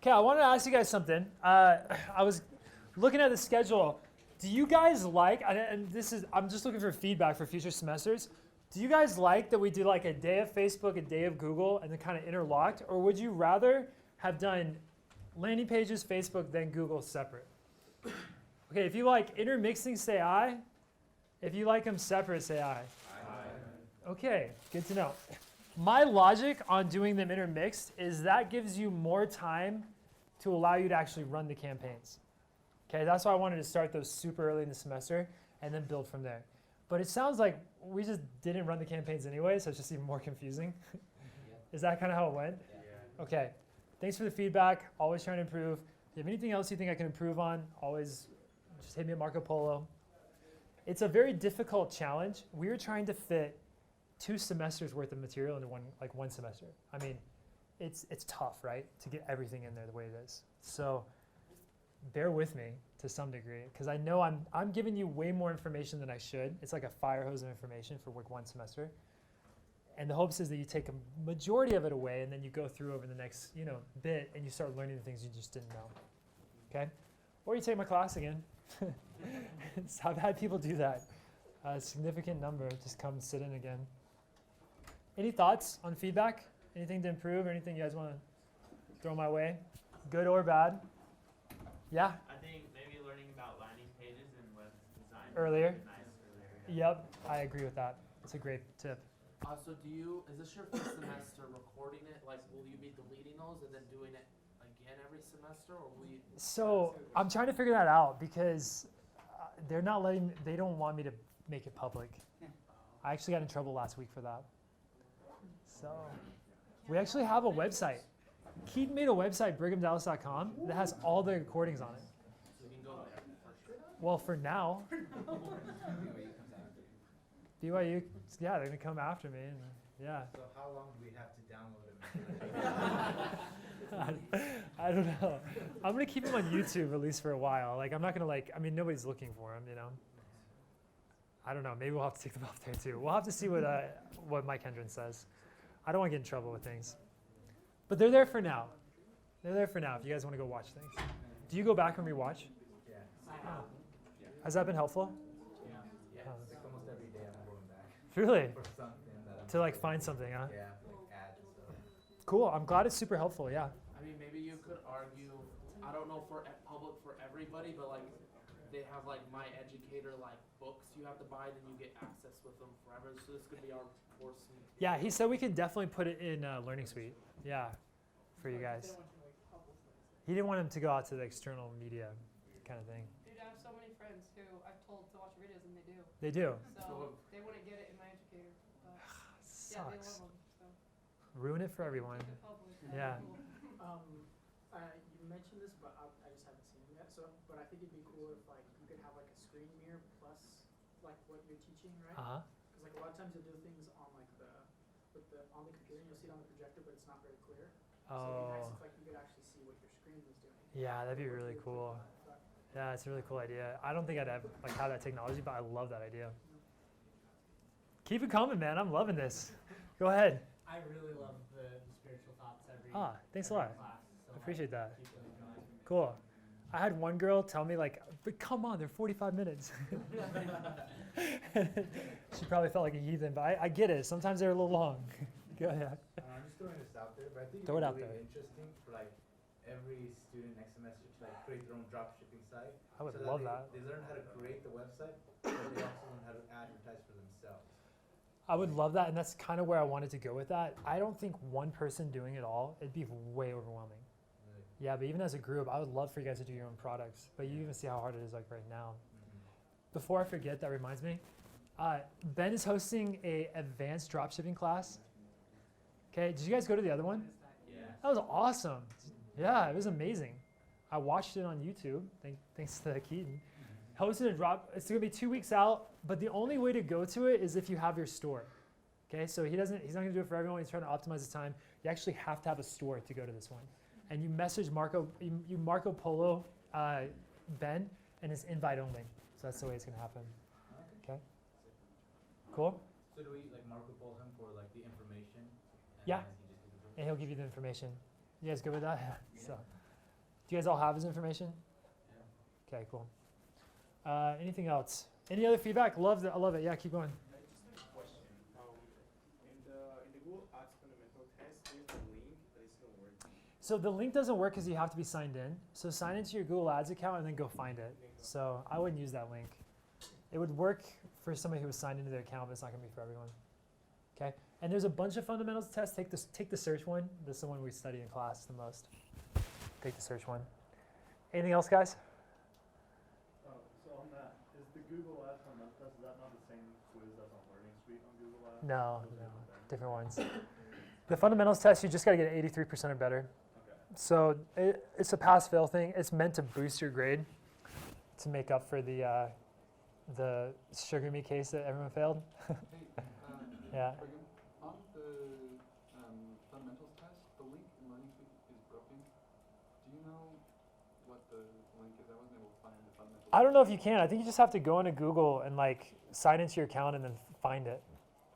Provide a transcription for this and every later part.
Okay, I wanted to ask you guys something. I was looking at the schedule. Do you guys like, and this is, I'm just looking for feedback for future semesters. Do you guys like that we do like a day of Facebook, a day of Google, and then kind of interlocked? Or would you rather have done landing pages, Facebook, then Google separate? Okay, if you like intermixing, say aye. If you like them separate, say aye. Aye. Okay, good to know. My logic on doing them intermixed is that gives you more time to allow you to actually run the campaigns. Okay, that's why I wanted to start those super early in the semester and then build from there. But it sounds like we just didn't run the campaigns anyway, so it's just even more confusing. Is that kind of how it went? Yeah. Okay, thanks for the feedback. Always trying to improve. If you have anything else you think I can improve on, always just hit me at Marco Polo. It's a very difficult challenge. We were trying to fit 2 semesters worth of material into one semester. I mean, it's tough, right, to get everything in there the way it is. So bear with me to some degree, because I know I'm giving you way more information than I should. It's like a fire hose of information for one semester. And the hopes is that you take a majority of it away and then you go through over the next bit and you start learning the things you just didn't know. Okay? Or you take my class again. I've had people do that. A significant number just come sit in again. Any thoughts on feedback? Anything to improve or anything you guys want to throw my way? Good or bad? Yeah? I think maybe learning about landing pages and web design Earlier? would be nice earlier. Yep, I agree with that. It's a great tip. So is this your first semester recording it? Like, will you be deleting those and then doing it again every semester, or will you? So I'm trying to figure that out because they don't want me to make it public. I actually got in trouble last week for that. So we actually have a website. Keaton made a website, brighamdallas.com, that has all the recordings on it. So you can go there. Well, for now. BYU, yeah, they're going to come after me. And, yeah. So how long do we have to download it? I don't know. I'm going to keep them on YouTube at least for a while. Like, I'm not going to nobody's looking for them, I don't know. Maybe we'll have to take them off there too. We'll have to see what Mike Hendren says. I don't want to get in trouble with things. But they're there for now. They're there for now if you guys want to go watch things. Do you go back and rewatch? Yeah. Oh. Has that been helpful? Yeah. Oh. Like almost every day I'm going back. Really? For something that I'm To like find something, huh? Yeah, like ads and stuff. Cool. I'm glad it's super helpful, yeah. I mean, maybe you could argue, I don't know for public for everybody, but like they have like My Educator like books you have to buy, then you get access with them forever. So this could be our course. Yeah, he said we could definitely put it in Learning Suite. Yeah, for you guys. He didn't want him to go out to the external media kind of thing. Dude, I have so many friends who I've told to watch videos and they do. They do. So they wouldn't get it in My Educator. But yeah, they Sucks. love them. So. Ruin it for everyone. Keep it public. Yeah. You mentioned this, but I just haven't seen it yet. But I think it'd be cool if like you could have like a screen mirror plus like what you're teaching, right? Uh-huh. Because like a lot of times you'll do things on like on the computer and you'll see it on the projector, but it's not very clear. So it'd be nice Oh. if like you could actually see what your screen was doing. Yeah, that'd be really cool. Yeah, it's a really cool idea. I don't think I'd have that technology, but I love that idea. Keep it coming, man. I'm loving this. Go ahead. I really love the spiritual thoughts every Thanks a every lot. class. So I appreciate that. keep those going. Cool. I had one girl tell me like, but come on, they're 45 minutes. She probably felt like a heathen, but I get it. Sometimes they're a little long. Go ahead. I'm just throwing this out there, but I think Throw it it's out really there. interesting for like every student next semester to like create their own dropshipping site. I would so love they, that. They learn how to create the website, but they also learn how to advertise for themselves. I would love that, and that's kind of where I wanted to go with that. I don't think one person doing it all, it'd be way overwhelming. Really. Yeah, but even as a group, I would love for you guys to do your own products. But you even see how hard it is like right now. Before I forget, that reminds me. Ben is hosting a advanced dropshipping class. Okay, did you guys go to the other one? Yeah. That was awesome. Yeah, it was amazing. I watched it on YouTube, thanks to Keaton. Hosted a drop, it's gonna be 2 weeks out, but the only way to go to it is if you have your store. Okay, so he's not gonna do it for everyone, he's trying to optimize the time. You actually have to have a store to go to this one. And you message you Marco Polo Ben, and it's invite only. So that's the way it's gonna happen. Okay? Cool? So do we like Marco Polo him for like the information? Yeah. And he just gives it And he'll give you the information. You guys good with that? So, Do you guys all have his information? Yeah. Okay, cool. Anything else? Any other feedback? I love it. Yeah, keep going. Just a question. In the Google Ads fundamental test, there's a link that is not working. So the link doesn't work because you have to be signed in. So sign into your Google Ads account and then go find it. So I wouldn't use that link. It would work for somebody who was signed into their account, but it's not going to be for everyone. Okay. And there's a bunch of fundamentals tests. Take the search one. This is the one we study in class the most. Take the search one. Anything else, guys? So on that, is the Google Ads fundamental test, is that not the same quiz that's on Learning Suite on Google Ads? No, different ones. The fundamentals test, you just got to get 83% or better. Okay. So it's a pass-fail thing. It's meant to boost your grade to make up for the sugar me case that everyone failed. Yeah. On the fundamentals test, the link in Learning Suite is broken. Do you know what the link is? I wasn't able to find the fundamentals. I don't know if you can. I think you just have to go into Google and like sign into your account and then find it.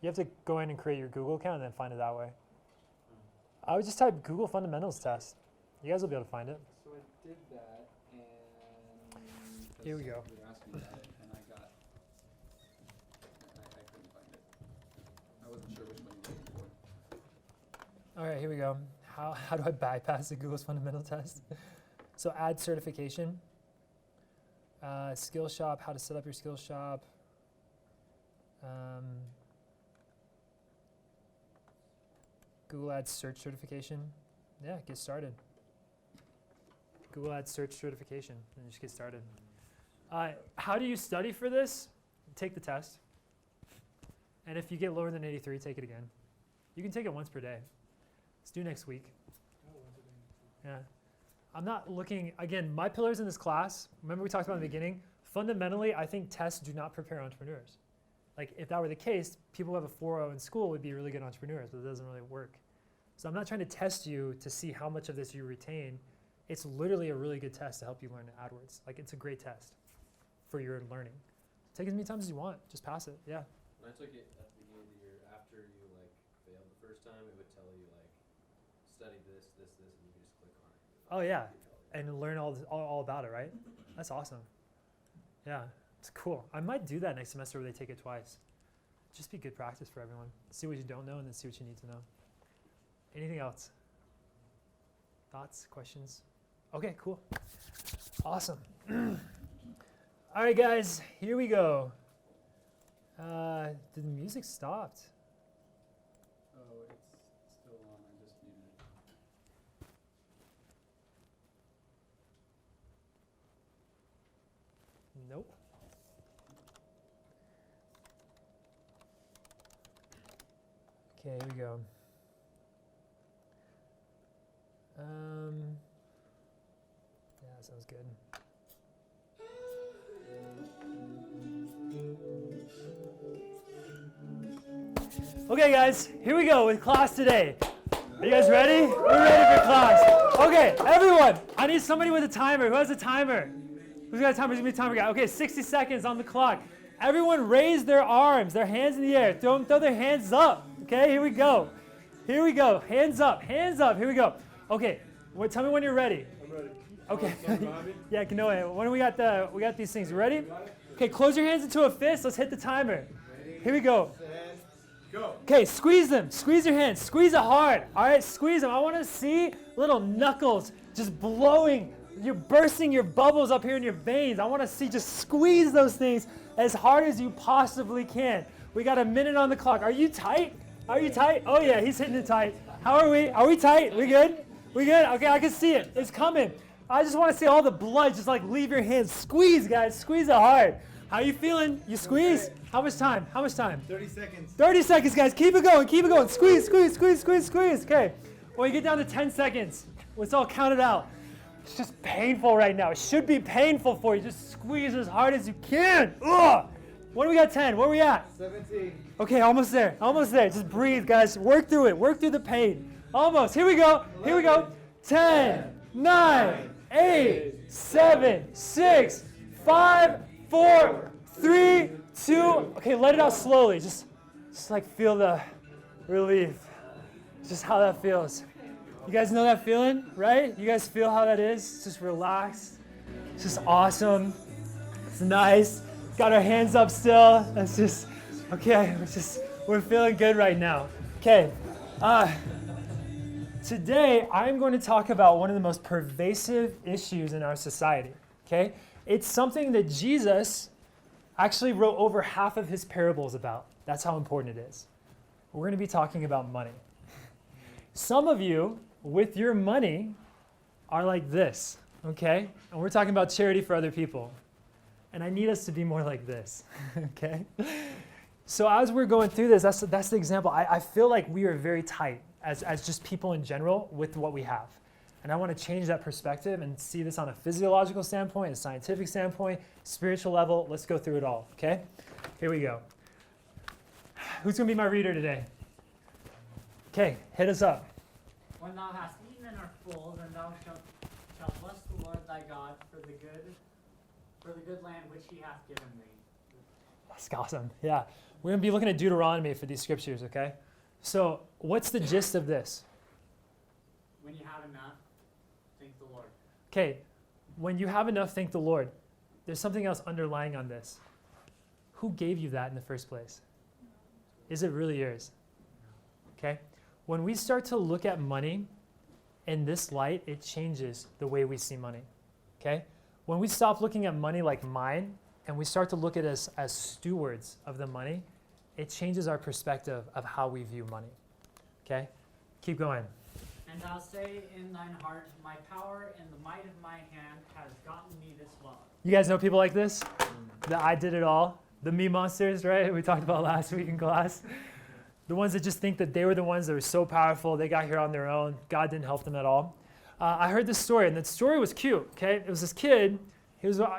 You have to go in and create your Google account and then find it that way. I would just type Google fundamentals test. You guys will be able to find it. So I did that, and Here we go. they were asking about it, and I couldn't find it. I wasn't sure which one you were looking for. All right, here we go. How do I bypass the Google's fundamental test? So add certification. Skill shop, how to set up your skill shop. Google Ads search certification. Yeah, get started. Google Ads search certification, and just get started. How do you study for this? Take the test. And if you get lower than 83, take it again. You can take it once per day. It's due next week. Yeah. I'm not looking, again, my pillars in this class, remember we talked about in the beginning, fundamentally, I think tests do not prepare entrepreneurs. Like if that were the case, people who have a 4.0 in school would be really good entrepreneurs, but it doesn't really work. So I'm not trying to test you to see how much of this you retain. It's literally a really good test to help you learn AdWords. Like it's a great test for your learning. Take as many times as you want, just pass it, yeah. When I took it at the beginning of the year, after you like failed the first time, it would tell you like, study this, and you could just click on it. Oh yeah, and learn all about it, right? That's awesome. Yeah, it's cool. I might do that next semester where they take it twice. Just be good practice for everyone. See what you don't know and then see what you need to know. Anything else? Thoughts, questions? Okay, cool. Awesome. All right, guys, here we go. Did the music stopped? Oh, it's still on. I just muted it. Nope. Okay, here we go. Yeah, that sounds good. Okay, guys, here we go with class today. Are you guys ready? We're ready for class. Okay, everyone, I need somebody with a timer. Who has a timer? Who's got a timer? Give me a timer guy. Okay, 60 seconds on the clock. Everyone raise their arms, their hands in the air. Throw their hands up. Okay, here we go. Here we go. Hands up, hands up. Here we go. Okay, tell me when you're ready. I'm ready. Okay. Yeah, no way. When we got these things. You ready? Okay, close your hands into a fist. Let's hit the timer. Here we go. Go. Okay, squeeze them. Squeeze your hands. Squeeze it hard. All right, squeeze them. I want to see little knuckles just blowing. You're bursting your bubbles up here in your veins. I want to see just squeeze those things as hard as you possibly can. We got a minute on the clock. Are you tight? Are you tight? Oh yeah, he's hitting it tight. How are we? Are we tight? We good? We good? Okay, I can see it. It's coming. I just want to see all the blood just like leave your hands. Squeeze, guys. Squeeze it hard. How you feeling? You squeeze? How much time? How much time? 30 seconds. 30 seconds, guys. Keep it going. Keep it going. Squeeze, squeeze, squeeze, squeeze, squeeze. Okay. When you get down to 10 seconds, it's all counted out. It's just painful right now. It should be painful for you. Just squeeze as hard as you can. Ugh. What do we got? 10. Where are we at? 17. Okay, almost there. Almost there. Just breathe, guys. Work through it. Work through the pain. Almost. Here we go. Here we go. 10, 9, 8, 7, 6, 5, 4, 3, 2. Okay, let it out slowly. Just like feel the relief. Just how that feels. You guys know that feeling, right? You guys feel how that is? It's just relaxed. It's just awesome. It's nice. Got our hands up still. That's just, okay, we're feeling good right now. Okay. Today, I'm going to talk about one of the most pervasive issues in our society, okay? It's something that Jesus actually wrote over half of his parables about. That's how important it is. We're going to be talking about money. Some of you, with your money, are like this, okay? And we're talking about charity for other people. And I need us to be more like this, okay? So as we're going through this, that's the example. I feel like we are very tight as just people in general with what we have. And I want to change that perspective and see this on a physiological standpoint, a scientific standpoint, spiritual level. Let's go through it all, okay? Here we go. Who's going to be my reader today? Okay, hit us up. When thou hast eaten and art full, then thou shalt bless the Lord thy God for the good land which he hath given thee. That's awesome. Yeah. We're going to be looking at Deuteronomy for these scriptures, okay? So what's the gist of this? When you have enough, thank the Lord. Okay, when you have enough, thank the Lord. There's something else underlying on this. Who gave you that in the first place? Is it really yours? Okay? When we start to look at money in this light, it changes the way we see money. Okay? When we stop looking at money like mine and we start to look at us as stewards of the money, it changes our perspective of how we view money. Okay? Keep going. And thou say in thine heart, my power and the might of my hand has gotten me this wealth. You guys know people like this? The I did it all. The me monsters, right? We talked about last week in class. The ones that just think that they were the ones that were so powerful, they got here on their own. God didn't help them at all. I heard this story, and that story was cute, okay? It was this kid.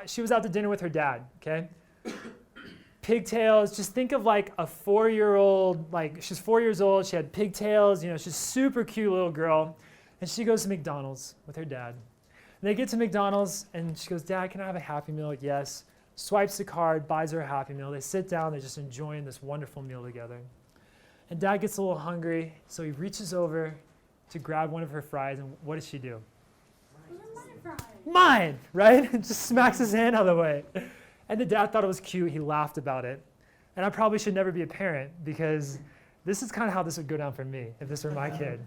She was out to dinner with her dad, okay? Pigtails. Just think of like a 4-year-old, like she's 4 years old. She had pigtails. You know, she's a super cute little girl. And she goes to McDonald's with her dad. And they get to McDonald's, and she goes, Dad, can I have a Happy Meal? Yes. Swipes the card, buys her a Happy Meal. They sit down. They're just enjoying this wonderful meal together. And Dad gets a little hungry, so he reaches over to grab one of her fries, and what does she do? Mine, right? And just smacks his hand out of the way. And the dad thought it was cute. He laughed about it. And I probably should never be a parent because this is kind of how this would go down for me if this were my kid.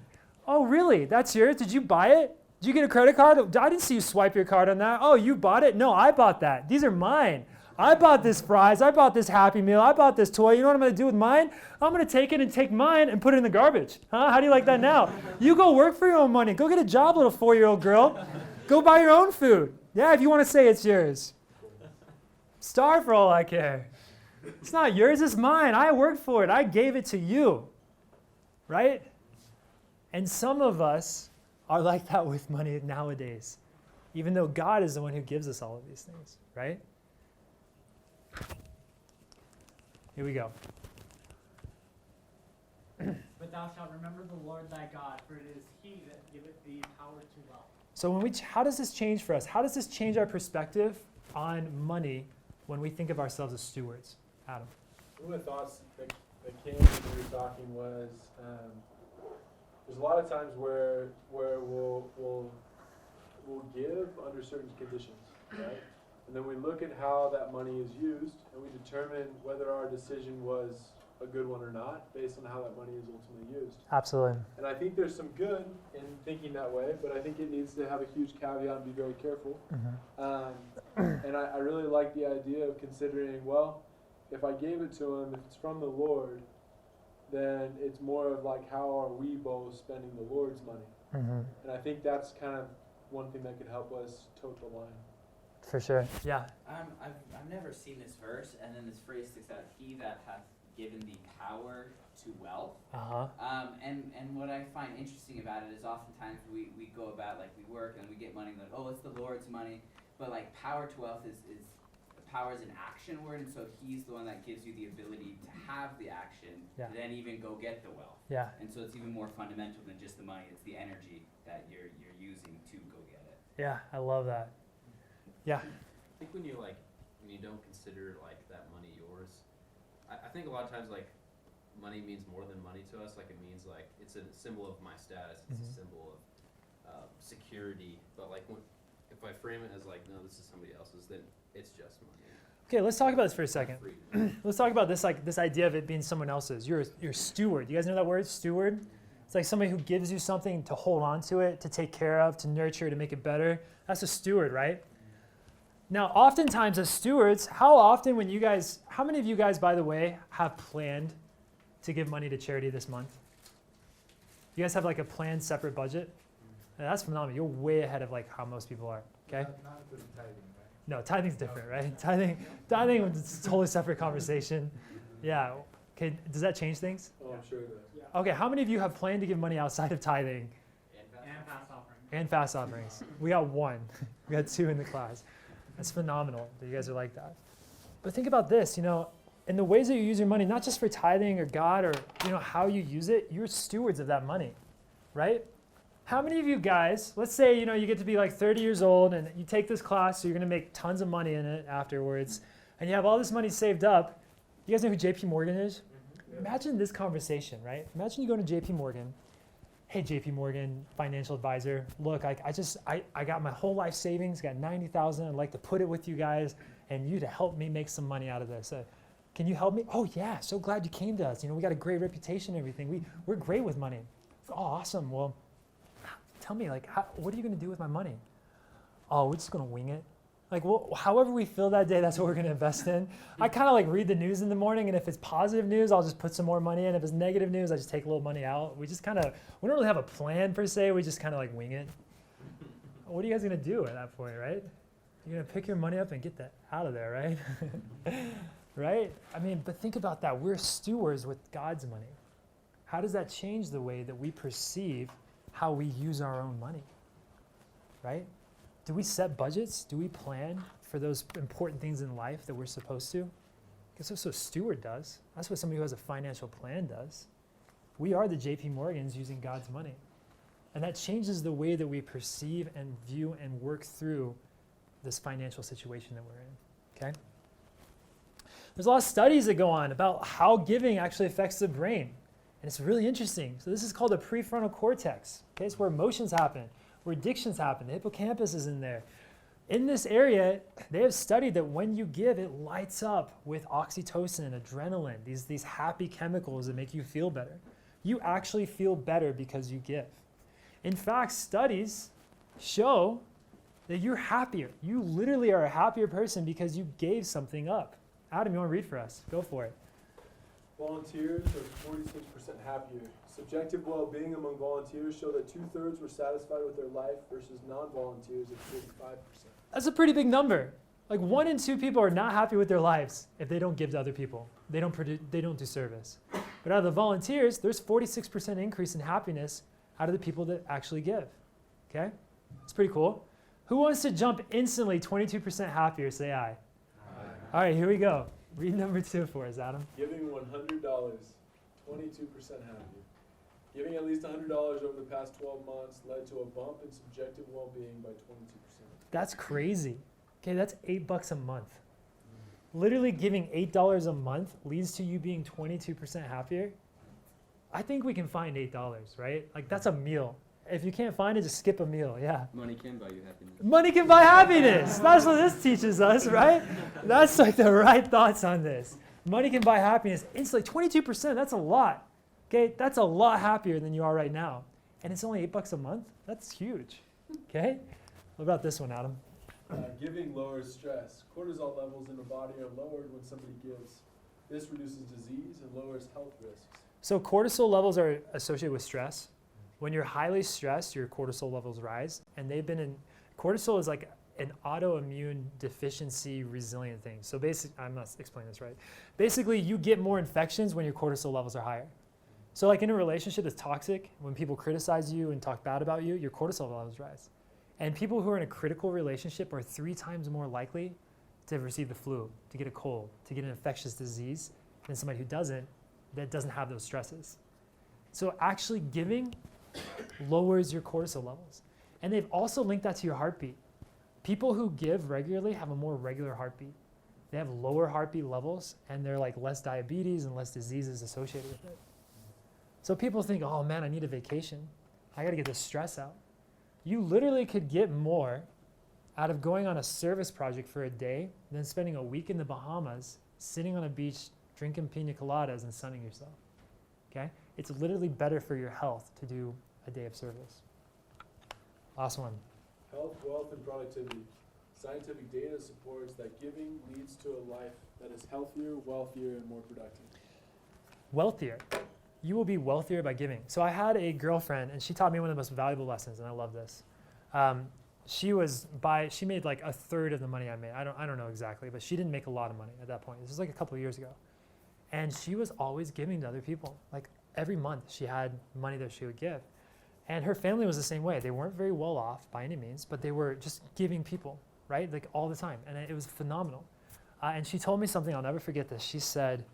Oh, really? That's yours? Did you buy it? Did you get a credit card? I didn't see you swipe your card on that. Oh, you bought it? No, I bought that. These are mine. I bought this fries. I bought this Happy Meal. I bought this toy. You know what I'm going to do with mine? I'm going to take it and take mine and put it in the garbage. Huh? How do you like that now? You go work for your own money. Go get a job, little 4-year-old girl. Go buy your own food. Yeah, if you want to say it's yours. Starve for all I care. It's not yours, it's mine. I worked for it. I gave it to you. Right? And some of us are like that with money nowadays, even though God is the one who gives us all of these things. Right? Here we go. But thou shalt remember the Lord thy God, for it is he that giveth thee power to wealth. So how does this change for us? How does this change our perspective on money when we think of ourselves as stewards? Adam. One of the thoughts that came when we were talking was there's a lot of times where we'll give under certain conditions, right? And then we look at how that money is used, and we determine whether our decision was a good one or not based on how that money is ultimately used. Absolutely. And I think there's some good in thinking that way, but I think it needs to have a huge caveat and be very careful. Mm-hmm. And I really like the idea of considering, well, if I gave it to him, if it's from the Lord, then it's more of like, how are we both spending the Lord's money? Mm-hmm. And I think that's kind of one thing that could help us tote the line. For sure. Yeah. I've never seen this verse, and then this phrase sticks out: "He that hath given thee power to wealth." Uh-huh. And what I find interesting about it is oftentimes we go about, like, we work and we get money, like, oh, it's the Lord's money, but like power to wealth is power is an action word, and so he's the one that gives you the ability to have the action to then even go get the wealth. Yeah. And so it's even more fundamental than just the money. It's the energy that you're using to go get it. Yeah, I love that. Yeah. I think when you don't consider like that money yours, I think a lot of times like money means more than money to us. Like it means like it's a symbol of my status. It's a symbol of security. But like if I frame it as like, no, this is somebody else's, then it's just money. Okay, let's talk about this for a second. Freedom. Let's talk about this, like this idea of it being someone else's. You're a steward. You guys know that word, steward? It's like somebody who gives you something to hold on to it, to take care of, to nurture, to make it better. That's a steward, right? Now, oftentimes as stewards, how many of you guys, by the way, have planned to give money to charity this month? You guys have like a planned separate budget? That's phenomenal. You're way ahead of like how most people are, okay? Not including tithing, right? No, tithing's different, right? Tithing is a totally separate conversation. Yeah, okay, does that change things? Oh, I'm sure it does. Okay, how many of you have planned to give money outside of tithing? And fast offerings. And fast offerings. We got one. We got two in the class. That's phenomenal that you guys are like that. But think about this, in the ways that you use your money, not just for tithing or God or how you use it, you're stewards of that money, right? How many of you guys, let's say you get to be like 30 years old and you take this class, so you're going to make tons of money in it afterwards, and you have all this money saved up. You guys know who JP Morgan is? Imagine this conversation, right? Imagine you go to JP Morgan. Hey, JP Morgan, financial advisor. Look, I got my whole life savings, got $90,000. I'd like to put it with you guys and you to help me make some money out of this. Can you help me? Oh yeah, so glad you came to us. We got a great reputation and everything. We're great with money. Oh, awesome. Well, tell me, like, what are you going to do with my money? Oh, we're just going to wing it. Like, well, however we feel that day, that's what we're going to invest in. I kind of like read the news in the morning, and if it's positive news, I'll just put some more money in. If it's negative news, I just take a little money out. We don't really have a plan per se. We just kind of like wing it. What are you guys going to do at that point, right? You're going to pick your money up and get that out of there, right? Right? I mean, but think about that. We're stewards with God's money. How does that change the way that we perceive how we use our own money, right? Do we set budgets? Do we plan for those important things in life that we're supposed to? Guess that's what a steward does. That's what somebody who has a financial plan does. We are the JP Morgans using God's money. And that changes the way that we perceive and view and work through this financial situation that we're in, okay? There's a lot of studies that go on about how giving actually affects the brain. And it's really interesting. So this is called the prefrontal cortex. Okay, it's where emotions happen, where addictions happen. The hippocampus is in there. In this area, they have studied that when you give, it lights up with oxytocin and adrenaline, these happy chemicals that make you feel better. You actually feel better because you give. In fact, studies show that you're happier. You literally are a happier person because you gave something up. Adam, you want to read for us? Go for it. Volunteers are 46% happier. Subjective well-being among volunteers show that 2/3 were satisfied with their life versus non-volunteers at 45%. That's a pretty big number. Like 1 in 2 people are not happy with their lives if they don't give to other people. They don't do service. But out of the volunteers, there's 46% increase in happiness out of the people that actually give. Okay? It's pretty cool. Who wants to jump instantly 22% happier? Say aye. All right, here we go. Read number 2 for us, Adam. Giving $100, 22% happier. Giving at least $100 over the past 12 months led to a bump in subjective well-being by 22%. That's crazy. Okay, that's $8 a month. Literally giving $8 a month leads to you being 22% happier. I think we can find $8, right? Like that's a meal. If you can't find it, just skip a meal, yeah. Money can buy you happiness. Money can buy happiness. That's what this teaches us, right? That's like the right thoughts on this. Money can buy happiness. Instantly, 22%, that's a lot. Okay, that's a lot happier than you are right now. And it's only $8 a month? That's huge. Okay? What about this one, Adam? Giving lowers stress. Cortisol levels in the body are lowered when somebody gives. This reduces disease and lowers health risks. So cortisol levels are associated with stress. When you're highly stressed, your cortisol levels rise. And cortisol is like an autoimmune deficiency resilient thing. So basically, I'm not explaining this right. Basically, you get more infections when your cortisol levels are higher. So like in a relationship that's toxic, when people criticize you and talk bad about you, your cortisol levels rise. And people who are in a critical relationship are 3 times more likely to receive the flu, to get a cold, to get an infectious disease than somebody who that doesn't have those stresses. So actually giving lowers your cortisol levels. And they've also linked that to your heartbeat. People who give regularly have a more regular heartbeat. they have lower heartbeat levels, and they're like less diabetes and less diseases associated with it. So people think, oh man, I need a vacation. I got to get this stress out. You literally could get more out of going on a service project for a day than spending a week in the Bahamas, sitting on a beach, drinking pina coladas and sunning yourself. Okay? It's literally better for your health to do a day of service. Last one. Health, wealth, and productivity. Scientific data supports that giving leads to a life that is healthier, wealthier, and more productive. Wealthier. You will be wealthier by giving. So I had a girlfriend, and she taught me one of the most valuable lessons, and I love this. She made like a third of the money I made. I don't know exactly, but she didn't make a lot of money at that point. This was like a couple of years ago. And she was always giving to other people. Like every month she had money that she would give. And her family was the same way. They weren't very well off by any means, but they were just giving people, right? Like all the time. And it was phenomenal. And she told me something, I'll never forget this. She said,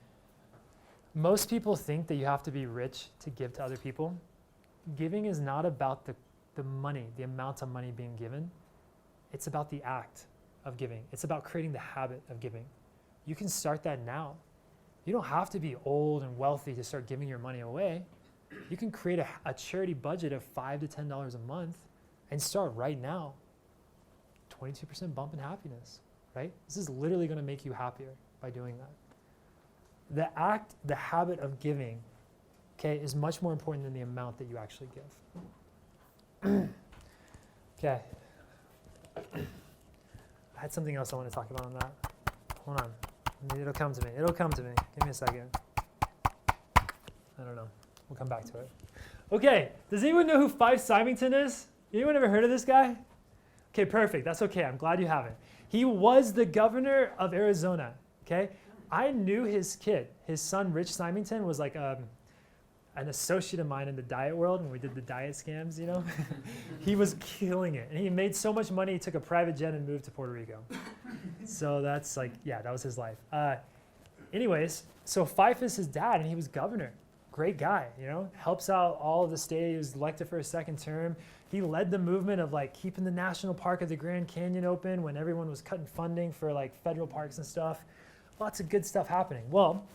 most people think that you have to be rich to give to other people. Giving is not about the money, the amount of money being given. It's about the act of giving. It's about creating the habit of giving. You can start that now. You don't have to be old and wealthy to start giving your money away. You can create a charity budget of $5 to $10 a month and start right now. 22% bump in happiness, right? This is literally going to make you happier by doing that. The habit of giving, okay, is much more important than the amount that you actually give. Okay. I had something else I want to talk about on that. Hold on. It'll come to me. It'll come to me. Give me a second. I don't know. We'll come back to it. Okay. Does anyone know who Fife Symington is? Anyone ever heard of this guy? Okay, perfect. That's okay. I'm glad you haven't. He was the governor of Arizona. Okay. I knew his kid. His son, Rich Symington, was like an associate of mine in the diet world when we did the diet scams, you know. He was killing it. And he made so much money, he took a private jet and moved to Puerto Rico. So that's like, yeah, that was his life. Anyways, so Fife is his dad, and he was governor. Great guy, you know, helps out all of the state. He was elected for a second term. He led the movement of like keeping the national park of the Grand Canyon open when everyone was cutting funding for like federal parks and stuff. Lots of good stuff happening. Well,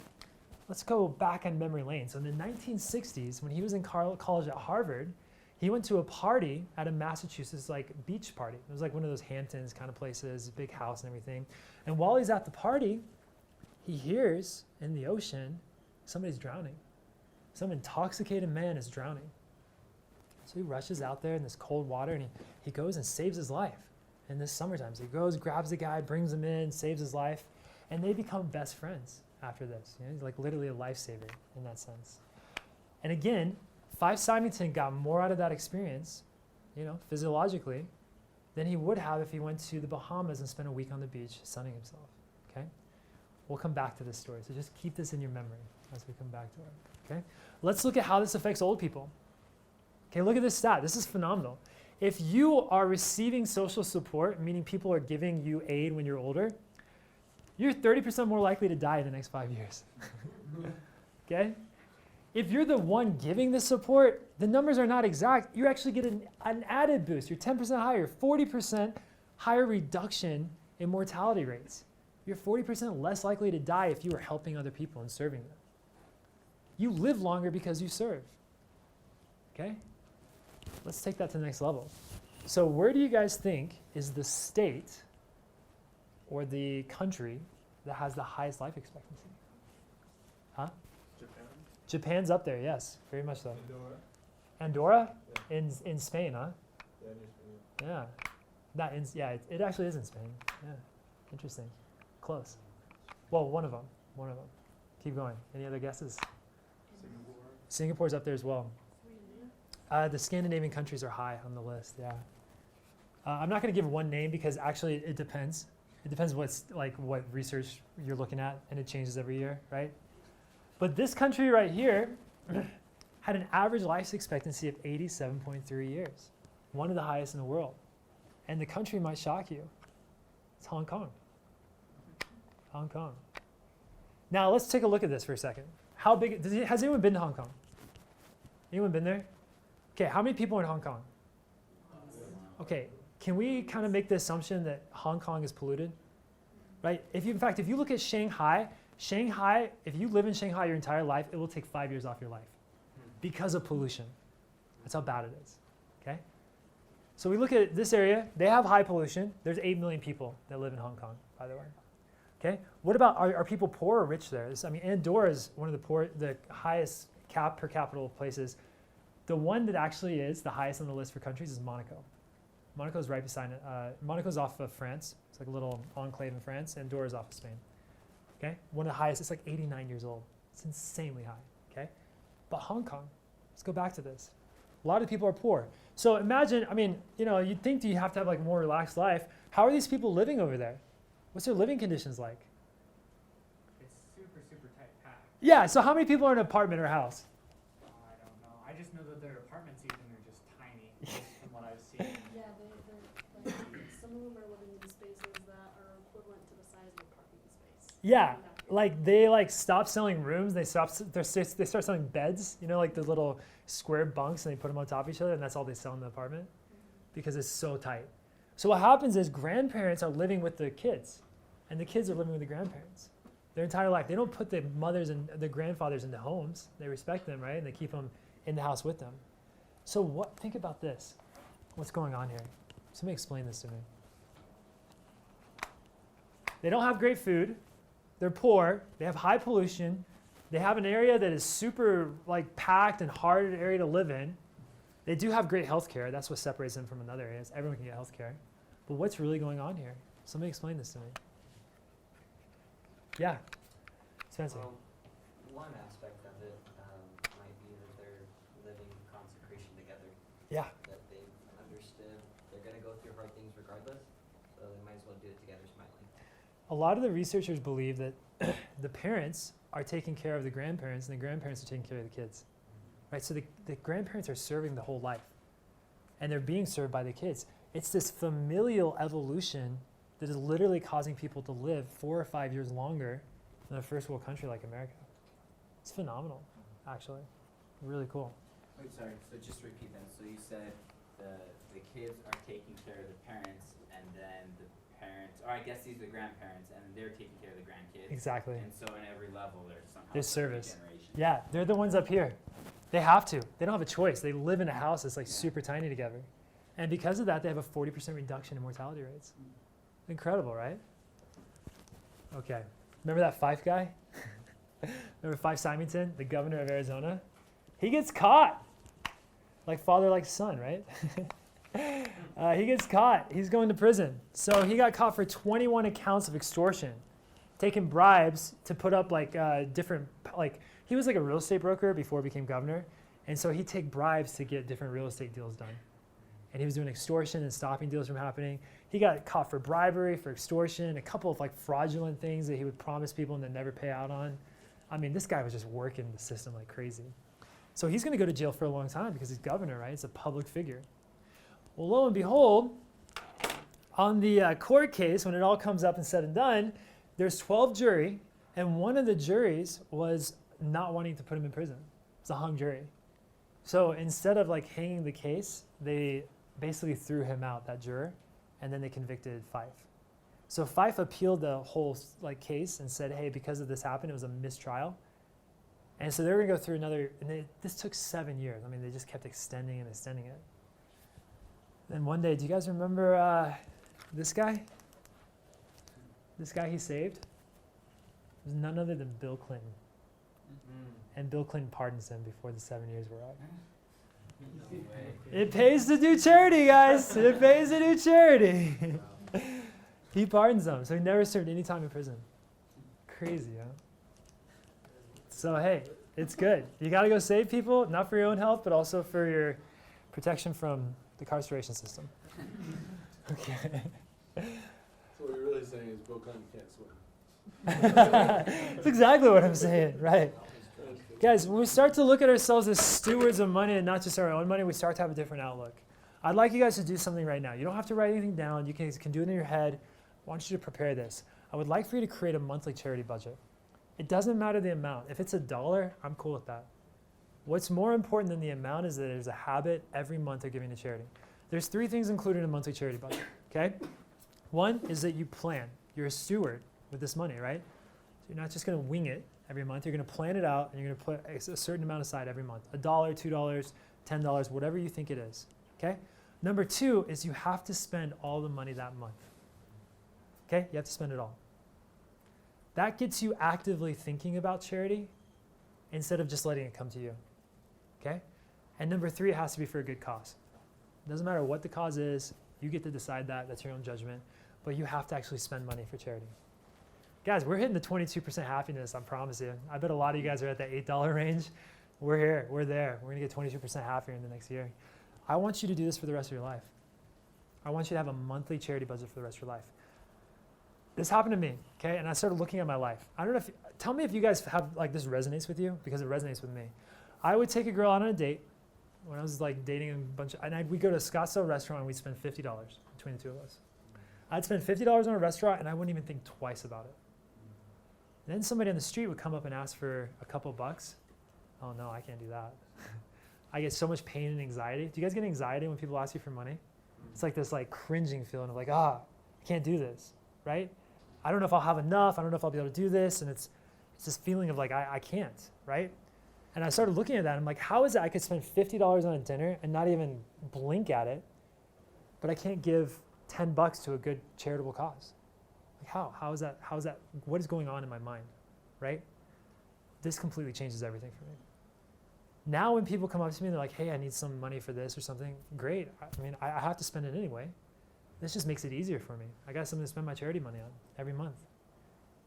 let's go back on memory lane. So in the 1960s, when he was in college at Harvard, he went to a party at a Massachusetts like beach party. It was like one of those Hamptons kind of places, big house and everything. And while he's at the party, he hears in the ocean, somebody's drowning. Some intoxicated man is drowning. So he rushes out there in this cold water, and he goes and saves his life in this summertime. So he goes, grabs the guy, brings him in, saves his life, and they become best friends after this. You know, he's like literally a lifesaver in that sense. And again, Fife Symington got more out of that experience, you know, physiologically, than he would have if he went to the Bahamas and spent a week on the beach sunning himself, okay? We'll come back to this story, so just keep this in your memory as we come back to it, okay? Let's look at how this affects old people. Okay, look at this stat. This is phenomenal. If you are receiving social support, meaning people are giving you aid when you're older, you're 30% more likely to die in the next 5 years, okay? If you're the one giving the support, the numbers are not exact. You actually get an added boost. You're 10% higher, 40% higher reduction in mortality rates. You're 40% less likely to die if you are helping other people and serving them. You live longer because you serve, okay? Let's take that to the next level. So where do you guys think is the state or the country that has the highest life expectancy? Huh? Japan. Japan's up there, yes, very much so. Andorra. Andorra? In Spain, huh? Yeah, near Spain. Yeah. Not in, yeah, it actually is in Spain. Yeah, interesting. Close. Well, one of them. Keep going. Any other guesses? Singapore. Singapore's up there as well. The Scandinavian countries are high on the list, yeah. I'm not going to give one name because actually it depends. It depends what research you're looking at, and it changes every year, right? But this country right here had an average life expectancy of 87.3 years, one of the highest in the world. And the country might shock you. It's Hong Kong. Hong Kong. Now let's take a look at this for a second. How big, has anyone been to Hong Kong? Anyone been there? Okay, how many people are in Hong Kong? Okay, can we kind of make the assumption that Hong Kong is polluted? right? In fact, if you look at Shanghai, if you live in Shanghai your entire life, it will take 5 years off your life because of pollution. That's how bad it is, okay? So we look at this area. They have high pollution. There's 8 million people that live in Hong Kong, by the way. Okay. What about, are people poor or rich there? I mean, Andorra is one of the highest per capita places. The one that actually is the highest on the list for countries is Monaco. Monaco is right beside it. Monaco's off of France. It's like a little enclave in France. Andorra is off of Spain. Okay. One of the highest. It's like 89 years old. It's insanely high. Okay. But Hong Kong, let's go back to this. A lot of people are poor. So imagine, I mean, you know, you'd think you have to have like a more relaxed life. How are these people living over there? What's their living conditions like? It's super, super tight packed. Yeah, so how many people are in an apartment or a house? Oh, I don't know. I just know that their apartments even are just tiny, just from what I've seen. Yeah, like, some of them are living in spaces that are equivalent to the size of a parking space. Yeah, like they like stop selling rooms. They start selling beds. You know, like the little square bunks, and they put them on top of each other, and that's all they sell in the apartment because it's so tight. So what happens is grandparents are living with the kids, and the kids are living with the grandparents their entire life. They don't put the mothers and the grandfathers into homes. They respect them, right? And they keep them in the house with them. So think about this. What's going on here? Somebody explain this to me. They don't have great food. They're poor. They have high pollution. They have an area that is super like packed and hard area to live in. They do have great health care. That's what separates them from another areas. Everyone can get health care. But what's really going on here? Somebody explain this to me. Yeah. Spencer. One aspect of it might be that they're living consecration together. Yeah. That they've understood they're going to go through hard things regardless, so they might as well do it together smiling. A lot of the researchers believe that the parents are taking care of the grandparents and the grandparents are taking care of the kids. Right? So the grandparents are serving the whole life and they're being served by the kids. It's this familial evolution that is literally causing people to live 4 or 5 years longer than a first world country like America. It's phenomenal, actually. Really cool. Wait, sorry, so just repeat that. So you said the kids are taking care of the parents and then the parents, or I guess these are the grandparents, and they're taking care of the grandkids. Exactly. And so in every level there's somehow There's service. generation. Yeah, they're the ones up here. They have to. They don't have a choice. They live in a house that's like super tiny together. And because of that, they have a 40% reduction in mortality rates. Incredible, right? Okay. Remember that Fife guy? Remember Fife Symington, the governor of Arizona? He gets caught. Like father, like son, right? He gets caught. He's going to prison. So he got caught for 21 accounts of extortion, taking bribes to put up like different, like he was like a real estate broker before he became governor. And so he'd take bribes to get different real estate deals done. And he was doing extortion and stopping deals from happening. He got caught for bribery, for extortion, a couple of like fraudulent things that he would promise people and then never pay out on. I mean, this guy was just working the system like crazy. So he's going to go to jail for a long time because he's governor, right? He's a public figure. Well, lo and behold, on the court case, when it all comes up and said and done, there's 12 jury, and one of the juries was not wanting to put him in prison. It's a hung jury. So instead of like hanging the case, they basically threw him out, that juror, and then they convicted Fife. So Fife appealed the whole like case and said, hey, because of this happened, it was a mistrial. And so they were going to go through another, and this took 7 years. I mean, they just kept extending and extending it. Then one day, do you guys remember this guy? This guy he saved? It was none other than Bill Clinton. And Bill Clinton pardons him before the 7 years were up. No way. It pays to do charity, guys. It pays to do charity. He pardons them, so he never served any time in prison. Crazy, huh? So hey, it's good. You got to go save people, not for your own health, but also for your protection from the incarceration system. Okay. So what you're really saying is Bill Clinton can't swim. That's exactly what I'm saying, right? Guys, when we start to look at ourselves as stewards of money and not just our own money, we start to have a different outlook. I'd like you guys to do something right now. You don't have to write anything down. You can do it in your head. I want you to prepare this. I would like for you to create a monthly charity budget. It doesn't matter the amount. If it's $1, I'm cool with that. What's more important than the amount is that there's a habit every month of giving to charity. There's 3 things included in a monthly charity budget, okay? One is that you plan. You're a steward. with this money, right? So you're not just going to wing it every month. You're going to plan it out, and you're going to put a certain amount aside every month. $1, $2, $10, whatever you think it is, okay? Number 2 is you have to spend all the money that month, okay? You have to spend it all. That gets you actively thinking about charity instead of just letting it come to you, okay? And number 3, it has to be for a good cause. It doesn't matter what the cause is. You get to decide that. That's your own judgment. But you have to actually spend money for charity. Guys, we're hitting the 22% happiness, I promise you. I bet a lot of you guys are at that $8 range. We're here. We're there. We're going to get 22% happier in the next year. I want you to do this for the rest of your life. I want you to have a monthly charity budget for the rest of your life. This happened to me, okay? And I started looking at my life. I don't know if, tell me if you guys have, like, this resonates with you, because it resonates with me. I would take a girl out on a date when I was, like, dating a bunch of, and we'd go to a Scottsdale restaurant and we'd spend $50 between the two of us. I'd spend $50 on a restaurant and I wouldn't even think twice about it. And then somebody on the street would come up and ask for a couple bucks. Oh no, I can't do that. I get so much pain and anxiety. Do you guys get anxiety when people ask you for money? It's like this like cringing feeling of like, I can't do this, right? I don't know if I'll have enough. I don't know if I'll be able to do this. And it's this feeling of like, I can't, right? And I started looking at that. And I'm like, how is it I could spend $50 on a dinner and not even blink at it, but I can't give $10 to a good charitable cause? Like how? How is that? What is going on in my mind, right? This completely changes everything for me. Now when people come up to me and they're like, hey, I need some money for this or something, great. I mean, I have to spend it anyway. This just makes it easier for me. I got something to spend my charity money on every month.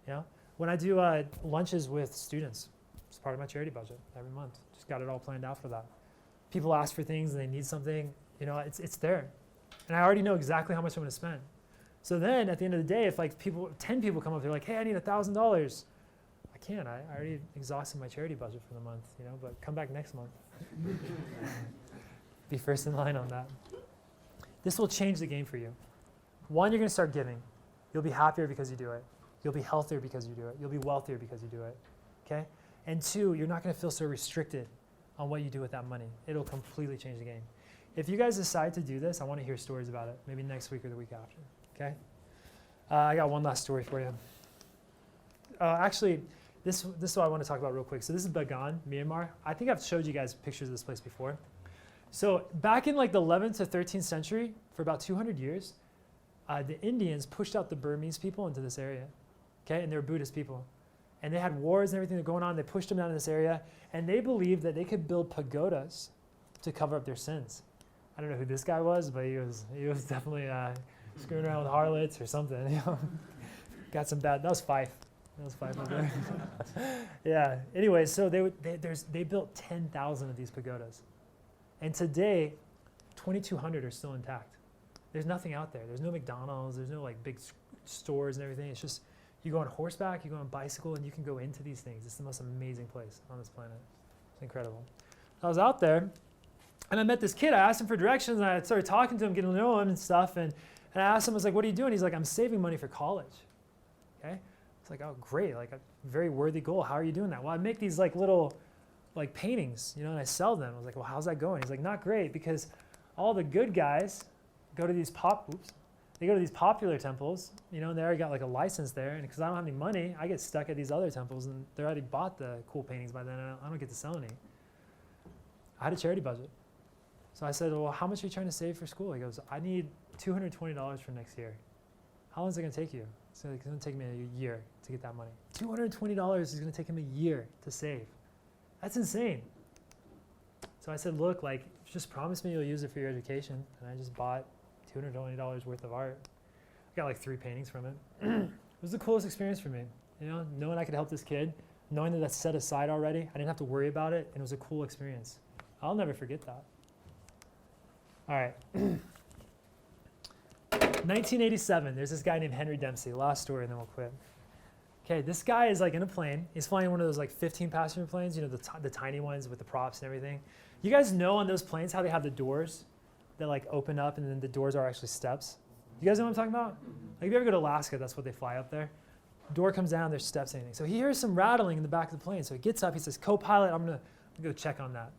You know? When I do lunches with students, it's part of my charity budget every month. Just got it all planned out for that. People ask for things and they need something, you know, it's there. And I already know exactly how much I'm going to spend. So then at the end of the day, if like 10 people come up, they're like, hey, I need $1,000. I can't. I already exhausted my charity budget for the month, you know, but come back next month. Be first in line on that. This will change the game for you. 1, you're going to start giving. You'll be happier because you do it. You'll be healthier because you do it. You'll be wealthier because you do it. Okay? And 2, you're not going to feel so restricted on what you do with that money. It'll completely change the game. If you guys decide to do this, I want to hear stories about it, maybe next week or the week after. Okay? I got one last story for you. Actually, this is what I want to talk about real quick. So this is Bagan, Myanmar. I think I've showed you guys pictures of this place before. So back in like the 11th to 13th century, for about 200 years, the Indians pushed out the Burmese people into this area. Okay? And they were Buddhist people. And they had wars and everything that were going on. They pushed them down in this area. And they believed that they could build pagodas to cover up their sins. I don't know who this guy was, but he was definitely screwing around with harlots or something. You know? Got some bad. That was Fife. Over there. Yeah. Anyway, so they built 10,000 of these pagodas, and today, 2,200 are still intact. There's nothing out there. There's no McDonald's. There's no like big stores and everything. It's just you go on horseback, you go on bicycle, and you can go into these things. It's the most amazing place on this planet. It's incredible. I was out there, and I met this kid. I asked him for directions, and I started talking to him, getting to know him and stuff. And I asked him, I was like, "What are you doing?" He's like, "I'm saving money for college." Okay. It's like, oh, great, like a very worthy goal. How are you doing that? Well, I make these like little like paintings, you know, and I sell them. I was like, well, how's that going? He's like, not great, because all the good guys go to these popular temples, you know, and they already got like a license there. And because I don't have any money, I get stuck at these other temples, and they already bought the cool paintings by then, and I don't get to sell any. I had a charity budget. So I said, well, how much are you trying to save for school? He goes, I need $220 for next year. How long is it going to take you? So it's going to take me a year to get that money. $220 is going to take him a year to save. That's insane. So I said, look, like, just promise me you'll use it for your education. And I just bought $220 worth of art. I got like 3 paintings from it. It was the coolest experience for me. You know, knowing I could help this kid, knowing that that's set aside already. I didn't have to worry about it, and it was a cool experience. I'll never forget that. All right. 1987, there's this guy named Henry Dempsey. Last story, and then we'll quit. Okay, this guy is like in a plane. He's flying one of those like 15-passenger planes, you know, the tiny ones with the props and everything. You guys know on those planes how they have the doors that like open up, and then the doors are actually steps? You guys know what I'm talking about? Like if you ever go to Alaska, that's what they fly up there. Door comes down, there's steps and anything. So he hears some rattling in the back of the plane. So he gets up, he says, co-pilot, I'm gonna go check on that.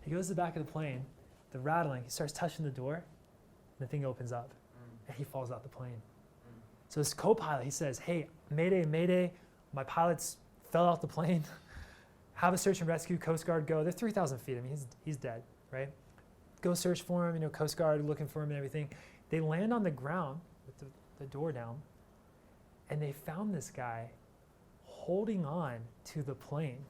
He goes to the back of the plane, the rattling, he starts touching the door, and the thing opens up. And he falls out the plane. So his co-pilot, he says, hey, mayday, mayday, my pilots fell off the plane. Have a search and rescue, Coast Guard go. They're 3,000 feet. I mean, he's dead, right? Go search for him, Coast Guard looking for him and everything. They land on the ground with the door down, and they found this guy holding on to the plane.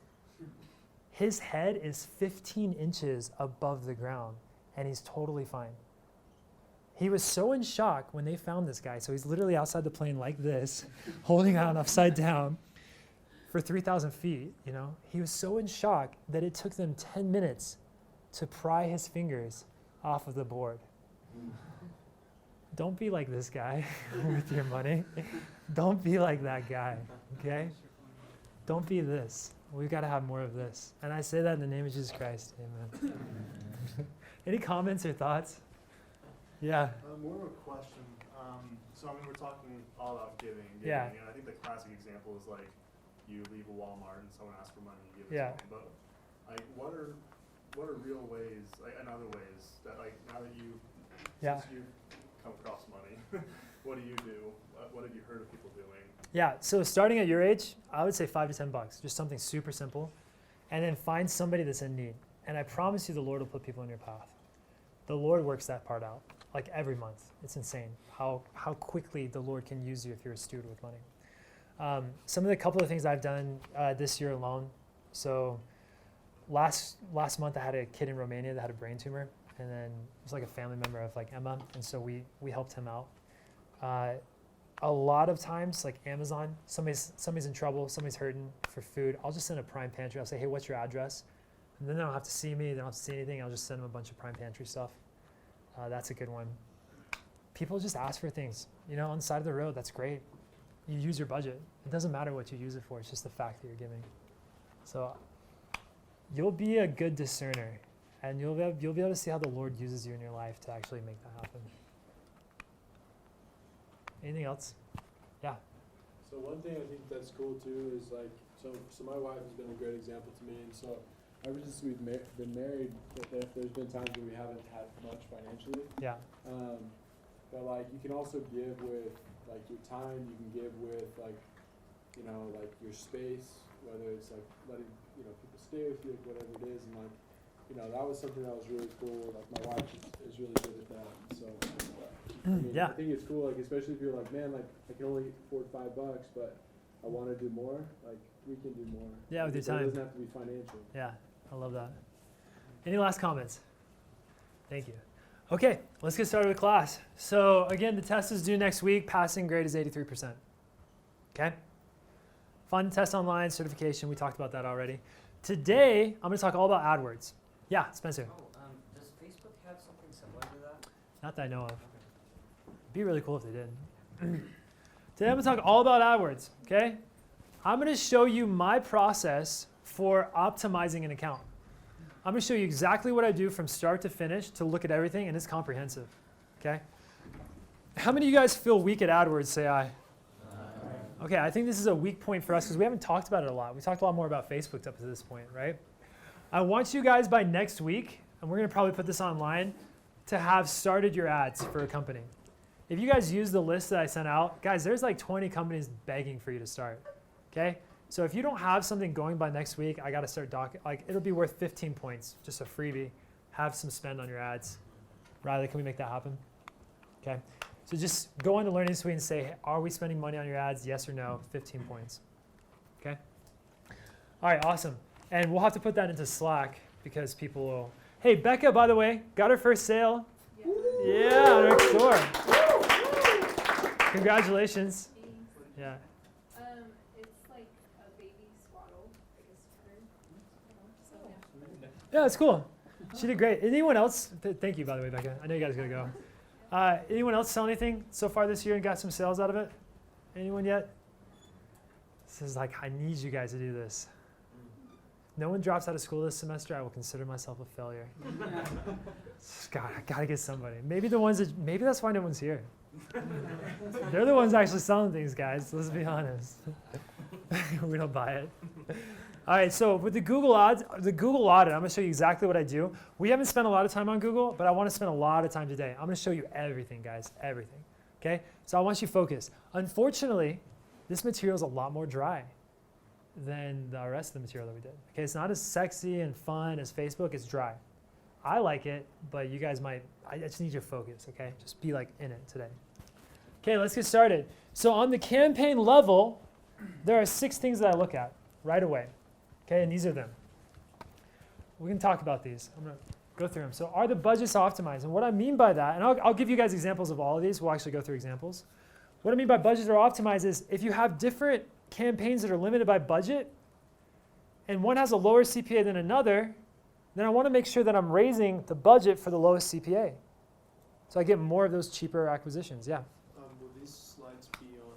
His head is 15 inches above the ground, and he's totally fine. He was so in shock when they found this guy, so he's literally outside the plane like this, holding on upside down for 3,000 feet, He was so in shock that it took them 10 minutes to pry his fingers off of the board. Don't be like this guy with your money. Don't be like that guy, okay? Don't be this. We've got to have more of this. And I say that in the name of Jesus Christ. Amen. Any comments or thoughts? Yeah. More of a question. So, we're talking all about giving. Yeah. I think the classic example is like you leave a Walmart and someone asks for money, you give it Yeah. to them. But what are real ways, and other ways that now that since you've come across money, what do you do? What have you heard of people doing? Yeah, so starting at your age, I would say $5 to $10, just something super simple. And then find somebody that's in need. And I promise you the Lord will put people in your path. The Lord works that part out, like every month. It's insane how quickly the Lord can use you if you're a steward with money. Some of the couple of things I've done this year alone. So last month I had a kid in Romania that had a brain tumor. And then it was like a family member of Emma. And so we helped him out. A lot of times, like Amazon, somebody's in trouble, somebody's hurting for food. I'll just send a Prime Pantry. I'll say, hey, what's your address? And then they don't have to see me. They don't have to see anything. I'll just send them a bunch of Prime Pantry stuff. That's a good one. People just ask for things, on the side of the road. That's great. You use your budget. It doesn't matter what you use it for. It's just the fact that you're giving. So you'll be a good discerner, and you'll be able to see how the Lord uses you in your life to actually make that happen. Anything else? Yeah. So one thing I think that's cool too is so my wife has been a great example to me, and so ever since we've been married, there's been times where we haven't had much financially. Yeah. But you can also give with your time. You can give with your space, whether it's letting people stay with you, whatever it is, and that was something that was really cool. My wife is really good at that. So yeah. I think it's cool, especially if you're man, I can only afford $5, but I want to do more. We can do more. Yeah, with your time. It doesn't have to be financial. Yeah, I love that. Any last comments? Thank you. Okay, let's get started with class. So again, the test is due next week. Passing grade is 83%. Okay? Fun test online, certification. We talked about that already. Today, I'm going to talk all about AdWords. Yeah, Spencer. Does Facebook have something similar to that? Not that I know of. It'd be really cool if they did. Today, I'm going to talk all about AdWords. Okay? I'm going to show you my process for optimizing an account. I'm going to show you exactly what I do from start to finish to look at everything, and it's comprehensive. Okay? How many of you guys feel weak at AdWords? Say aye. Okay, I think this is a weak point for us because we haven't talked about it a lot. We talked a lot more about Facebook up to this point, right? I want you guys by next week, and we're going to probably put this online, to have started your ads for a company. If you guys use the list that I sent out, guys, there's 20 companies begging for you to start. Okay? So if you don't have something going by next week, I got to start it'll be worth 15 points, just a freebie. Have some spend on your ads. Riley, can we make that happen? Okay. So just go into Learning Suite and say, are we spending money on your ads? Yes or no? 15 points. Okay? All right, awesome. And we'll have to put that into Slack because people will. Hey, Becca, by the way, got her first sale. Yeah, on our store. Congratulations. Yeah. It's like a baby swaddle, I guess, for her. So, Yeah, it's cool. She did great. Anyone else? Thank you, by the way, Becca. I know you guys gotta go. Anyone else sell anything so far this year and got some sales out of it? Anyone yet? This is I need you guys to do this. No one drops out of school this semester, I will consider myself a failure. God, I gotta get somebody. Maybe that's why no one's here. They're the ones actually selling things, guys. Let's be honest. We don't buy it. All right, so with the Google audit, I'm gonna show you exactly what I do. We haven't spent a lot of time on Google, but I wanna spend a lot of time today. I'm gonna show you everything, guys, everything. Okay, so I want you to focus. Unfortunately, this material is a lot more dry than the rest of the material that we did. Okay, it's not as sexy and fun as Facebook, it's dry. I like it, but you guys might, I just need you to focus, okay? Just be like in it today. Okay, let's get started. So on the campaign level, there are 6 things that I look at right away. Okay, and these are them. We can talk about these. I'm gonna go through them. So are the budgets optimized? And what I mean by that, and I'll give you guys examples of all of these. We'll actually go through examples. What I mean by budgets are optimized is if you have different campaigns that are limited by budget, and one has a lower CPA than another, then I want to make sure that I'm raising the budget for the lowest CPA. So I get more of those cheaper acquisitions, yeah. Will these slides be on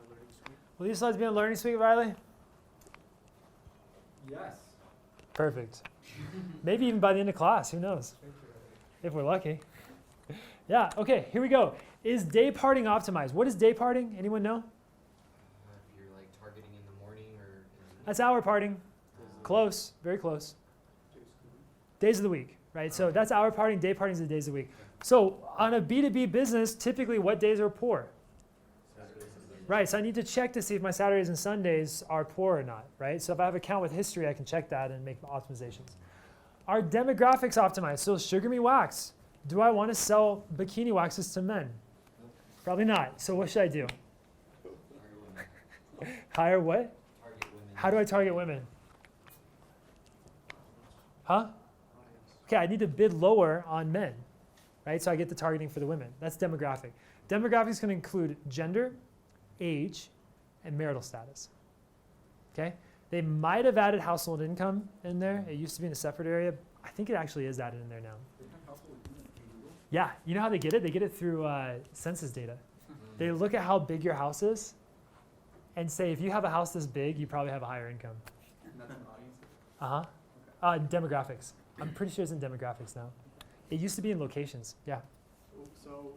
Learning Suite? Will these slides be on Learning Suite, Riley? Yes. Perfect. Maybe even by the end of class, who knows? If we're lucky. Yeah, okay, here we go. Is day parting optimized? What is day parting? Anyone know? If you're like targeting in the morning or in the evening. That's hour parting. Close, very close. Days of the week, right? So that's hour parting, day parting is the days of the week. So on a B2B business, typically what days are poor? Right, so I need to check to see if my Saturdays and Sundays are poor or not, right? So if I have an account with history, I can check that and make optimizations. Are demographics optimized? So Sugar Me Wax. Do I want to sell bikini waxes to men? Probably not. So what should I do? Hire what? Target women. How do I target women? Huh? Okay, I need to bid lower on men, right? So I get the targeting for the women. That's demographic. Demographics can include gender, age, and marital status. Okay? They might have added household income in there. It used to be in a separate area. I think it actually is added in there now. Yeah, you know how they get it? They get it through census data. They look at how big your house is and say if you have a house this big, you probably have a higher income. That's an audience. Uh-huh. Demographics. I'm pretty sure it's in demographics now. It used to be in locations. Yeah. So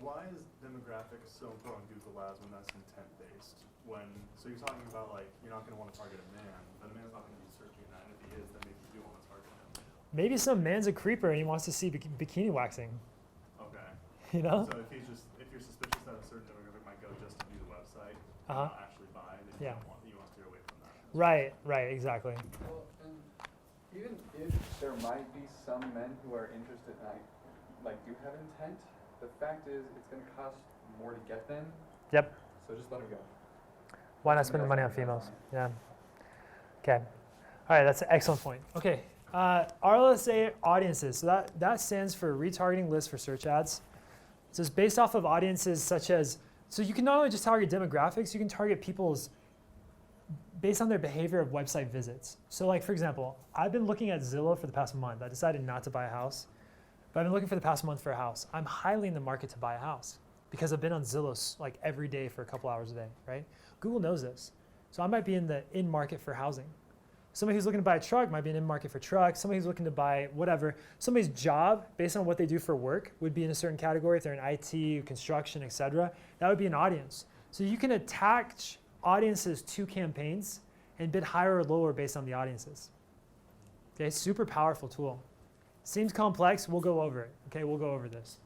why is demographics so important on Google Ads when that's intent-based? So you're talking about like you're not going to want to target a man, but a man's not going to be searching that, and if he is, then maybe you do want to target him. Maybe some man's a creeper and he wants to see bikini waxing. Okay. You know? So if you're suspicious that a certain demographic might go just to view the website, and not actually buy, then you want to steer away from that. Right, exactly. Well, and even if there might be some men who are interested and like do have intent, the fact is it's going to cost more to get them. Yep. So just let them go. Why not spend the money on females? Yeah. Okay. All right, that's an excellent point. Okay. RLSA audiences. So that stands for retargeting lists for search ads. So it's based off of audiences such as, so you can not only just target demographics, you can target people's, based on their behavior of website visits. So like, for example, I've been looking at Zillow for the past month. I decided not to buy a house, but I've been looking for the past month for a house. I'm highly in the market to buy a house because I've been on Zillow like every day for a couple hours a day, right? Google knows this. So I might be in market for housing. Somebody who's looking to buy a truck might be in market for trucks. Somebody who's looking to buy whatever. Somebody's job, based on what they do for work, would be in a certain category. If they're in IT, construction, etc., that would be an audience. So you can attach audiences to campaigns and bid higher or lower based on the audiences. Okay, super powerful tool. Seems complex, we'll go over it. Okay, we'll go over this.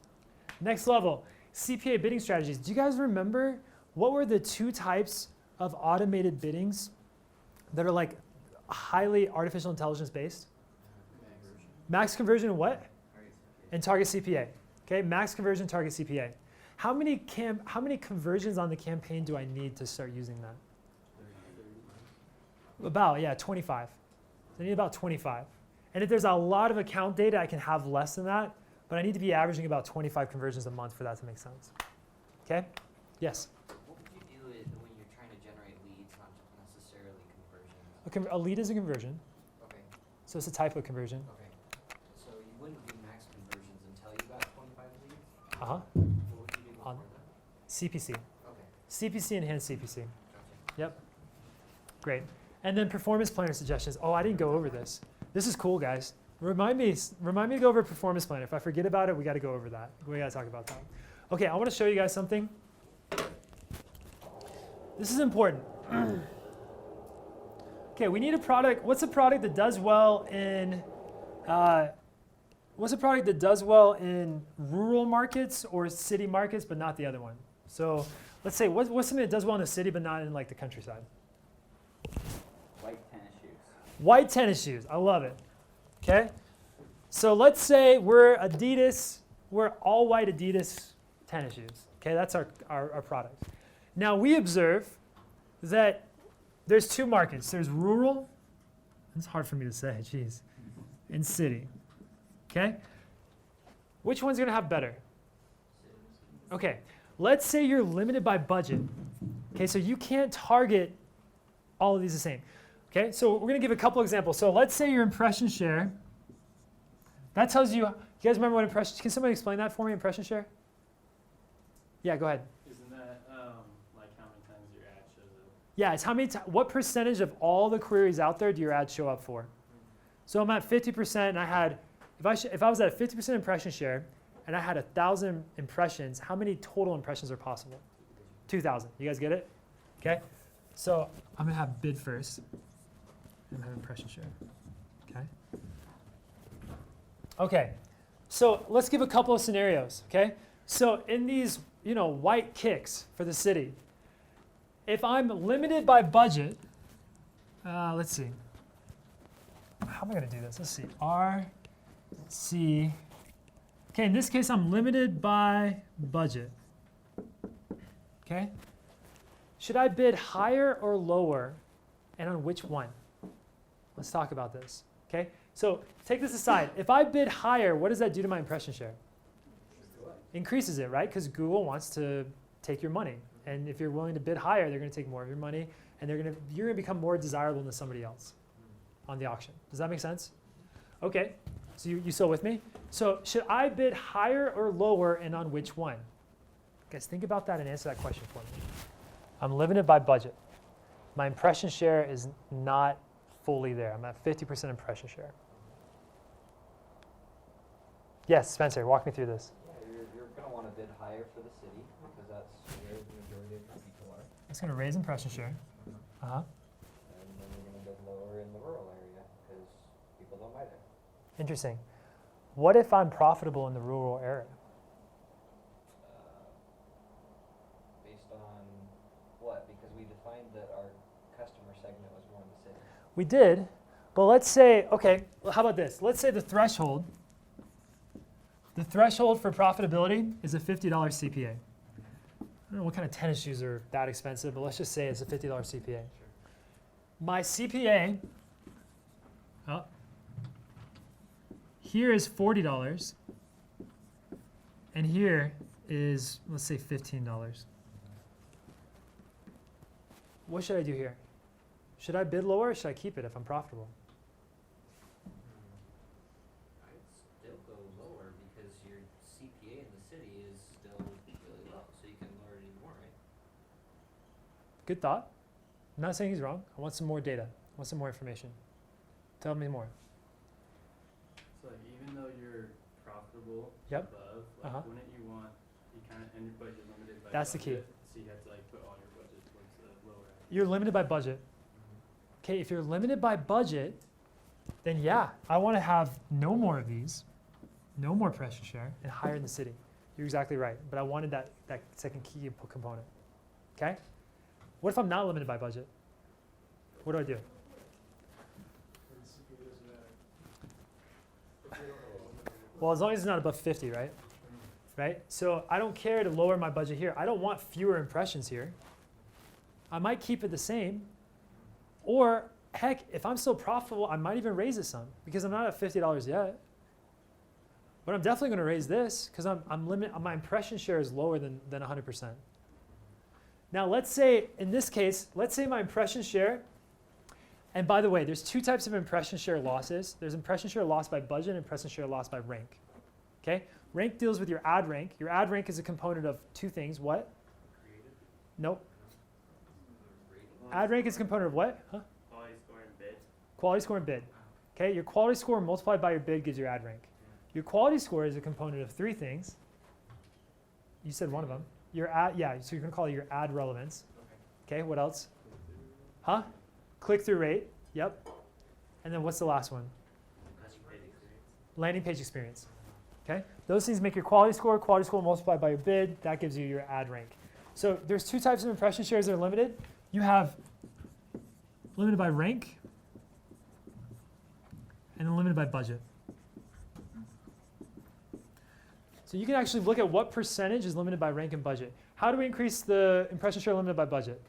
Next level, CPA bidding strategies. Do you guys remember what were the 2 types of automated biddings that are like highly artificial intelligence based? Max conversion and what? And target CPA. Okay, max conversion, target CPA. How many conversions on the campaign do I need to start using that? About, 25. I need about 25. And if there's a lot of account data, I can have less than that, but I need to be averaging about 25 conversions a month for that to make sense. Okay? Yes? What would you do when you're trying to generate leads, not necessarily conversions? A lead is a conversion. Okay. So it's a type of conversion. Okay. So you wouldn't do max conversions until you got 25 leads? Uh-huh. What would you do before that? CPC. Okay. CPC, enhanced CPC. Gotcha. Yep. Great. And then performance planner suggestions. Oh, I didn't go over this. This is cool, guys. Remind me to go over performance planner. If I forget about it, we got to go over that. We got to talk about that. Okay, I want to show you guys something. This is important. Okay, we need a product. What's a product that does well in what's a product that does well in rural markets or city markets, but not the other one? So let's say, what's something that does well in the city, but not in like the countryside? White tennis shoes. White tennis shoes. I love it. Okay? So let's say we're Adidas. We're all white Adidas tennis shoes. Okay? That's our product. Now we observe that there's two markets. There's rural. It's hard for me to say. Jeez. And city. Okay? Which one's going to have better? Okay. Let's say you're limited by budget. Okay, so you can't target all of these the same. Okay, so we're going to give a couple examples. So let's say your impression share. That tells you, you guys remember what impression, can somebody explain that for me, impression share? Yeah, go ahead. Isn't that like how many times your ad shows up? Yeah, it's how many, what percentage of all the queries out there do your ads show up for? So I'm at 50% and I had, if I was at a 50% impression share and I had 1,000 impressions, how many total impressions are possible? 2,000. You guys get it? Okay. So I'm going to have bid first. I'm going to have impression share. Okay. Okay. So let's give a couple of scenarios. Okay. So in these, white kicks for the city, if I'm limited by budget, let's see. How am I going to do this? Let's see. R, C. Okay, in this case, I'm limited by budget. Okay? Should I bid higher or lower, and on which one? Let's talk about this. Okay? So take this aside. If I bid higher, what does that do to my impression share? Increases it, right? Because Google wants to take your money. And if you're willing to bid higher, they're going to take more of your money, and you're going to become more desirable than somebody else on the auction. Does that make sense? Okay. So you still with me? So should I bid higher or lower, and on which one? Guys, think about that and answer that question for me. I'm limited by budget. My impression share is not fully there. I'm at 50% impression share. Yes, Spencer, walk me through this. Yeah, you're going to want to bid higher for the city because that's where the majority of the people are. It's going to raise impression share. Uh-huh. And then you're going to bid lower in the rural area because people don't buy there. Interesting. What if I'm profitable in the rural area? Based on what? Because we defined that our customer segment was more in the city. We did, but let's say, okay, well, how about this? Let's say the threshold for profitability is a $50 CPA. I don't know what kind of tennis shoes are that expensive, but let's just say it's a $50 CPA. Sure. My CPA, here is $40, and here is, let's say, $15. What should I do here? Should I bid lower or should I keep it if I'm profitable? I'd still go lower because your CPA in the city is still really low, so you can lower it even more, right? Good thought. I'm not saying he's wrong. I want some more data. I want some more information. Tell me more. So like, even though you're profitable Yep. above, like, wouldn't you want, you kind of, and your budget limited by That's the key. budget, so you have to like put all your budget towards the lower end. You're limited by budget. Okay, if you're limited by budget, then yeah, I want to have no more of these, no more pressure share, and higher in the city. You're exactly right, but I wanted that second key component. Okay? What if I'm not limited by budget? What do I do? Well, as long as it's not above 50, right? Right? So I don't care to lower my budget here. I don't want fewer impressions here. I might keep it the same. Or, heck, if I'm still profitable, I might even raise it some because I'm not at $50 yet. But I'm definitely going to raise this because my impression share is lower than 100%. Now, let's say, in this case, let's say my impression share, and by the way, there's two types of impression share losses. There's impression share loss by budget and impression share loss by rank. Okay? Rank deals with your ad rank. Your ad rank is a component of two things. What? Creative. Nope. Ad rank is a component of what? Huh? Quality score and bid. Quality score and bid. Okay, your quality score multiplied by your bid gives your ad rank. Your quality score is a component of three things. You said one of them. Your ad, yeah, so you're going to call it your ad relevance. Okay, what else? Huh? Click-through rate. Yep. And then what's the last one? Landing page experience. Okay? Those things make your quality score multiplied by your bid. That gives you your ad rank. So there's two types of impression shares that are limited. You have limited by rank and then limited by budget. So you can actually look at what percentage is limited by rank and budget. How do we increase the impression share limited by budget?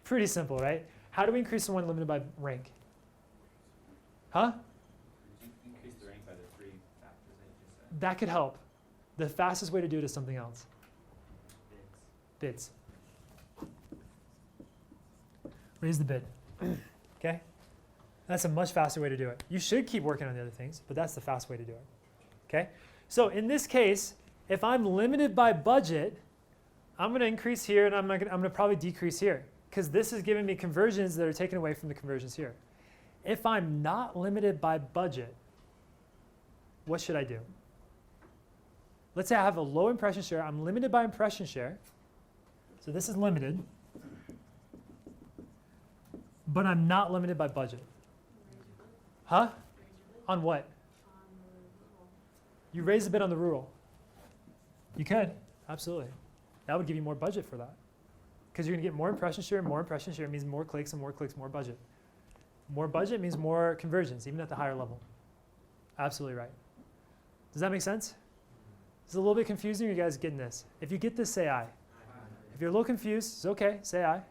Pretty simple, right? How do we increase the one limited by rank? Huh? Increase the rank by the 3 factors that you just said. That could help. The fastest way to do it is something else. Bids. Raise the bid. Okay? That's a much faster way to do it. You should keep working on the other things, but that's the fast way to do it. Okay? So in this case, if I'm limited by budget, I'm going to increase here and I'm going to probably decrease here because this is giving me conversions that are taken away from the conversions here. If I'm not limited by budget, what should I do? Let's say I have a low impression share. I'm limited by impression share. So this is limited. But I'm not limited by budget. Huh? On what? You raise the bid on the rural. You could, absolutely. That would give you more budget for that. Because you're going to get more impression share means more clicks, and more clicks, more budget. More budget means more conversions, even at the higher level. Absolutely right. Does that make sense? It's a little bit confusing. You guys getting this? If you get this, say aye. If you're a little confused, it's okay. Say aye.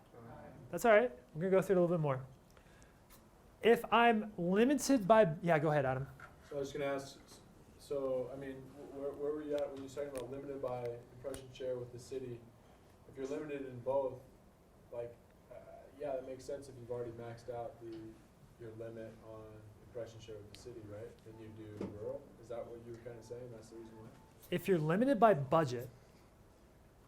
That's all right. We're going to go through it a little bit more. If I'm limited by, yeah, go ahead, Adam. So I was going to ask, so, I mean, where were you at when you were talking about limited by impression share with the city? If you're limited in both, like, yeah, that makes sense if you've already maxed out your limit on impression share with the city, right? Then you do rural. Is that what you were kind of saying? That's the reason why? If you're limited by budget,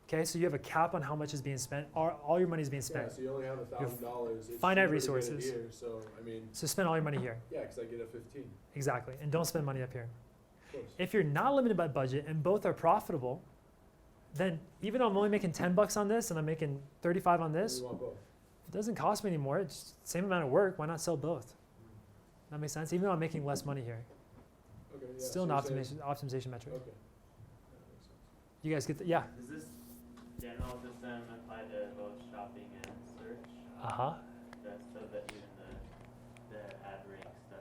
okay, so you have a cap on how much is being spent, all your money is being spent. Yeah, so you only have $1,000. Finite resources. Here, so, I mean, so spend all your money here. yeah, because I get a 15. Exactly, and don't spend money up here. Of course. If you're not limited by budget and both are profitable, then even though I'm only making $10 on this and I'm making 35 on this, You want both. it doesn't cost me anymore. It's the same amount of work. Why not sell both? That makes sense? Even though I'm making less money here. Okay, yeah. Still so an you're saying- optimization metric. Okay. That makes sense. You guys get the, yeah. Does this general system apply to both shopping and search? Uh-huh. That's so that even the ad rank stuff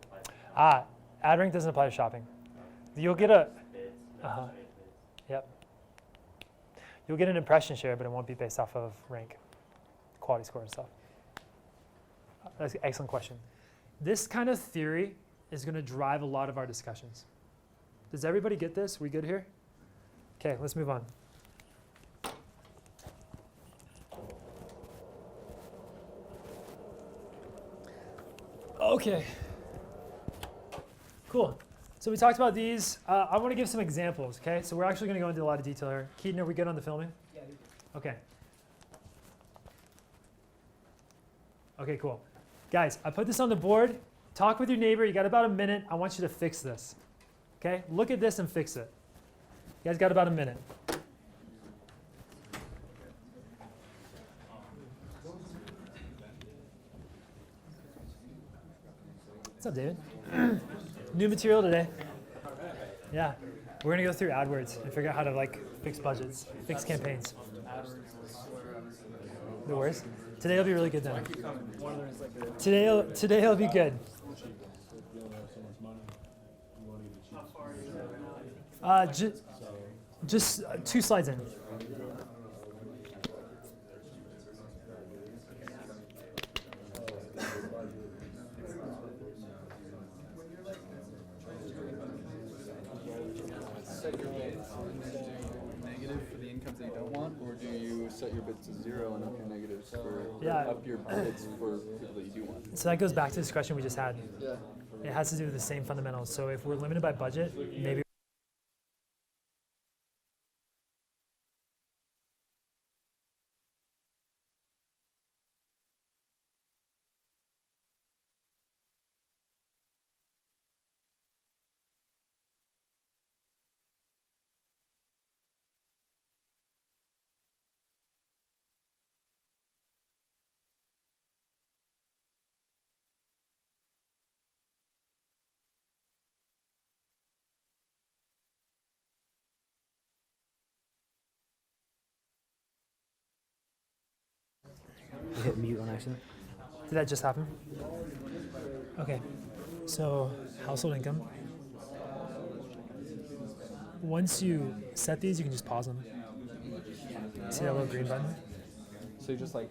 applies to shopping? Ad rank doesn't apply to shopping. You'll get a, Bids, uh-huh. straight bids. Yep. You'll get an impression share, but it won't be based off of rank, quality score and stuff. That's an excellent question. This kind of theory is going to drive a lot of our discussions. Does everybody get this? We good here? Okay, let's move on. Okay. Cool. So we talked about these. I want to give some examples, okay? So we're actually going to go into a lot of detail here. Keaton, are we good on the filming? Yeah. Okay. Okay, cool. Guys, I put this on the board. Talk with your neighbor. You got about a minute. I want you to fix this. Okay? Look at this and fix it. You guys got about a minute. What's up, David? New material today. Yeah. We're going to go through AdWords and figure out how to like fix budgets, fix campaigns. The worst? Today will be really good then. Today'll be good. Just 2 slides in. Negative for the incomes that you don't want, or do you set your bids to 0 and up your negatives for Yeah. up your bids for people that you do want? So that goes back to the discussion we just had. It has to do with the same fundamentals. So if we're limited by budget, maybe I hit mute on accident. Did that just happen? Okay. So household income. Once you set these, you can just pause them. See that little green button? So you just like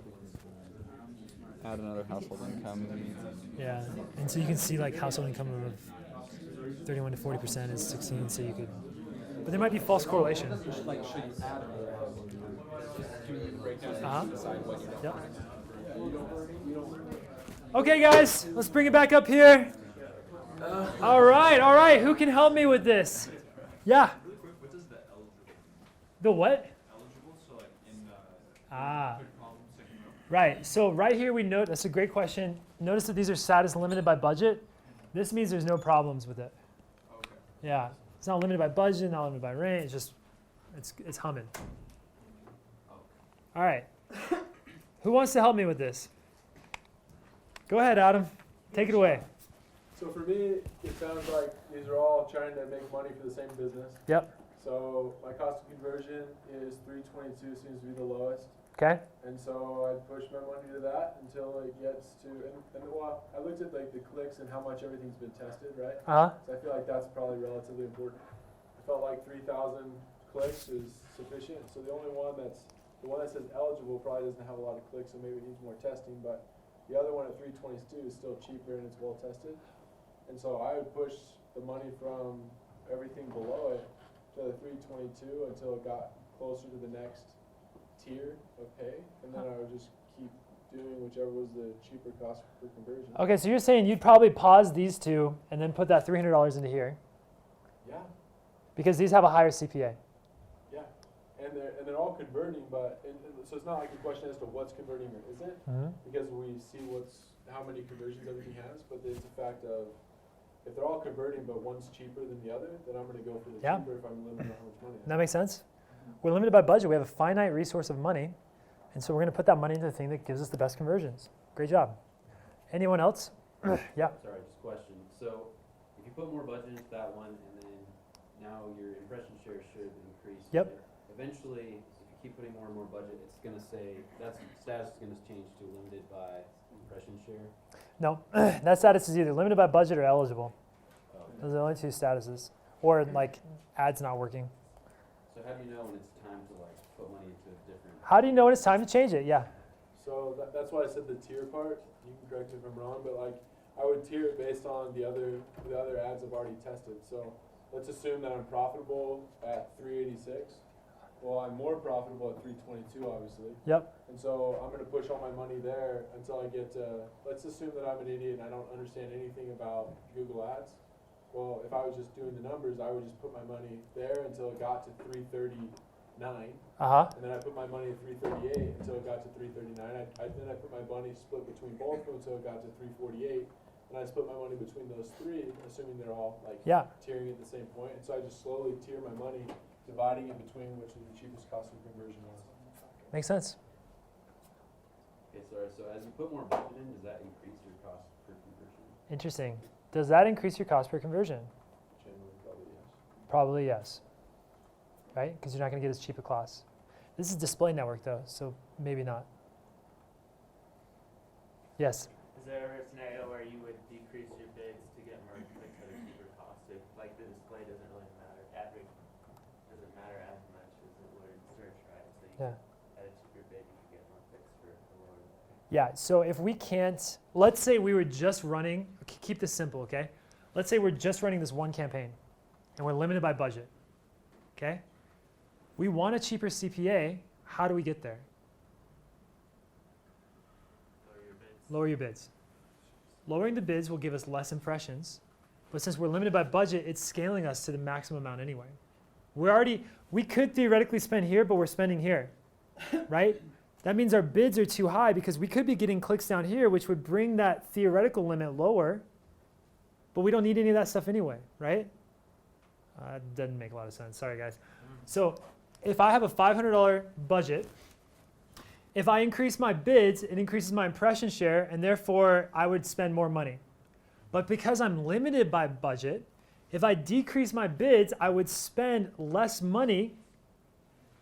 add another household income. Yeah, and so you can see like household income of 31 to 40% is 16, so you could, but there might be false correlation. Like should you add do the breakdown to decide what you Yep. Okay guys, let's bring it back up here. All right, who can help me with this? Yeah. Really quick, what does the eligible? The what? Eligible, so like in the Ah. column, second row. Right, so right here we note, that's a great question. Notice that these are status limited by budget. This means there's no problems with it. Okay. Yeah, it's not limited by budget, not limited by range, it's just, it's humming. All right, who wants to help me with this? Go ahead, Adam, take it away. So for me, it sounds like these are all trying to make money for the same business. Yep. So my cost of conversion is 322, seems to be the lowest. Okay. And so I push my money to that until it gets to, and well, I looked at like the clicks and how much everything's been tested, right? Uh-huh. So I feel like that's probably relatively important. I felt like 3,000 clicks is sufficient. So the only one the one that says eligible probably doesn't have a lot of clicks, so maybe it needs more testing, but the other one at 322 is still cheaper and it's well tested. And so I would push the money from everything below it to the 322 until it got closer to the next tier of pay, and then I would just keep doing whichever was the cheaper cost per conversion. Okay, so you're saying you'd probably pause these two and then put that $300 into here Yeah, because these have a higher CPA. yeah, and they're all converting, but so it's not like a question as to what's converting or isn't, because we see how many conversions everything has, but it's a fact of if they're all converting but one's cheaper than the other, then I'm going to go for the cheaper if I'm limited on how much money. That makes sense. We're limited by budget. We have a finite resource of money, and so we're going to put that money into the thing that gives us the best conversions. Great job. Anyone else? Yeah. Sorry, just a question. So if you put more budget into that one, and then now your impression share should increase. Yep. Eventually, if you keep putting more and more budget, it's going to say that status is going to change to limited by impression share. No, that status is either limited by budget or eligible. Oh, okay. Those are the only two statuses. Or like ads not working. So how do you know when it's time to like put money into a different? How do you know when it's time to change it? Yeah. So that's why I said the tier part. You can correct me if I'm wrong, but like I would tier it based on the other ads I've already tested. So let's assume that I'm profitable at 386. Well, I'm more profitable at 322, obviously. Yep. And so I'm going to push all my money there until I get to, let's assume that I'm an idiot and I don't understand anything about Google Ads. Well, if I was just doing the numbers, I would just put my money there until it got to 339. Uh-huh. And then I put my money at 338 until it got to 339. Then I put my money split between both of them until it got to 348. And I split my money between those three, assuming they're all like tiering at the same point. And so I just slowly tier my money, dividing it between which is the cheapest cost of conversion was. Makes sense. Okay, sorry. So as you put more budget in, does that increase your cost per conversion? Interesting. Does that increase your cost per conversion? Generally, probably yes. Probably yes. Right? Because you're not going to get as cheap a class. This is display network though, so maybe not. Yes? Is there ever a scenario where you would decrease your bids to get more clicks at a cheaper cost? If like the display doesn't really matter, ad rate doesn't matter as much as it would search, right? So you at a cheaper bid you could get more clicks for a lower. Yeah, so if we can't, let's say we were just running, keep this simple, okay? Let's say we're just running this one campaign and we're limited by budget, okay? We want a cheaper CPA. How do we get there? Lower your bids. Lower your bids. Lowering the bids will give us less impressions, but since we're limited by budget, it's scaling us to the maximum amount anyway. We could theoretically spend here, but we're spending here, right? That means our bids are too high because we could be getting clicks down here, which would bring that theoretical limit lower, but we don't need any of that stuff anyway, right? Doesn't make a lot of sense. Sorry, guys. So if I have a $500 budget, if I increase my bids, it increases my impression share, and therefore I would spend more money. But because I'm limited by budget, if I decrease my bids, I would spend less money,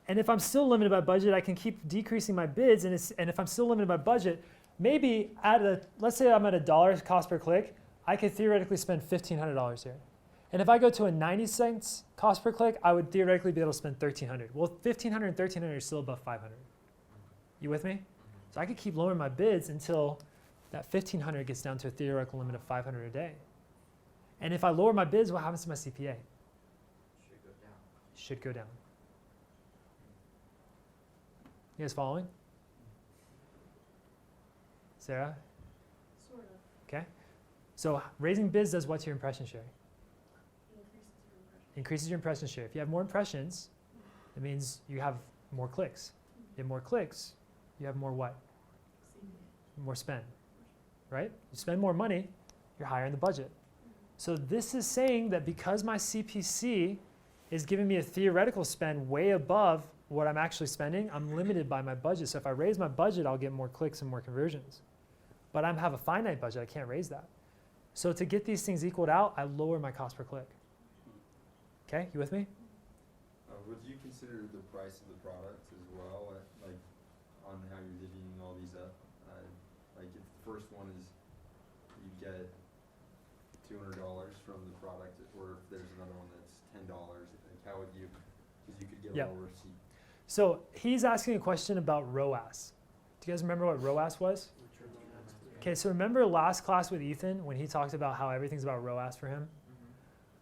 And if I'm still limited by budget, I can keep decreasing my bids. And if I'm still limited by budget, maybe let's say I'm at $1 cost per click, I could theoretically spend $1,500 here. And if I go to a 90 cents cost per click, I would theoretically be able to spend $1,300. Well, $1,500 and $1,300 are still above $500. You with me? So I could keep lowering my bids until that $1,500 gets down to a theoretical limit of $500 a day. And if I lower my bids, what happens to my CPA? Should go down. Should go down. You guys following? Sarah? Sort of. Okay. So raising bids does what to your impression share? Increases your impression. Increases your impression share. If you have more impressions, it means you have more clicks. You have more clicks, you have more what? More spend, right? You spend more money, you're higher in the budget. So this is saying that because my CPC is giving me a theoretical spend way above what I'm actually spending, I'm limited by my budget. So if I raise my budget, I'll get more clicks and more conversions. But I have a finite budget, I can't raise that. So to get these things equaled out, I lower my cost per click. Okay, you with me? Would you consider the price of the product as well, like on how you're divvying all these up? Like if the first one is you get $200 from the product, or if there's another one that's $10, like how would you? Because you could get a lower seat. So he's asking a question about ROAS. Do you guys remember what ROAS was? Okay, so remember last class with Ethan when he talked about how everything's about ROAS for him?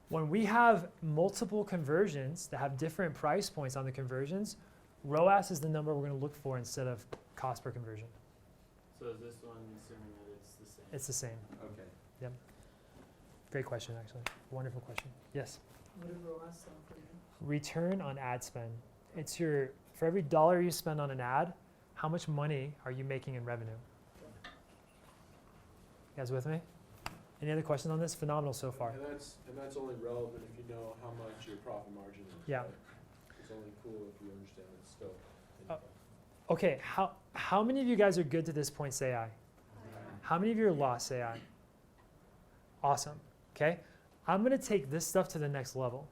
When we have multiple conversions that have different price points on the conversions, ROAS is the number we're going to look for instead of cost per conversion. So is this one assuming that it's the same? It's the same. Okay. Yep. Great question, actually. Wonderful question. Yes? What did ROAS stand for again? Return on ad spend. It's for every dollar you spend on an ad, how much money are you making in revenue? You guys with me? Any other questions on this? Phenomenal so far. And that's only relevant if you know how much your profit margin is. Yeah. Right? It's only cool if you understand it still. Okay, how many of you guys are good to this point? Say aye. How many of you are lost? Say aye. Awesome. Okay, I'm going to take this stuff to the next level.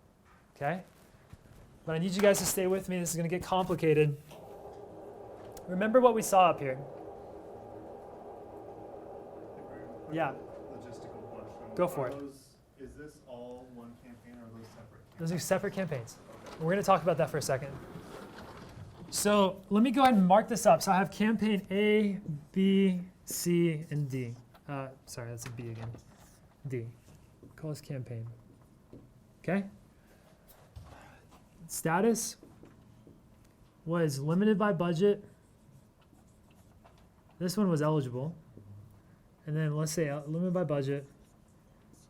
Okay, but I need you guys to stay with me. This is going to get complicated. Remember what we saw up here. Yeah. Logistical question. Go for it. Is this all one campaign or are those separate campaigns? Those are separate campaigns. We're going to talk about that for a second. So let me go ahead and mark this up. So I have campaign A, B, C, and D. Sorry, that's a B again. D. Call this campaign. Okay? Status was limited by budget. This one was eligible. And then let's say limited by budget,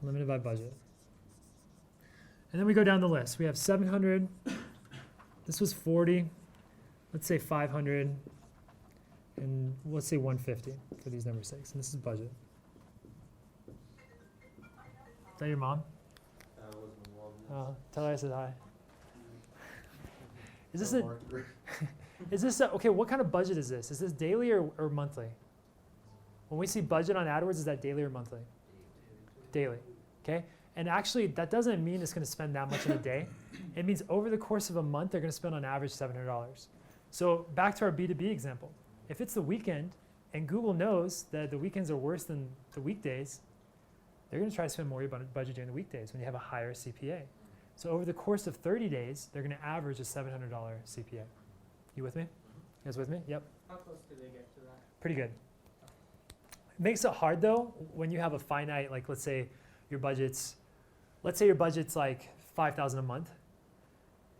limited by budget. And then we go down the list. We have 700. This was 40. Let's say 500. And let's say 150 for these numbers' sakes. And this is budget. Is that your mom? Tell her I said hi. Is this is this okay, what kind of budget is this? Is this daily or monthly? When we see budget on AdWords, is that daily or monthly? Daily, okay? And actually, that doesn't mean it's going to spend that much in a day. It means over the course of a month, they're going to spend on average $700. So back to our B2B example. If it's the weekend and Google knows that the weekends are worse than the weekdays, they're going to try to spend more budget during the weekdays when you have a higher CPA. So over the course of 30 days, they're going to average a $700 CPA. You with me? You guys with me? Yep. How close do they get to that? Pretty good. It makes it hard though when you have a finite, like let's say your budget's like $5,000 a month.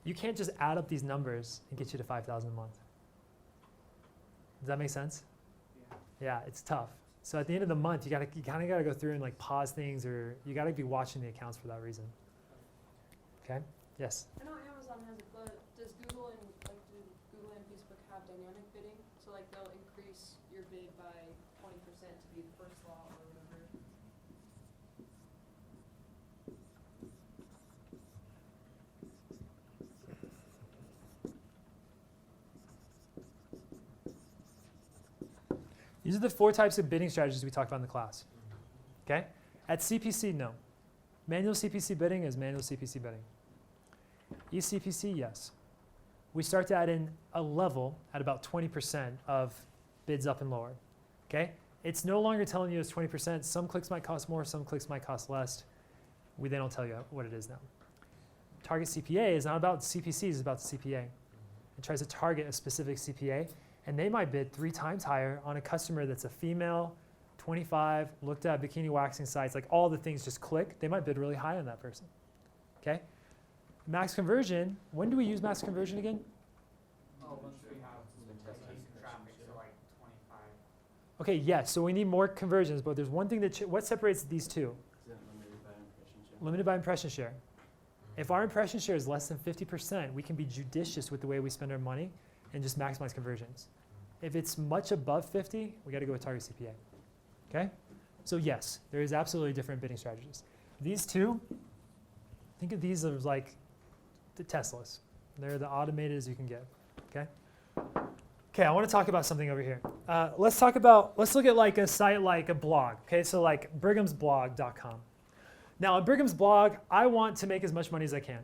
You can't just add up these numbers and get you to $5,000 a month. Does that make sense? Yeah, it's tough. So at the end of the month, you kind of gotta go through and like pause things, or you gotta be watching the accounts for that reason. Okay? Yes. I know Amazon has it, but does Google and do Google and Facebook have dynamic bidding? So like they'll increase your bid by 20% to be the first law or whatever. These are the 4 types of bidding strategies we talked about in the class. Okay? At CPC, no. Manual CPC bidding is manual CPC bidding. eCPC, yes. we start to add in a level at about 20% of bids up and lower. Okay? It's no longer telling you it's 20%. Some clicks might cost more, some clicks might cost less. They don't tell you what it is now. Target CPA is not about CPCs, it's about the CPA. It tries to target a specific CPA, and they might bid 3 times higher on a customer that's a female, 25, looked at bikini waxing sites, like all the things just click. They might bid really high on that person. Okay? Max conversion, when do we use max conversion again? Oh, once we have decent traffic, so like 25. Okay, yes, so we need more conversions, but there's one thing that, what separates these two? Limited by impression share. If our impression share is less than 50%, we can be judicious with the way we spend our money and just maximize conversions. If it's much above 50, we got to go with target CPA. Okay? So yes, there is absolutely different bidding strategies. These two, think of these as like the Teslas. They're the automated as you can get. Okay? Okay, I want to talk about something over here. Let's look at like a site like a blog. Okay, so like brighamsblog.com. Now, on Brigham's blog, I want to make as much money as I can.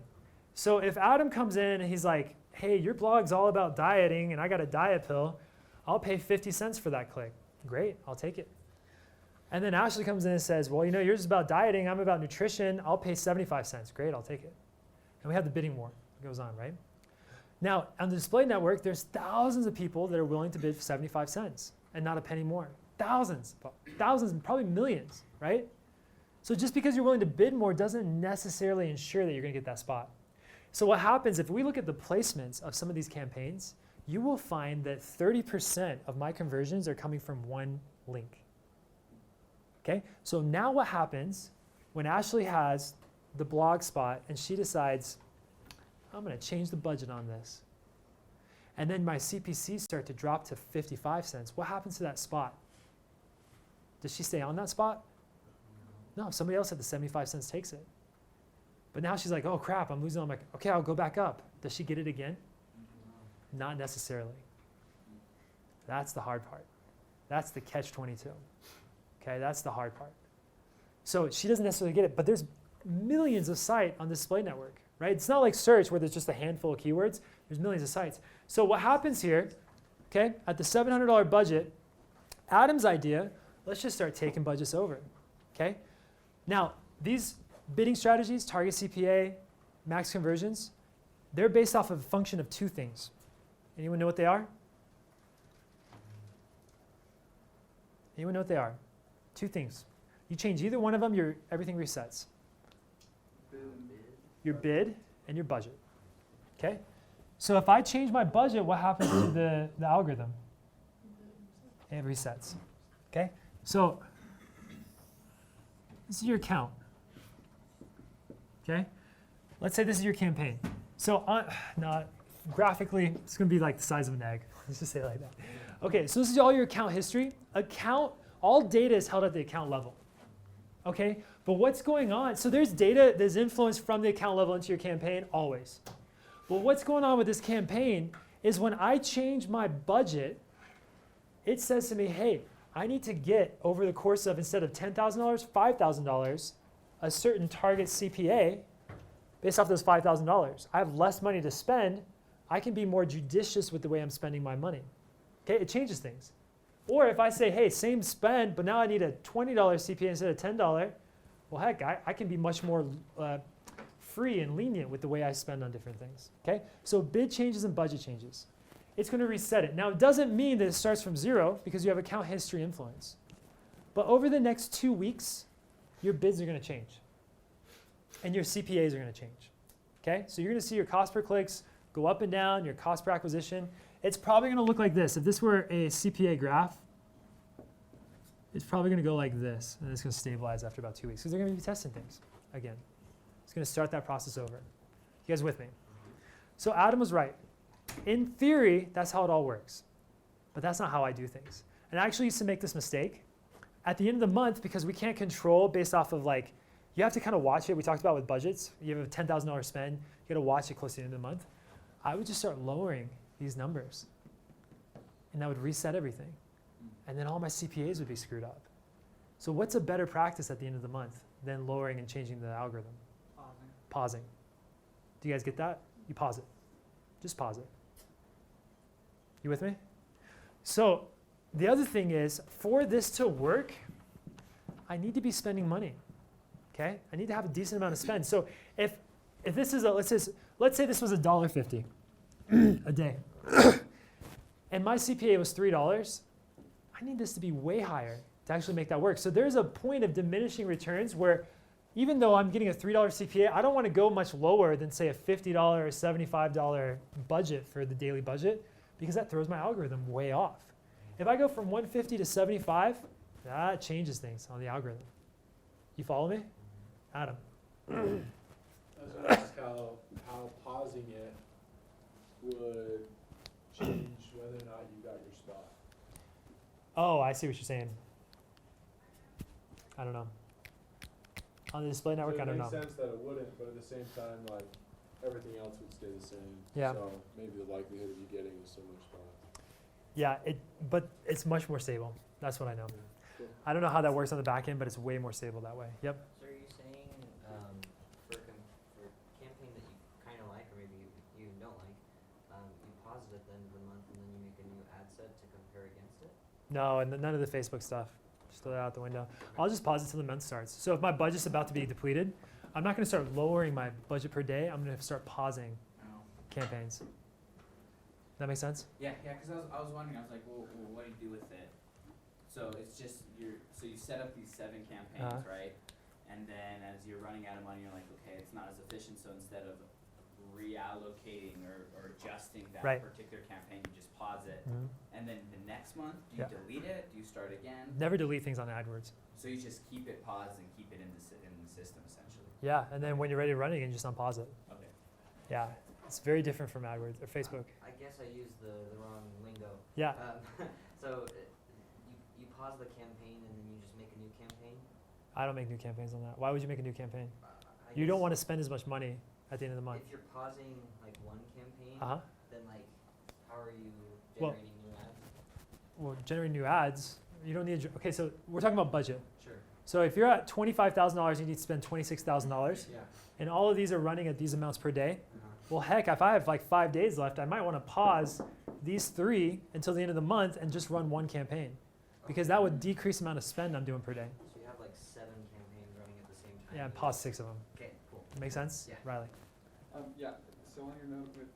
So if Adam comes in and he's like, hey, your blog's all about dieting and I got a diet pill, I'll pay 50 cents for that click. Great, I'll take it. And then Ashley comes in and says, well, you know, yours is about dieting, I'm about nutrition, I'll pay 75 cents. Great, I'll take it. And we have the bidding war. It goes on, right? Now, on the display network, there's thousands of people that are willing to bid for 75 cents and not a penny more. Thousands, probably millions, right? So just because you're willing to bid more doesn't necessarily ensure that you're going to get that spot. So what happens if we look at the placements of some of these campaigns, you will find that 30% of my conversions are coming from one link. Okay? So now what happens when Ashley has the blog spot and she decides, I'm going to change the budget on this. And then my CPCs start to drop to 55 cents. What happens to that spot? Does she stay on that spot? No, somebody else at the 75 cents takes it. But now she's like, oh crap, I'm losing. I'm like, okay, I'll go back up. Does she get it again? Not necessarily. That's the hard part. That's the catch-22. Okay, that's the hard part. So she doesn't necessarily get it, but there's millions of sites on display network, right? It's not like search where there's just a handful of keywords. There's millions of sites. So what happens here, okay, at the $700 budget, Adam's idea, let's just start taking budgets over, okay? Now, these bidding strategies, target CPA, max conversions, they're based off of a function of 2 things. Anyone know what they are? Anyone know what they are? 2 things. You change either one of them, everything resets. Your bid and your budget. Okay? So if I change my budget, what happens to the algorithm? It resets. Okay? So this is your account. Okay? Let's say this is your campaign. So graphically, it's going to be like the size of an egg. Let's just say it like that. Okay, so this is all your account history. All data is held at the account level. Okay? But what's going on? So there's data that's influenced from the account level into your campaign, always. But what's going on with this campaign is when I change my budget, it says to me, hey, I need to get over the course of, instead of $10,000, $5,000, a certain target CPA based off those $5,000. I have less money to spend. I can be more judicious with the way I'm spending my money. Okay, it changes things. Or if I say, hey, same spend, but now I need a $20 CPA instead of $10, well, heck, I can be much more free and lenient with the way I spend on different things. Okay, so bid changes and budget changes. It's going to reset it. Now, it doesn't mean that it starts from 0 because you have account history influence. But over the next 2 weeks, your bids are going to change. And your CPAs are going to change. Okay? So you're going to see your cost per clicks go up and down, your cost per acquisition. It's probably going to look like this. If this were a CPA graph, it's probably going to go like this. And it's going to stabilize after about 2 weeks because they're going to be testing things again. It's going to start that process over. You guys with me? So Adam was right. In theory, that's how it all works. But that's not how I do things. And I actually used to make this mistake. At the end of the month, because we can't control based off of like, you have to kind of watch it. We talked about with budgets. You have a $10,000 spend. You got to watch it close to the end of the month. I would just start lowering these numbers. And that would reset everything. And then all my CPAs would be screwed up. So what's a better practice at the end of the month than lowering and changing the algorithm? Pausing. Do you guys get that? You pause it. Just pause it. You with me? So the other thing is, for this to work, I need to be spending money. Okay? I need to have a decent amount of spend. So if this is let's say this was $1.50 a day, and my CPA was $3, I need this to be way higher to actually make that work. So there's a point of diminishing returns where even though I'm getting a $3 CPA, I don't want to go much lower than say a $50 or $75 budget for the daily budget, because that throws my algorithm way off. If I go from 150 to 75, that changes things on the algorithm. You follow me? Adam. I was going to ask how pausing it would change whether or not you got your spot. Oh, I see what you're saying. I don't know. On the display network, I don't know. It makes sense that it wouldn't, but at the same time, like, everything else would stay the same. Yeah. So maybe the likelihood of you getting a similar spot. Yeah, but it's much more stable. That's what I know. Yeah, cool. I don't know how that works on the back end, but it's way more stable that way. Yep. So are you saying for a campaign that you kind of like, or maybe you don't like, you pause it at the end of the month and then you make a new ad set to compare against it? No, and none of the Facebook stuff. Just throw that out the window. I'll just pause it till the month starts. So if my budget's about to be depleted, I'm not going to start lowering my budget per day. I'm going to start pausing campaigns. That make sense? Yeah, because I was wondering, I was like, well, what do you do with it? So it's just, so you set up these 7 campaigns, right? And then as you're running out of money, you're like, okay, it's not as efficient, so instead of reallocating or adjusting that particular campaign, you just pause it. And then the next month, do you delete it? Do you start again? Never delete things on AdWords. So you just keep it paused and keep it in the system, essentially. Yeah, and then when you're ready to run it, you can just unpause it. Okay. Yeah, it's very different from AdWords or Facebook. I guess I used the wrong lingo. Yeah. So you pause the campaign and then you just make a new campaign? I don't make new campaigns on that. Why would you make a new campaign? You don't want to spend as much money at the end of the month. If you're pausing like one campaign, then like how are you generating new ads? Well, generating new ads, you don't need. Okay, so we're talking about budget. Sure. So if you're at $25,000, you need to spend $26,000, Yeah. and all of these are running at these amounts per day. Well, heck, if I have like 5 days left, I might want to pause these 3 until the end of the month and just run one campaign, because that would decrease the amount of spend I'm doing per day. So you have like 7 campaigns running at the same time? Yeah, and pause 6 of them. Okay, cool. Make sense? Yeah. Riley. Yeah, so on your note with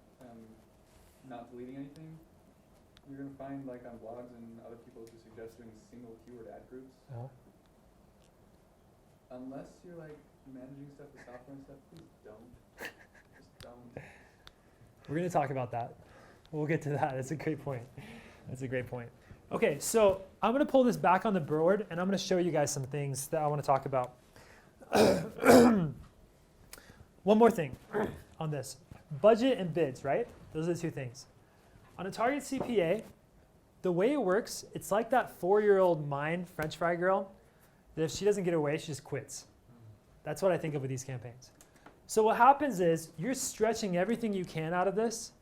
not deleting anything, you're going to find like on blogs and other people who suggest doing single keyword ad groups. Unless you're like managing stuff with software and stuff, please don't. Just don't. We're going to talk about that. We'll get to that. That's a great point. That's a great point. Okay, so I'm going to pull this back on the board, and I'm going to show you guys some things that I want to talk about. One more thing on this. Budget and bids, right? Those are the 2 things. On a target CPA, the way it works, it's like that 4-year-old mine French fry girl that if she doesn't get her way, she just quits. That's what I think of with these campaigns. So what happens is you're stretching everything you can out of this.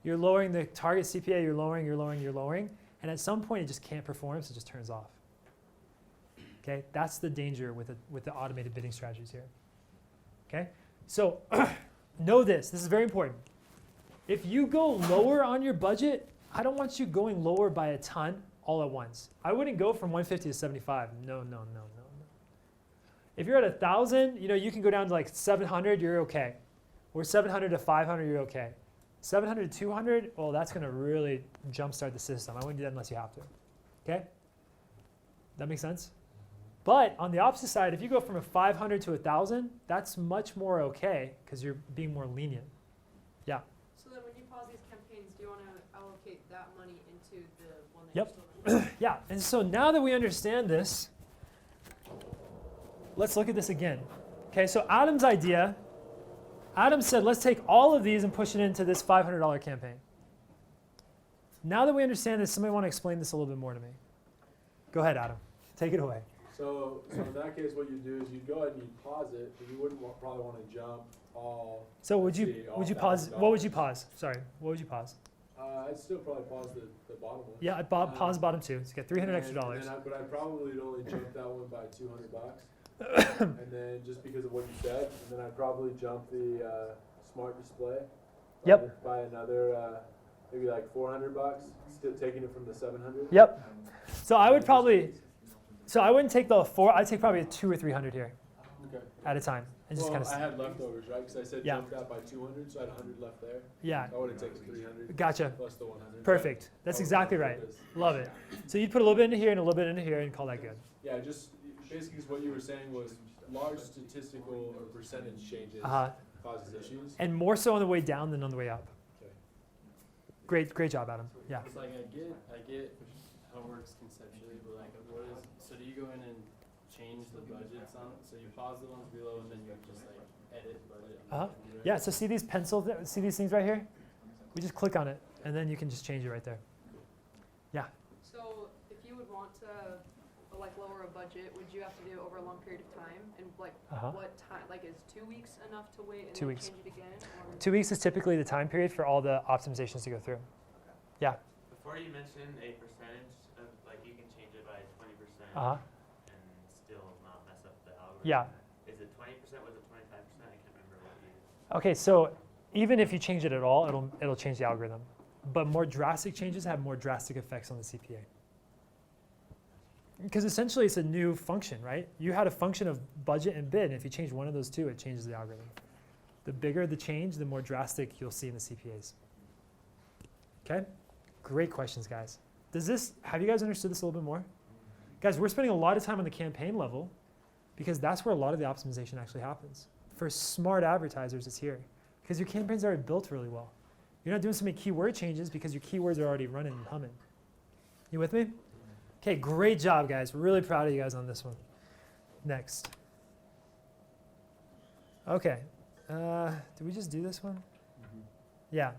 You're lowering the target CPA, you're lowering, and at some point it just can't perform, so it just turns off. Okay, that's the danger with the automated bidding strategies here. Okay, so know this is very important. If you go lower on your budget, I don't want you going lower by a ton all at once. I wouldn't go from 150 to 75. No. If you're at 1,000, you can go down to like 700, you're okay. Or 700 to 500, you're okay. 700 to 200, well, that's going to really jumpstart the system. I wouldn't do that unless you have to. Okay? That makes sense? But on the opposite side, if you go from a 500 to 1,000, that's much more okay because you're being more lenient. Yeah? So then when you pause these campaigns, do you want to allocate that money into the one that Yep. you're still Yeah, and so now that we understand this, let's look at this again. Okay, so Adam's idea, Adam said, let's take all of these and push it into this $500 campaign. Now that we understand this, somebody want to explain this a little bit more to me? Go ahead, Adam. Take it away. So in that case, what you do is you'd go ahead and you'd pause it, but you wouldn't probably want to jump all. So would you pause? What would you pause? Sorry, what would you pause? I'd still probably pause the bottom one. Yeah, I'd pause bottom 2. So get $300 extra dollars. But I probably would only jump that one by $200. And then just because of what you said, and then I'd probably jump the smart display by another maybe like $400, still taking it from the 700. Yep. So I would probably, so I wouldn't take the 4, I'd take probably a 200 or 300 here Okay. at a time. And just Well, kind of, I had leftovers, right? Because I said Yeah. jump that by 200, so I had 100 left there. yeah, I would have taken 300 gotcha. plus the 100. Perfect. That's exactly right. Love it. So you'd put a little bit into here and a little bit into here and call that good. Yeah, just basically what you were saying was large statistical or percentage changes Uh-huh. causes issues. And more so on the way down than on the way up. Okay. Great job, Adam. Yeah. It's like I get how it works conceptually, but like what is, so do you go in and change the budgets on, so you pause the ones below and then you just like edit budget? Uh-huh. Yeah, so see these pencils, see these things right here? We just click on it and then you can just change it right there. Yeah. So if you would want to like lower a budget, would you have to do it over a long period of time? And like what time, like is 2 weeks enough to wait and 2 then weeks. change it again? Or 2 weeks is typically the time period for all the optimizations to go through. Yeah. Before you mentioned a percentage of, like you can change it by 20% Uh-huh. and still not mess up the algorithm. Yeah. Is it 20%? Was it 25%? I can't remember what you. Okay, so even if you change it at all, it'll change the algorithm. But more drastic changes have more drastic effects on the CPA. Because essentially it's a new function, right? You had a function of budget and bid, and if you change one of those two, it changes the algorithm. The bigger the change, the more drastic you'll see in the CPAs. Okay? Great questions, guys. Have you guys understood this a little bit more? Guys, we're spending a lot of time on the campaign level because that's where a lot of the optimization actually happens. For smart advertisers, it's here. Because your campaign's already built really well. You're not doing so many keyword changes because your keywords are already running and humming. You with me? Okay, great job, guys. We're really proud of you guys on this one. Next. Okay. Did we just do this one? Mm-hmm. Yeah.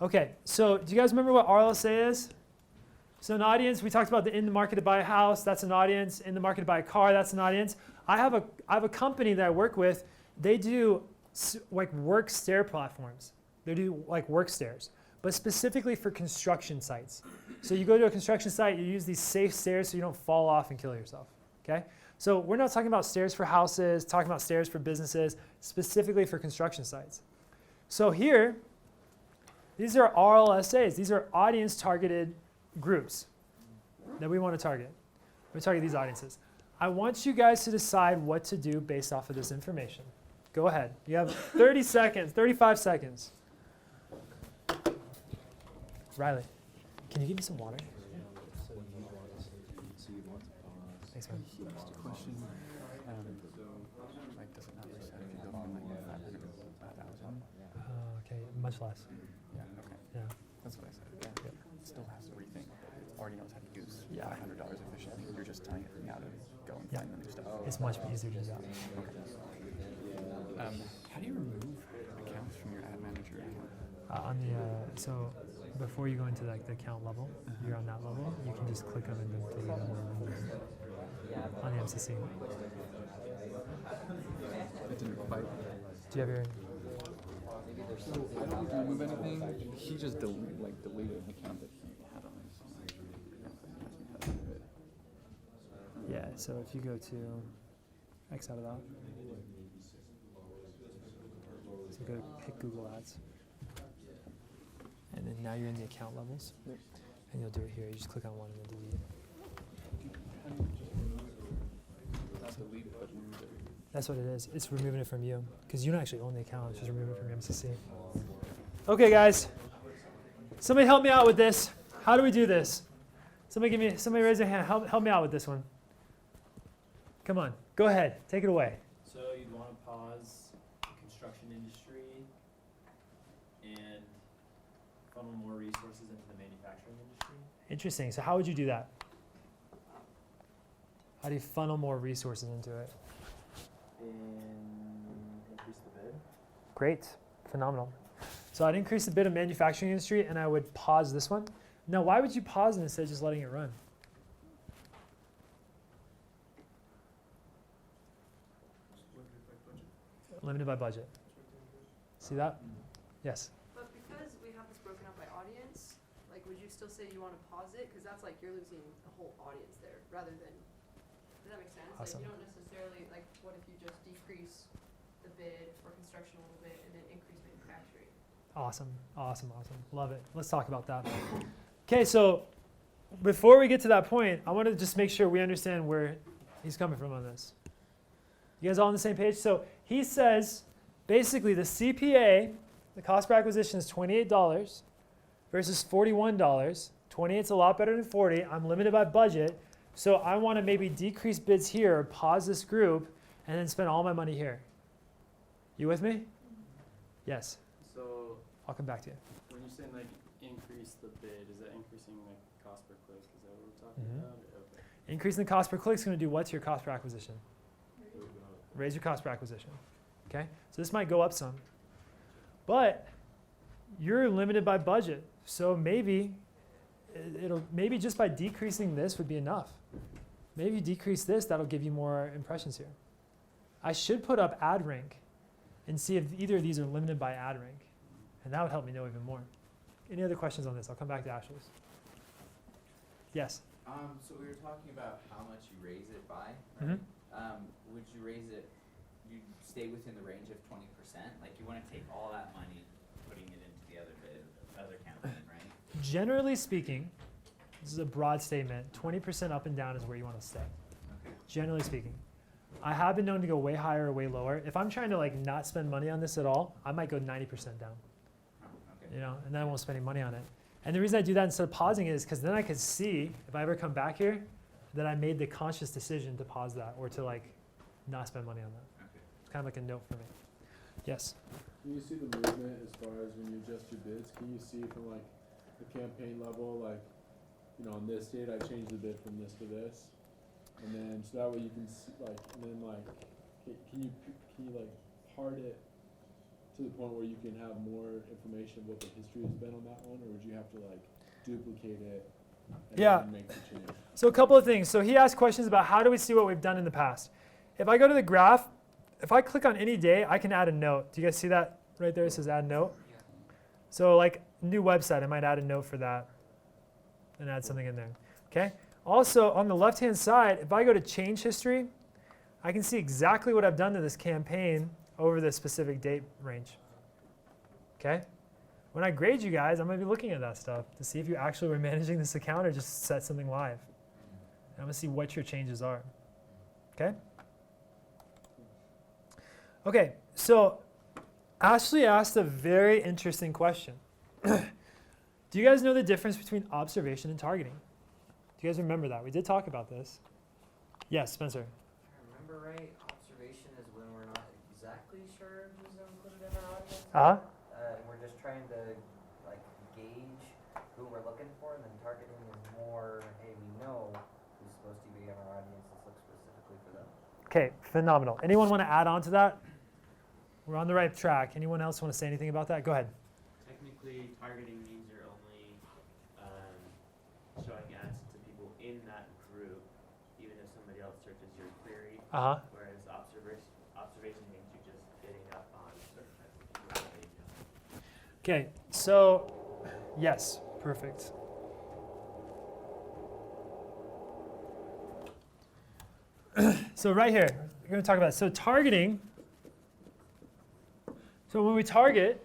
Okay, so do you guys remember what RLSA is? So an audience, we talked about the in the market to buy a house, that's an audience. In the market to buy a car, that's an audience. I have a company that I work with. They do like work stair platforms. They do like work stairs, but specifically for construction sites. So you go to a construction site, you use these safe stairs so you don't fall off and kill yourself, okay? So we're not talking about stairs for houses, talking about stairs for businesses, specifically for construction sites. So here, these are RLSAs. These are audience-targeted groups that we want to target. We target these audiences. I want you guys to decide what to do based off of this information. Go ahead. You have 30 seconds, 35 seconds. Riley, can you give me some water? Thanks, man. Question. Like, does it not reset if you go from like 500 to 1,000? Okay, much less. Yeah, okay. Yeah. That's what I said. Yeah. It still has to rethink. Already knows how to use $500 efficiently. You're just telling it how to go and find the new stuff. It's much easier to do that. Okay. How do you remove accounts from your ad manager account? So before you go into like the account level, you're on that level, you can just click them and then delete them or remove them on the MCC. It didn't quite. Do you have your... So I don't need to remove anything. He just deleted an account that he had on his Yeah, so if you go to X out of that. So go pick Google Ads. And then now you're in the account levels. And you'll do it here. You just click on one and then delete it. That's what it is. It's removing it from you. Because you don't actually own the account. It's just removing it from your MCC. Okay, guys. Somebody help me out with this. How do we do this? Somebody raise their hand. Help me out with this one. Come on. Go ahead. Take it away. So you'd want to pause the construction industry and funnel more resources into the manufacturing industry. Interesting. So how would you do that? How do you funnel more resources into it? And increase the bid. Great. Phenomenal. So I'd increase the bid of manufacturing industry and I would pause this one. Now, why would you pause it instead of just letting it run? Limited by budget. See that? Yes. But because we have this broken up by audience, like would you still say you want to pause it? Because that's like you're losing a whole audience there rather than, does that make sense? Awesome. Like you don't necessarily, like what if you just decrease the bid for construction a little bit and then increase manufacturing? Awesome. Love it. Let's talk about that. Okay, so before we get to that point, I want to just make sure we understand where he's coming from on this. You guys all on the same page? So he says, basically the CPA, the cost per acquisition is $28 versus $41. 28 is a lot better than 40. I'm limited by budget. So I want to maybe decrease bids here, pause this group, and then spend all my money here. You with me? Yes. So I'll come back to you. when you're saying like increase the bid, is that increasing like cost per click? Is that what we're talking about? Okay. Increasing the cost per click is going to do what to your cost per acquisition? Raise your cost per acquisition. Okay? So this might go up some. But you're limited by budget. So maybe maybe just by decreasing this would be enough. Maybe you decrease this, that'll give you more impressions here. I should put up ad rank and see if either of these are limited by ad rank. And that would help me know even more. Any other questions on this? I'll come back to Ashley's. Yes? So we were talking about how much you raise it by, Mm-hmm. right? Would you raise it, you stay within the range of 20%? Like you want to take all that money, putting it into the other campaign, right? Generally speaking, this is a broad statement, 20% up and down is where you want to stay. Okay. Generally speaking. I have been known to go way higher or way lower. If I'm trying to like not spend money on this at all, I might go 90% down. Oh, okay. You know, and then I won't spend any money on it. And the reason I do that instead of pausing it is because then I could see, if I ever come back here, that I made the conscious decision to pause that or to like not spend money on that. Okay. It's kind of like a note for me. Yes? Can you see the movement as far as when you adjust your bids? Can you see from like the campaign level, like, you know, on this date I changed the bid from this to this, and then so that way you can see, like, and then like, can you like part it to the point where you can have more information of what the history has been on that one, or would you have to like duplicate it and then make the change? So a couple of things. So he asked questions about how do we see what we've done in the past. If I go to the graph, if I click on any day, I can add a note. Do you guys see that right there? It says add note. Yeah. So like new website, I might add a note for that and add something in there. Okay. Also on the left-hand side, if I go to change history, I can see exactly what I've done to this campaign over the specific date range. Okay. When I grade you guys, I'm going to be looking at that stuff to see if you actually were managing this account or just set something live. And I'm going to see what your changes are. Okay? Okay, so Ashley asked a very interesting question. Do you guys know the difference between observation and targeting? Do you guys remember that? We did talk about this. Yes, Spencer. If I remember right, observation is when we're not exactly sure who's included in our audience. Uh-huh. We're just trying to like gauge who we're looking for, and then targeting is more, hey, we know who's supposed to be in our audience. Let's look specifically for them. Okay, phenomenal. Anyone want to add on to that? We're on the right track. Anyone else want to say anything about that? Go ahead. Technically, targeting means you're only showing ads to people in that group, even if somebody else searches your query. Uh-huh. Whereas observation means you're just getting up on certain types of people that you know. Okay, so yes, perfect. So right here, we're going to talk about, so targeting. So when we target,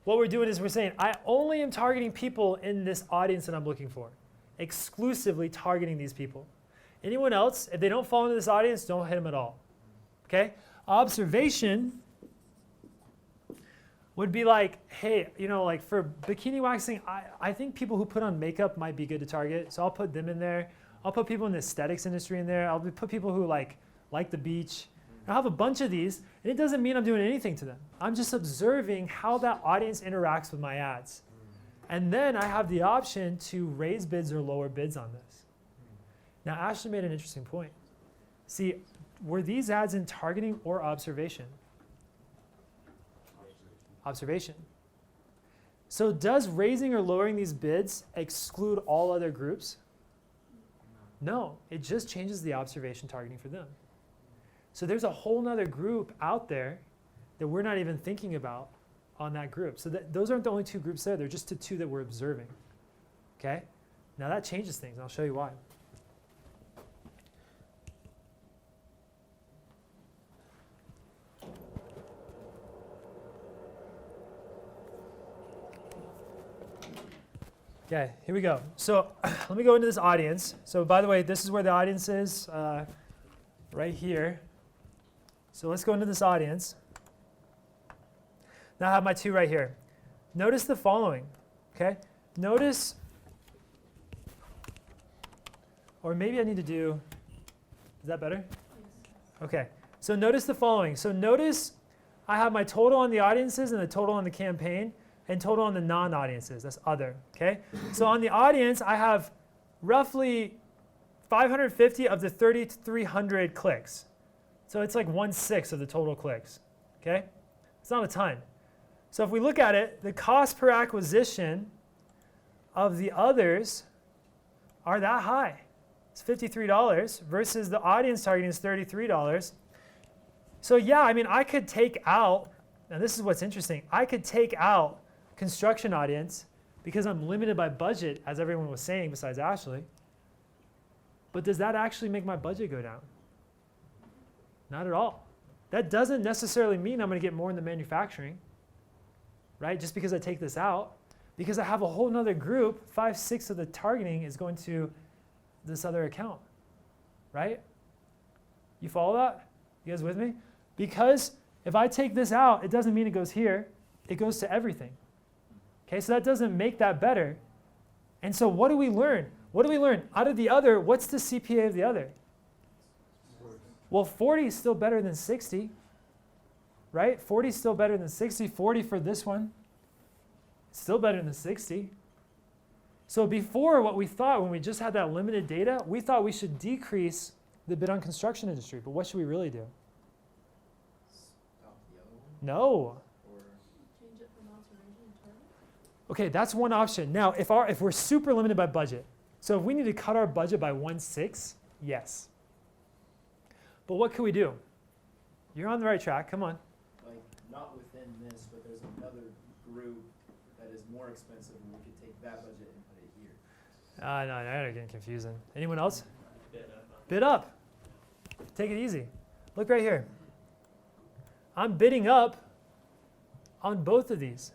what we're doing is we're saying, I only am targeting people in this audience that I'm looking for. Exclusively targeting these people. Anyone else, if they don't fall into this audience, don't hit them at all. Okay? Observation would be like, hey, you know, like for bikini waxing, I think people who put on makeup might be good to target. So I'll put them in there. I'll put people in the aesthetics industry in there. I'll put people who like the beach. I'll have a bunch of these, and it doesn't mean I'm doing anything to them. I'm just observing how that audience interacts with my ads. And then I have the option to raise bids or lower bids on this. Now, Ashley made an interesting point. See, were these ads in targeting or observation? Observation. So does raising or lowering these bids exclude all other groups? No, it just changes the observation targeting for them. So there's a whole nother group out there that we're not even thinking about on that group. So those aren't the only two groups there. They're just the two that we're observing. Okay? Now that changes things, and I'll show you why. Okay, here we go. So let me go into this audience. So by the way, this is where the audience is, right here. So let's go into this audience. Now I have my 2 right here. Notice the following, okay? Notice, or maybe I need to do, is that better? Okay, so notice the following. So notice I have my total on the audiences and the total on the campaign and total on the non-audiences, that's other, okay? So on the audience, I have roughly 550 of the 3,300 clicks. So it's like 1/6 of the total clicks, okay? It's not a ton. So if we look at it, the cost per acquisition of the others are that high. It's $53 versus the audience targeting is $33. So yeah, I mean, I could take out, now this is what's interesting, I could take out construction audience because I'm limited by budget, as everyone was saying besides Ashley. But does that actually make my budget go down? Not at all. That doesn't necessarily mean I'm going to get more in the manufacturing, right? Just because I take this out. Because I have a whole nother group, 5/6 of the targeting is going to this other account, right? You follow that? You guys with me? Because if I take this out, it doesn't mean it goes here. It goes to everything. Okay, so that doesn't make that better. And so what do we learn? What do we learn? Out of the other, what's the CPA of the other? Well, 40 is still better than 60, right? 40 is still better than 60. 40 for this one, still better than 60. So before, what we thought when we just had that limited data, we thought we should decrease the bid on construction industry. But what should we really do? No. Change it from observation to target? Okay, that's one option. Now, if we're super limited by budget, so if we need to cut our budget by 1/6, yes. But what can we do? You're on the right track. Come on. Like, not within this, but there's another group that is more expensive, and we could take that budget and put it here. No, now you're getting confusing. Anyone else? Bid up. Take it easy. Look right here. I'm bidding up on both of these.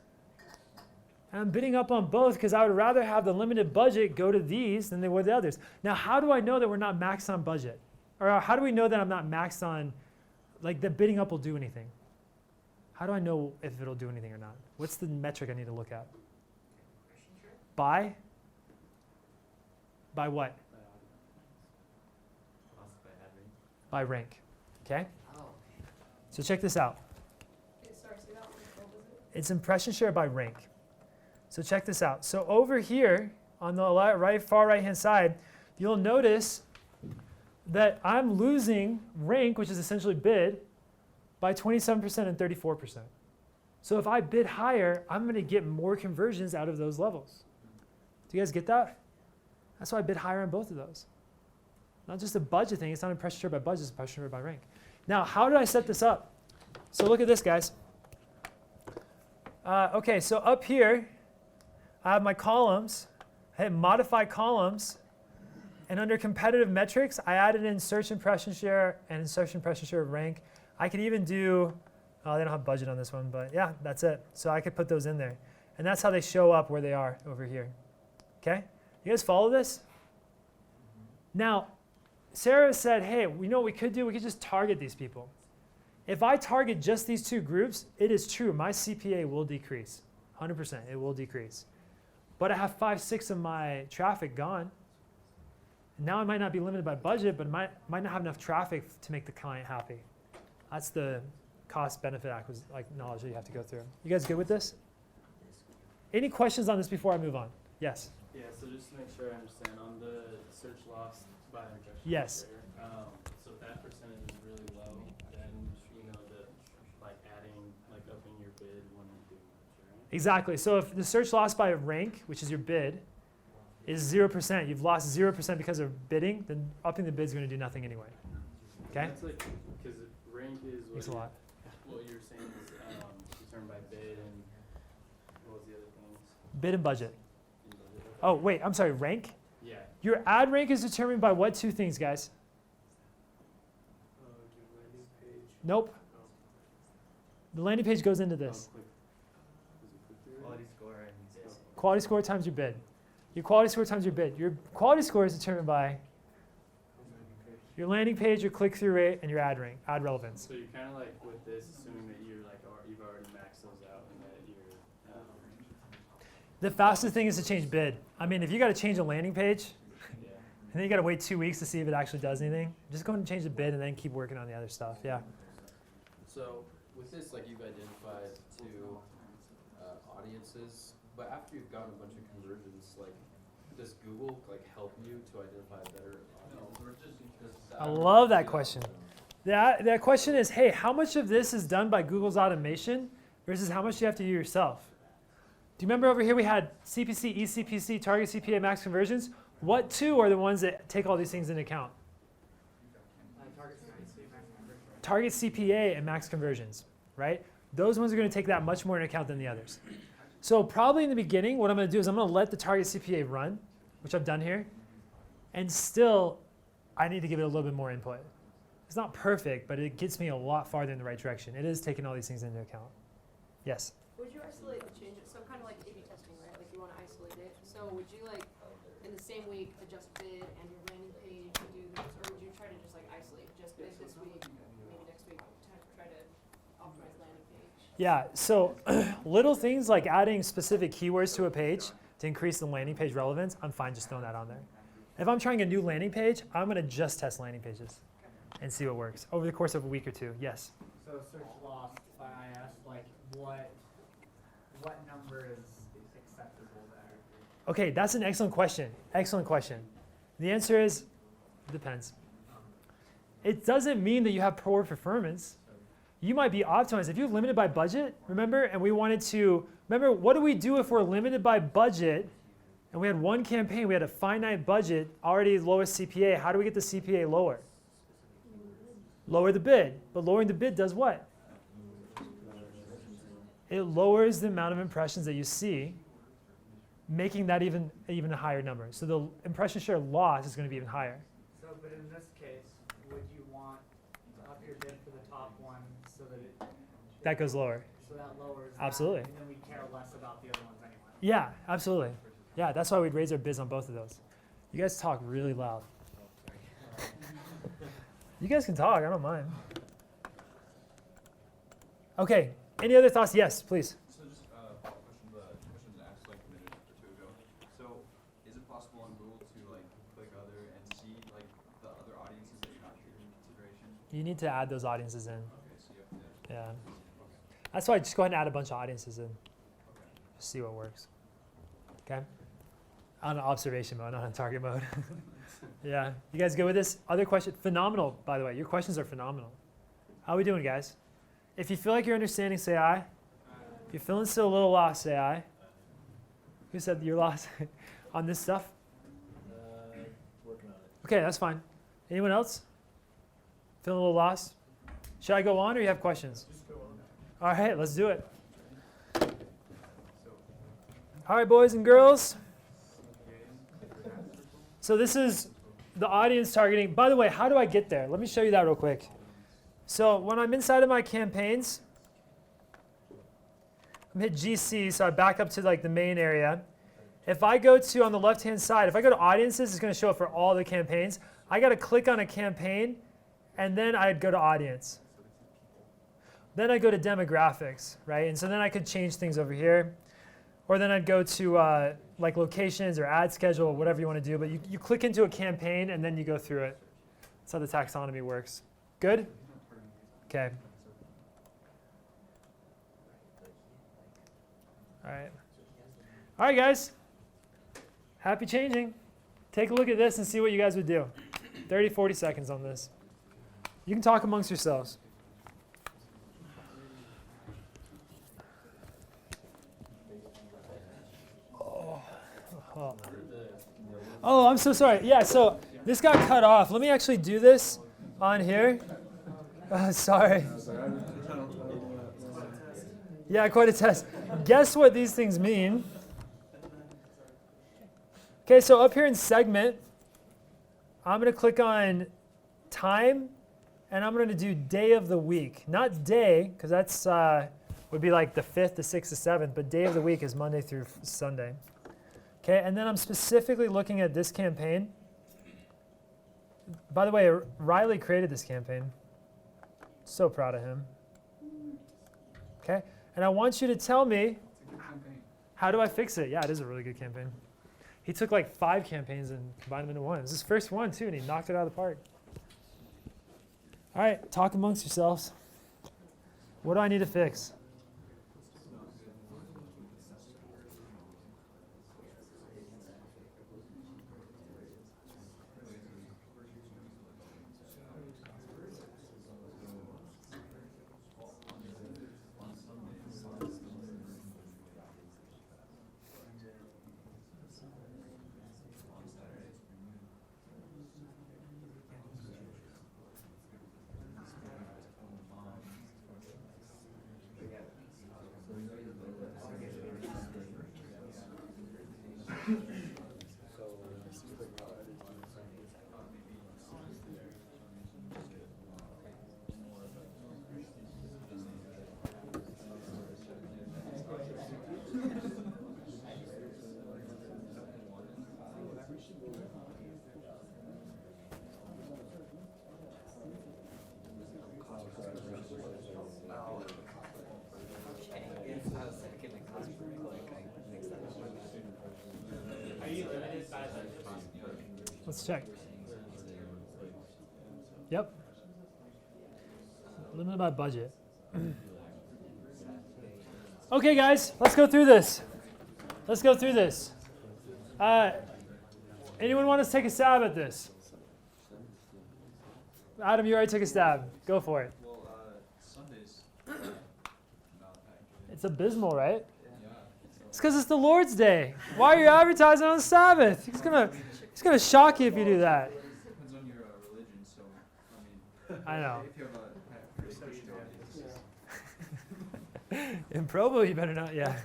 And I'm bidding up on both because I would rather have the limited budget go to these than they would the others. Now, how do I know that we're not maxed on budget? Or how do we know that I'm not maxed on, like, that bidding up will do anything? How do I know if it'll do anything or not? What's the metric I need to look at? By? By what? By rank. Okay? So check this out. Okay, sorry, say that one. What was it? It's impression share by rank. So check this out. So over here on the far right-hand side, you'll notice that I'm losing rank, which is essentially bid, by 27% and 34%. So if I bid higher, I'm going to get more conversions out of those levels. Do you guys get that? That's why I bid higher on both of those. Not just a budget thing. It's not impression share by budget. It's impression share by rank. Now, how did I set this up? So look at this, guys. Okay, so up here, I have my columns. I hit modify columns. And under competitive metrics, I added in search impression share and search impression share of rank. I could even do, they don't have budget on this one, but yeah, that's it. So I could put those in there. And that's how they show up where they are over here. Okay? You guys follow this? Now, Sarah said, hey, you know what we could do? We could just target these people. If I target just these two groups, it is true. My CPA will decrease. 100%, it will decrease. But I have 5/6 of my traffic gone. Now I might not be limited by budget, but might not have enough traffic to make the client happy. That's the cost-benefit knowledge that you have to go through. You guys good with this? Any questions on this before I move on? Yes? Yeah, so just to make sure I understand, on the search loss by impression. Yes. So if that percentage is really low, then upping your bid wouldn't do much, right? Exactly. So if the search loss by rank, which is your bid, is 0%, you've lost 0% because of bidding, then upping the bid is going to do nothing anyway. Okay? That's like, because rank is Thanks a lot. what you're saying is determined by bid and what was the other things? Bid and budget. Oh, wait, I'm sorry, rank? Yeah. Your ad rank is determined by what two things, guys? Nope. The landing page goes into this. Quality score and sales. Quality score times your bid. Your quality score times your bid. Your quality score is determined by your landing page, your click-through rate, and your ad rank, ad relevance. So you're kind of like with this, assuming that you're like, you've already maxed those out and that you're. The fastest thing is to change bid. I mean, if you got to change a landing page, Yeah. and then you got to wait 2 weeks to see if it actually does anything, just go and change the bid and then keep working on the other stuff. Yeah. So with this, like you've identified two audiences, but after you've gotten a bunch of conversions, like does Google like help you to identify a better audience? I love that question. That question is, hey, how much of this is done by Google's automation versus how much you have to do yourself? Do you remember over here we had CPC, eCPC, target CPA, max conversions? What two are the ones that take all these things into account? Target CPA and max conversions, right? Those ones are going to take that much more into account than the others. So probably in the beginning, what I'm going to do is I'm going to let the target CPA run, which I've done here, and still I need to give it a little bit more input. It's not perfect, but it gets me a lot farther in the right direction. It is taking all these things into account. Yes? Would you isolate the changes? So kind of like A/B testing, right? Like you want to isolate it. So would you like in the same week adjust bid and your landing page and do those, or would you try to just like isolate just bid this week, maybe next week try to optimize landing page? Yeah, so little things like adding specific keywords to a page to increase the landing page relevance, I'm fine just throwing that on there. If I'm trying a new landing page, I'm going to just test landing pages and see what works over the course of a week or two. Yes? So search lost by IS, like what number is acceptable there? Okay, that's an excellent question. Excellent question. The answer is, it depends. It doesn't mean that you have poor performance. You might be optimized. If you're limited by budget, remember, and we wanted to, remember, what do we do if we're limited by budget and we had one campaign, we had a finite budget, already lowest CPA, how do we get the CPA lower? Lower the bid. But lowering the bid does what? It lowers the amount of impressions that you see, making that even a higher number. So the impression share loss is going to be even higher. So, but in this case, would you want to up your bid for the top one so that it... That goes lower. So that lowers Absolutely. that, and then we care less about the other ones anyway. Yeah, absolutely. Yeah, that's why we'd raise our bids on both of those. You guys talk really loud. You guys can talk, I don't mind. Okay, any other thoughts? Yes, please. So just a question asked like a minute or two ago. So is it possible on Google to like click other and see like the other audiences that you're not taking into consideration? You need to add those audiences in. Okay, so you have to, Yeah. That's why just go ahead and add a bunch of audiences in. Just see what works. Okay? On observation mode, not on target mode. Yeah. You guys good with this? Other question? Phenomenal, by the way. Your questions are phenomenal. How are we doing, guys? If you feel like you're understanding, say aye. If you're feeling still a little lost, say aye. Who said you're lost on this stuff? Working on it. Okay, that's fine. Anyone else? Feeling a little lost? Should I go on or you have questions? Just go on. All right, let's do it. All right, boys and girls. So this is the audience targeting. By the way, how do I get there? Let me show you that real quick. So when I'm inside of my campaigns, I'm hit GC, so I back up to like the main area. If I go to, on the left-hand side, if I go to audiences, it's going to show up for all the campaigns. I got to click on a campaign, and then I'd go to audience. Then I go to demographics, right? And so then I could change things over here. Or then I'd go to like locations or ad schedule, or whatever you want to do. But you click into a campaign, and then you go through it. That's how the taxonomy works. Good? Okay. All right. All right, guys. Happy changing. Take a look at this and see what you guys would do. 30, 40 seconds on this. You can talk amongst yourselves. Oh, I'm so sorry. Yeah, so this got cut off. Let me actually do this on here. Sorry. Yeah, quite a test. Guess what these things mean? Okay, so up here in segment, I'm going to click on time, and I'm going to do day of the week. Not day, because that's would be like the 5th, the 6th, the 7th, but day of the week is Monday through Sunday. Okay, and then I'm specifically looking at this campaign. By the way, Riley created this campaign. So proud of him. Okay, and I want you to tell me, how do I fix it? Yeah, it is a really good campaign. He took like 5 campaigns and combined them into one. It was his first one too, and he knocked it out of the park. All right, talk amongst yourselves. What do I need to fix? Let's check. Yep. Limited by budget. Okay, guys, let's go through this. Let's go through this. Anyone want to take a stab at this? Adam, you already took a stab. Go for it. Well, Sundays. It's abysmal, right? It's because it's the Lord's Day. Why are you advertising on the Sabbath? He's gonna shock you if you do that. Depends on your religion, so I mean. I know. If you have a Christian audience. In Provo, you better not. Yeah.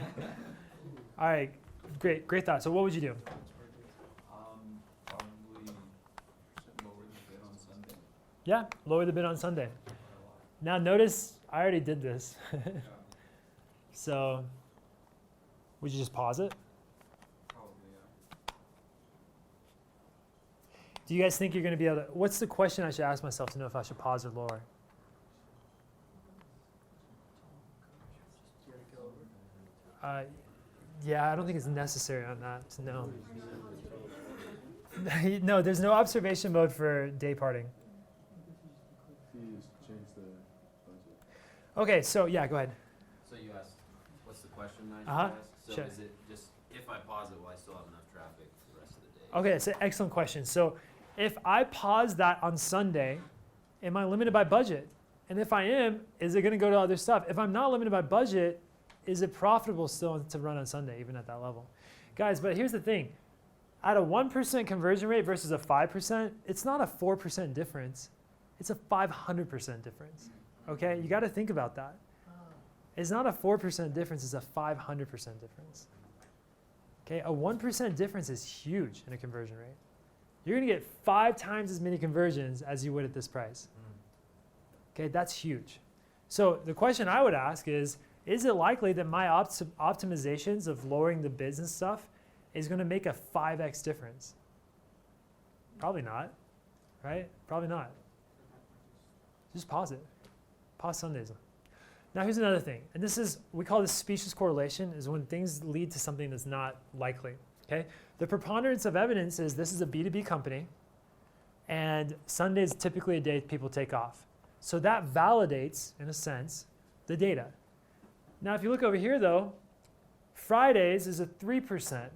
All right. Great thought. So what would you do? Probably lower the bid on Sunday. Yeah, lower the bid on Sunday. Now notice I already did this. So would you just pause it? Probably, yeah. Do you guys think you're going to be able to? What's the question I should ask myself to know if I should pause or lower? Yeah, I don't think it's necessary on that to know. No, there's no observation mode for day parting. Okay, so yeah, go ahead. So you asked, what's the question I Uh-huh. asked? So Sure. is it just, if I pause it, will I still have enough traffic for the rest of the day? Okay, it's an excellent question. So if I pause that on Sunday, am I limited by budget? And if I am, is it going to go to other stuff? If I'm not limited by budget, is it profitable still to run on Sunday, even at that level? Guys, but here's the thing. At a 1% conversion rate versus a 5%, it's not a 4% difference. It's a 500% difference. Okay, you got to think about that. It's not a 4% difference, it's a 500% difference. Okay, a 1% difference is huge in a conversion rate. You're going to get 5 times as many conversions as you would at this price. Okay, that's huge. So the question I would ask is it likely that my optimizations of lowering the bids and stuff is going to make a 5x difference? Probably not, right? Probably not. Just pause it. Pause Sundays. Now here's another thing, and this is, we call this specious correlation, is when things lead to something that's not likely, okay? The preponderance of evidence is this is a B2B company, and Sunday is typically a day people take off. So that validates, in a sense, the data. Now if you look over here though, Fridays is a 3%,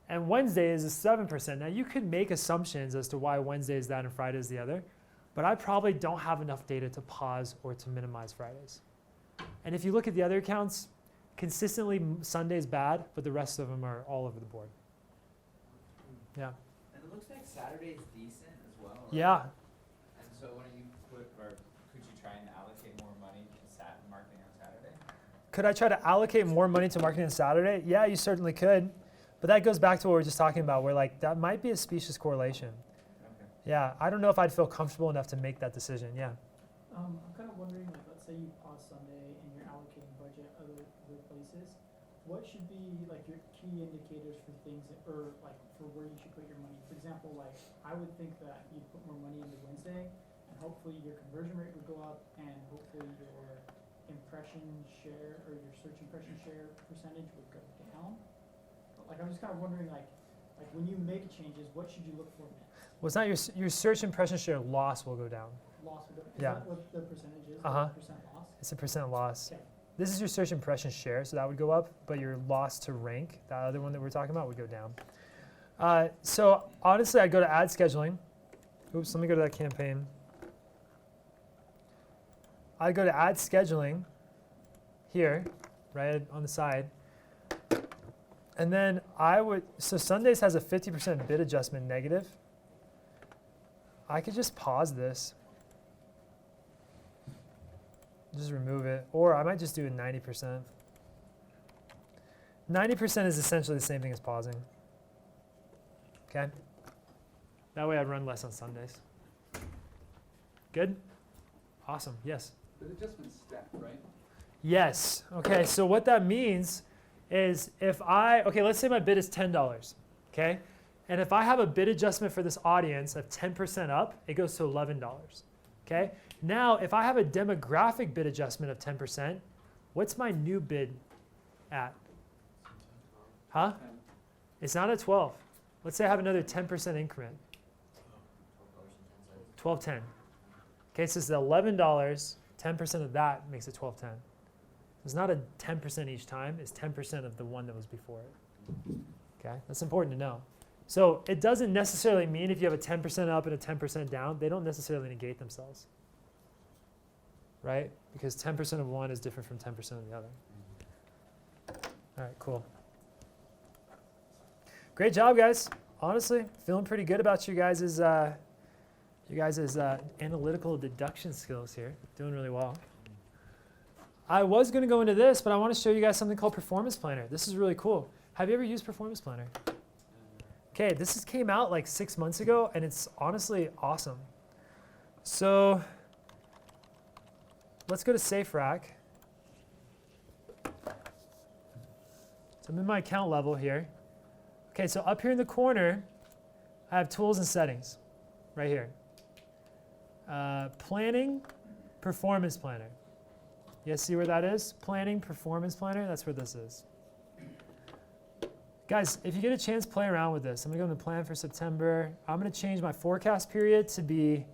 and Wednesday is a 7%. Now you could make assumptions as to why Wednesday is that and Friday is the other, but I probably don't have enough data to pause or to minimize Fridays. And if you look at the other accounts, consistently Sunday's bad, but the rest of them are all over the board. Yeah. And it looks like Saturday's decent as well. Right? Yeah. And so why don't you put, or could you try and allocate more money to marketing on Saturday? Could I try to allocate more money to marketing on Saturday? Yeah, you certainly could. But that goes back to what we were just talking about, where like that might be a specious correlation. Okay. Yeah, I don't know if I'd feel comfortable enough to make that decision. Yeah. I'm kind of wondering, like, let's say you pause Sunday and you're allocating budget other places. What should be like your key indicators for things, or like for where you should put your money? For example, like I would think that you'd put more money into Wednesday, and hopefully your conversion rate would go up, and hopefully your impression share or your search impression share percentage would go down. But like I'm just kind of wondering, like when you make changes, what should you look for next? Well, it's not your search impression share loss will go down. Loss would go. Is Yeah. that what the percentage is? Uh-huh. Percent loss. It's a percent loss. Okay. This is your search impression share, so that would go up, but your loss to rank, that other one that we're talking about, would go down. So honestly, I'd go to ad scheduling. Oops, let me go to that campaign. I'd go to ad scheduling here, right on the side. And then so Sundays has a 50% bid adjustment negative. I could just pause this. Just remove it. Or I might just do it 90%. 90% is essentially the same thing as pausing. Okay? That way I'd run less on Sundays. Good? Awesome. Yes? The adjustment's stacked, right? Yes. Okay, so what that means is let's say my bid is $10, okay? And if I have a bid adjustment for this audience of 10% up, it goes to $11, okay? Now, if I have a demographic bid adjustment of 10%, what's my new bid at? Huh? It's not at 12. Let's say I have another 10% increment. 12.10. Okay, so it's $11, 10% of that makes it 12.10. It's not a 10% each time, it's 10% of the one that was before it. Okay, that's important to know. So it doesn't necessarily mean if you have a 10% up and a 10% down, they don't necessarily negate themselves. Right? Because 10% of one is different from 10% of the other. All right, cool. Great job, guys. Honestly, feeling pretty good about you guys' analytical deduction skills here. Doing really well. I was going to go into this, but I want to show you guys something called Performance Planner. This is really cool. Have you ever used Performance Planner? Okay, this came out like 6 months ago, and it's honestly awesome. So let's go to SafeRack. So I'm in my account level here. Okay, so up here in the corner, I have tools and settings right here. Planning, Performance Planner. You guys see where that is? Planning, Performance Planner, that's where this is. Guys, if you get a chance, play around with this. I'm going to go into plan for September. I'm going to change my forecast period to be,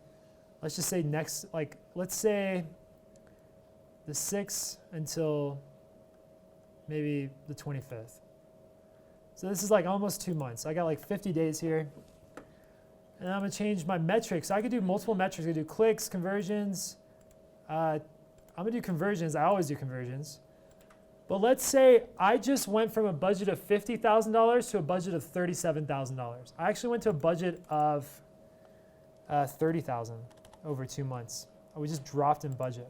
let's just say let's say the 6th until maybe the 25th. So this is like almost 2 months. I got like 50 days here. And I'm going to change my metrics. I could do multiple metrics. I could do clicks, conversions. I'm going to do conversions. I always do conversions. But let's say I just went from a budget of $50,000 to a budget of $37,000. I actually went to a budget of $30,000 over 2 months. We just dropped in budget.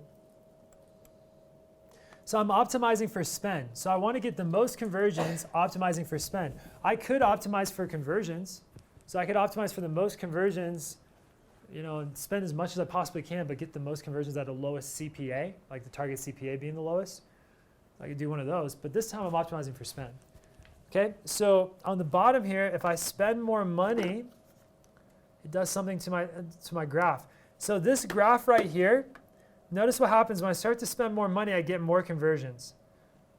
So I'm optimizing for spend. So I want to get the most conversions optimizing for spend. I could optimize for conversions. So I could optimize for the most conversions, and spend as much as I possibly can, but get the most conversions at the lowest CPA, like the target CPA being the lowest. I could do one of those, but this time I'm optimizing for spend. Okay, so on the bottom here, if I spend more money, it does something to my graph. So this graph right here, notice what happens when I start to spend more money, I get more conversions.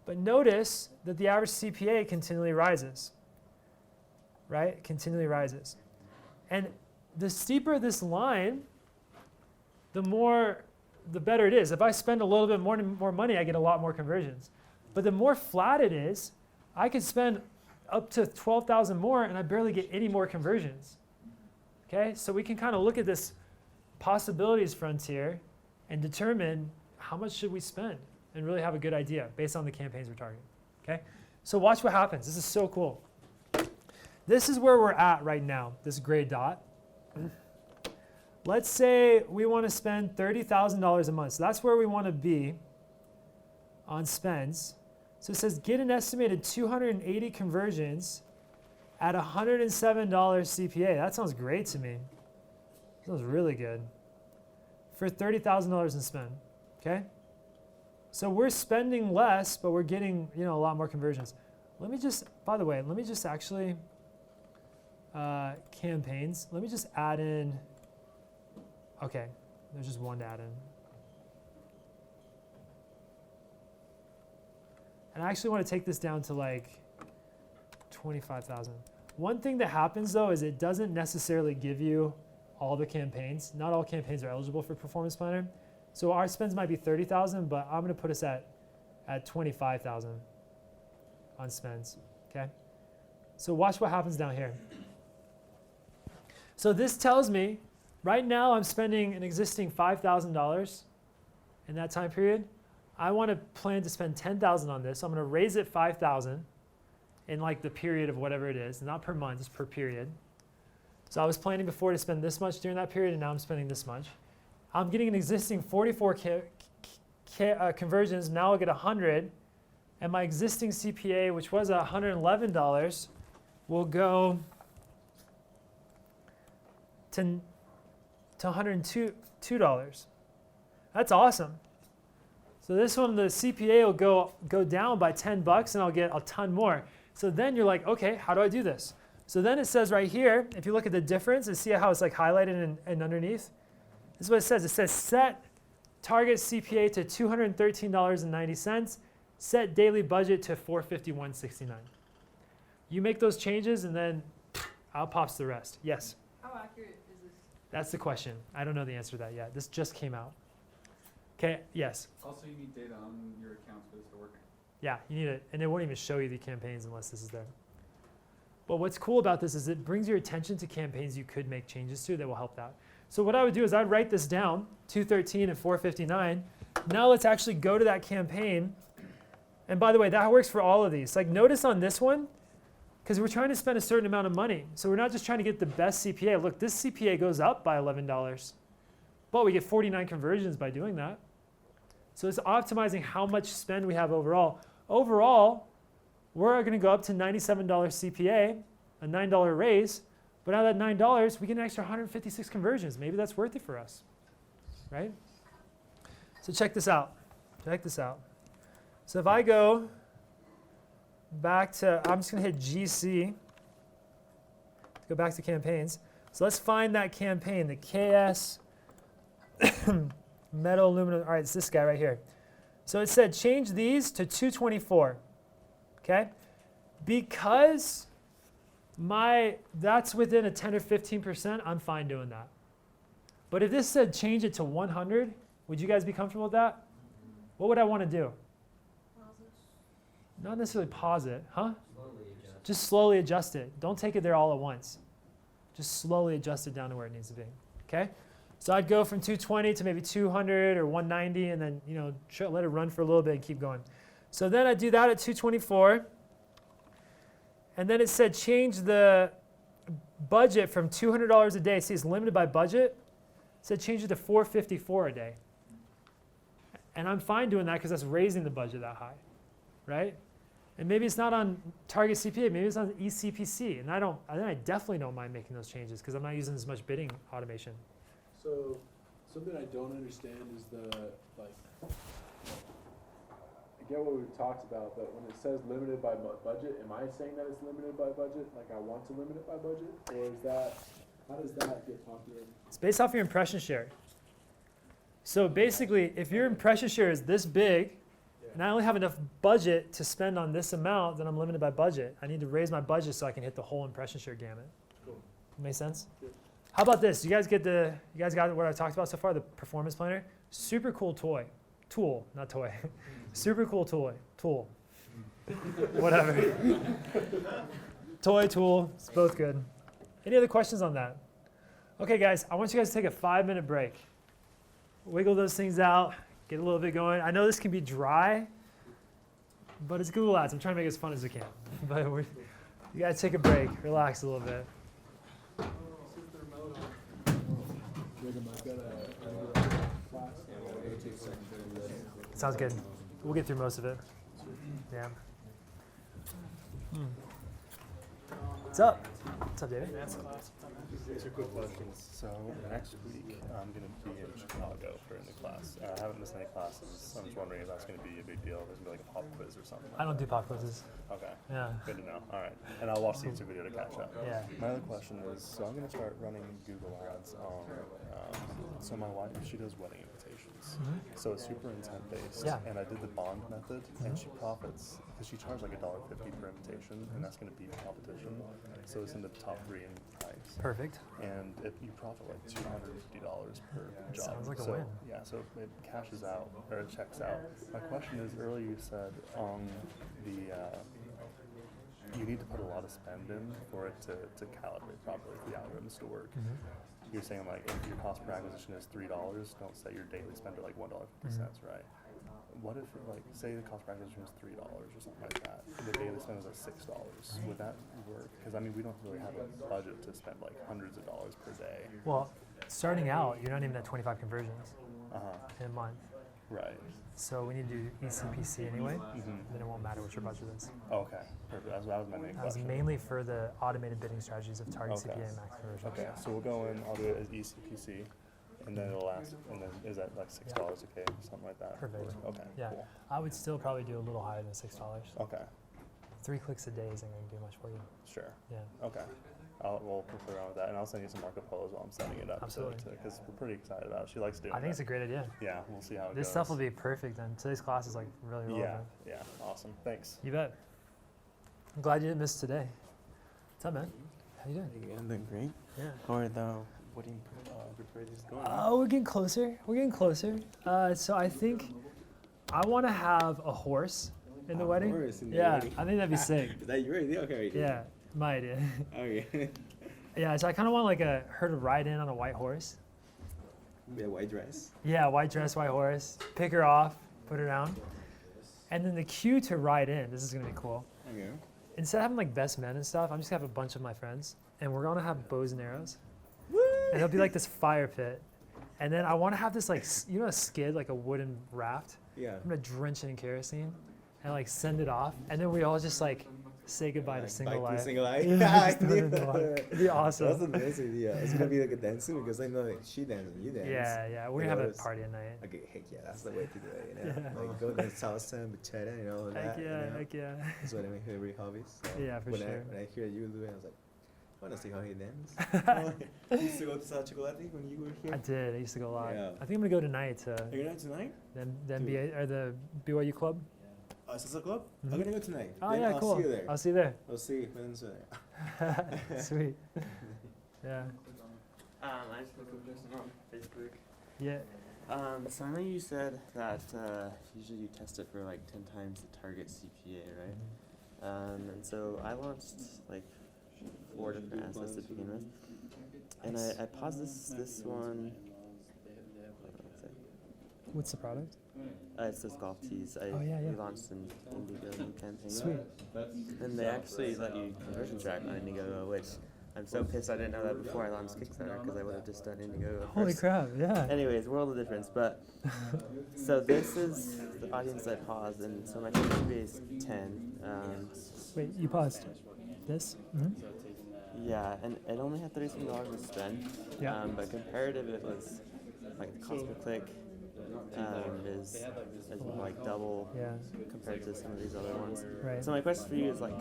But notice that the average CPA continually rises, right? It continually rises. And the steeper this line, the better it is. If I spend a little bit more money, I get a lot more conversions. But the more flat it is, I could spend up to 12,000 more and I barely get any more conversions. Okay, so we can kind of look at this possibilities frontier and determine how much should we spend and really have a good idea based on the campaigns we're targeting. Okay, so watch what happens. This is so cool. This is where we're at right now, this gray dot. Let's say we want to spend $30,000 a month. So that's where we want to be on spends. So it says get an estimated 280 conversions at $107 CPA. That sounds great to me. That sounds really good. For $30,000 in spend, okay? So we're spending less, but we're getting a lot more conversions. Let me just, by the way, let me just actually, campaigns, let me just add in, okay, there's just one to add in. And I actually want to take this down to like 25,000. One thing that happens though is it doesn't necessarily give you all the campaigns. Not all campaigns are eligible for Performance Planner. So our spends might be 30,000, but I'm going to put us at 25,000 on spends, okay? So watch what happens down here. So this tells me right now I'm spending an existing $5,000 in that time period. I want to plan to spend 10,000 on this. So I'm going to raise it 5,000 in like the period of whatever it is, not per month, just per period. So I was planning before to spend this much during that period, and now I'm spending this much. I'm getting an existing 44 conversions. Now I'll get 100, and my existing CPA, which was $111, will go to $102. That's awesome. So this one, the CPA will go down by 10 bucks, and I'll get a ton more. So then you're like, okay, how do I do this? So then it says right here, if you look at the difference and see how it's like highlighted and underneath, this is what it says. It says set target CPA to $213.90, set daily budget to $451.69. You make those changes, and then out pops the rest. Yes? How accurate is this? That's the question. I don't know the answer to that yet. This just came out. Okay, yes? Also, you need data on your accounts for this to work. Yeah, you need it. And it won't even show you the campaigns unless this is there. But what's cool about this is it brings your attention to campaigns you could make changes to that will help that. So what I would do is I'd write this down, 213 and 459. Now let's actually go to that campaign. And by the way, that works for all of these. Like notice on this one, because we're trying to spend a certain amount of money. So we're not just trying to get the best CPA. Look, this CPA goes up by $11. But we get 49 conversions by doing that. So it's optimizing how much spend we have overall. Overall, we're going to go up to $97 CPA, a $9 raise. But out of that $9, we get an extra 156 conversions. Maybe that's worth it for us, right? So check this out. Check this out. So if I go back to, I'm just going to hit GC, go back to campaigns. So let's find that campaign, the KS metal aluminum. All right, it's this guy right here. So it said change these to 224, okay? Because that's within a 10 or 15%, I'm fine doing that. But if this said change it to 100, would you guys be comfortable with that? What would I want to do? Not necessarily pause it, huh? Just slowly adjust it. Don't take it there all at once. Just slowly adjust it down to where it needs to be, okay? So I'd go from 220 to maybe 200 or 190, and then let it run for a little bit and keep going. So then I'd do that at 224. And then it said change the budget from $200 a day. See, it's limited by budget. It said change it to $454 a day. And I'm fine doing that because that's raising the budget that high, right? And maybe it's not on target CPA. Maybe it's on eCPC. And I definitely don't mind making those changes because I'm not using as much bidding automation. So something I don't understand is I get what we've talked about, but when it says limited by budget, am I saying that it's limited by budget? Like I want to limit it by budget? Or is that, how does that get calculated? It's based off your impression share. So basically, if your impression share is this big, and I only have enough budget to spend on this amount, then I'm limited by budget. I need to raise my budget so I can hit the whole impression share gamut. Cool. Make sense? Good. How about this? You guys got what I talked about so far, the performance planner? Super cool tool, not toy. Super cool tool. Whatever. Tool, it's both good. Any other questions on that? Okay, guys, I want you guys to take a 5-minute break. Wiggle those things out, get a little bit going. I know this can be dry, but it's Google Ads. I'm trying to make it as fun as we can. But you gotta take a break, relax a little bit. Sounds good. We'll get through most of it. Yeah. What's up? What's up, David? Two quick questions. So next week I'm going to be in Chicago for a new class. I haven't missed any classes. I'm just wondering if that's going to be a big deal. There's going to be like a pop quiz or something. I don't do pop quizzes. Okay. Yeah. Good to know. All right. And I'll watch the YouTube video to catch up. Yeah. My other question is, so I'm going to start running Google ads on, so my wife, she does wedding invitations. So it's super intent based. Yeah. And I did the bond method, and she profits, because she charged like $1.50 per invitation, and that's going to beat the competition. So it's in the top 3 in price. Perfect. And if you profit like $250 per job. Sounds like a so, win. Yeah, so it cashes out, or it checks out. My question is, earlier you said you need to put a lot of spend in for it to calibrate properly for the algorithms to work. You're saying like if your cost per acquisition is $3, don't set your daily spend at like $1.50, right? What if like say the cost per acquisition is $3 or something like that, and the daily spend is like $6? Would that work? Because I mean we don't really have a budget to spend like hundreds of dollars per day. Well, starting out, you're not even at 25 conversions in a month. Right. So we need to do ECPC anyway. Then it won't matter what your budget is. Okay, perfect. That was my main That was question. mainly for the automated bidding strategies of target CPA and max conversions. Okay, so we'll go in. I'll do it as ECPC, and then it'll last. And then is that like $6 a K or something like that? Perfect. Okay. Yeah. Cool. I would still probably do a little higher than $6. Okay. 3 clicks a day isn't going to do much for you. Sure. Yeah. Okay. We'll play around with that, and I'll send you some Marco Polos while I'm setting it up. Absolutely. Because we're pretty excited about it. She likes doing it. I think it's a great idea. Yeah, we'll see how it goes. This stuff will be perfect then. Today's class is like really relevant. Yeah, awesome. Thanks. You bet. I'm glad you didn't miss today. What's up, man? How you doing? I'm doing great. Yeah. How are the wedding preparations going? Oh, we're getting closer. We're getting closer. So I think I want to have a horse in the wedding. Horse in the Yeah, wedding. I think that'd be sick. Is that your idea? Okay. Yeah, my idea. Okay. Yeah, so I kind of want like her to ride in on a white horse. Be a white dress. Yeah, white dress, white horse. Pick her off, put her down. And then the cue to ride in, this is going to be cool. Okay. Instead of having like best men and stuff, I'm just going to have a bunch of my friends. And we're going to have bows and arrows. And it'll be like this fire pit. And then I want to have this like, a skid, like a wooden raft. Yeah. I'm going to drench it in kerosene and like send it off. And then we all just like say goodbye to single life. Single life. Yeah, just throw it in the water. It'd be awesome. That's a nice idea. It's gonna be like a dancing because I know like she dances and you dance. Yeah, we're gonna have a party at night. Okay, heck yeah, that's the way to do it. You know, like go to salsa and bachata, you know, all that. Heck yeah, you know? heck yeah. That's one of my favorite hobbies. So Yeah, for when sure. When I hear you do it, I was like, I want to see how he dances. You used to go to Sal Chocolate when you were here. I did. I used to go a lot. Yeah. I think I'm gonna go tonight to You're going tonight? the NBA or the BYU club. Salsa Club? I'm gonna go tonight. Oh Then yeah, I'll cool. see you there. I'll see you there. I'll see you when it's there. Sweet. Yeah. I just looked up this on Facebook. Yeah. So I know you said that usually you test it for like 10 times the target CPA, right? And so I launched like 4 different assets to begin with, and I paused this one. What's the product? It's this golf tees. Yeah. We launched an Indiegogo campaign. Sweet. And they actually let you conversion track on Indiegogo, which I'm so pissed I didn't know that before I launched Kickstarter because I would have just done Indiegogo Holy first. crap! Yeah. Anyways, world of difference. But so this is the audience I paused, and so my CPA is 10. Wait, you paused this? Yeah, and it only had $37 to spend. Yeah. But comparative, it was like the cost per click is like double compared to some of these other ones. Right. So my question for you is like,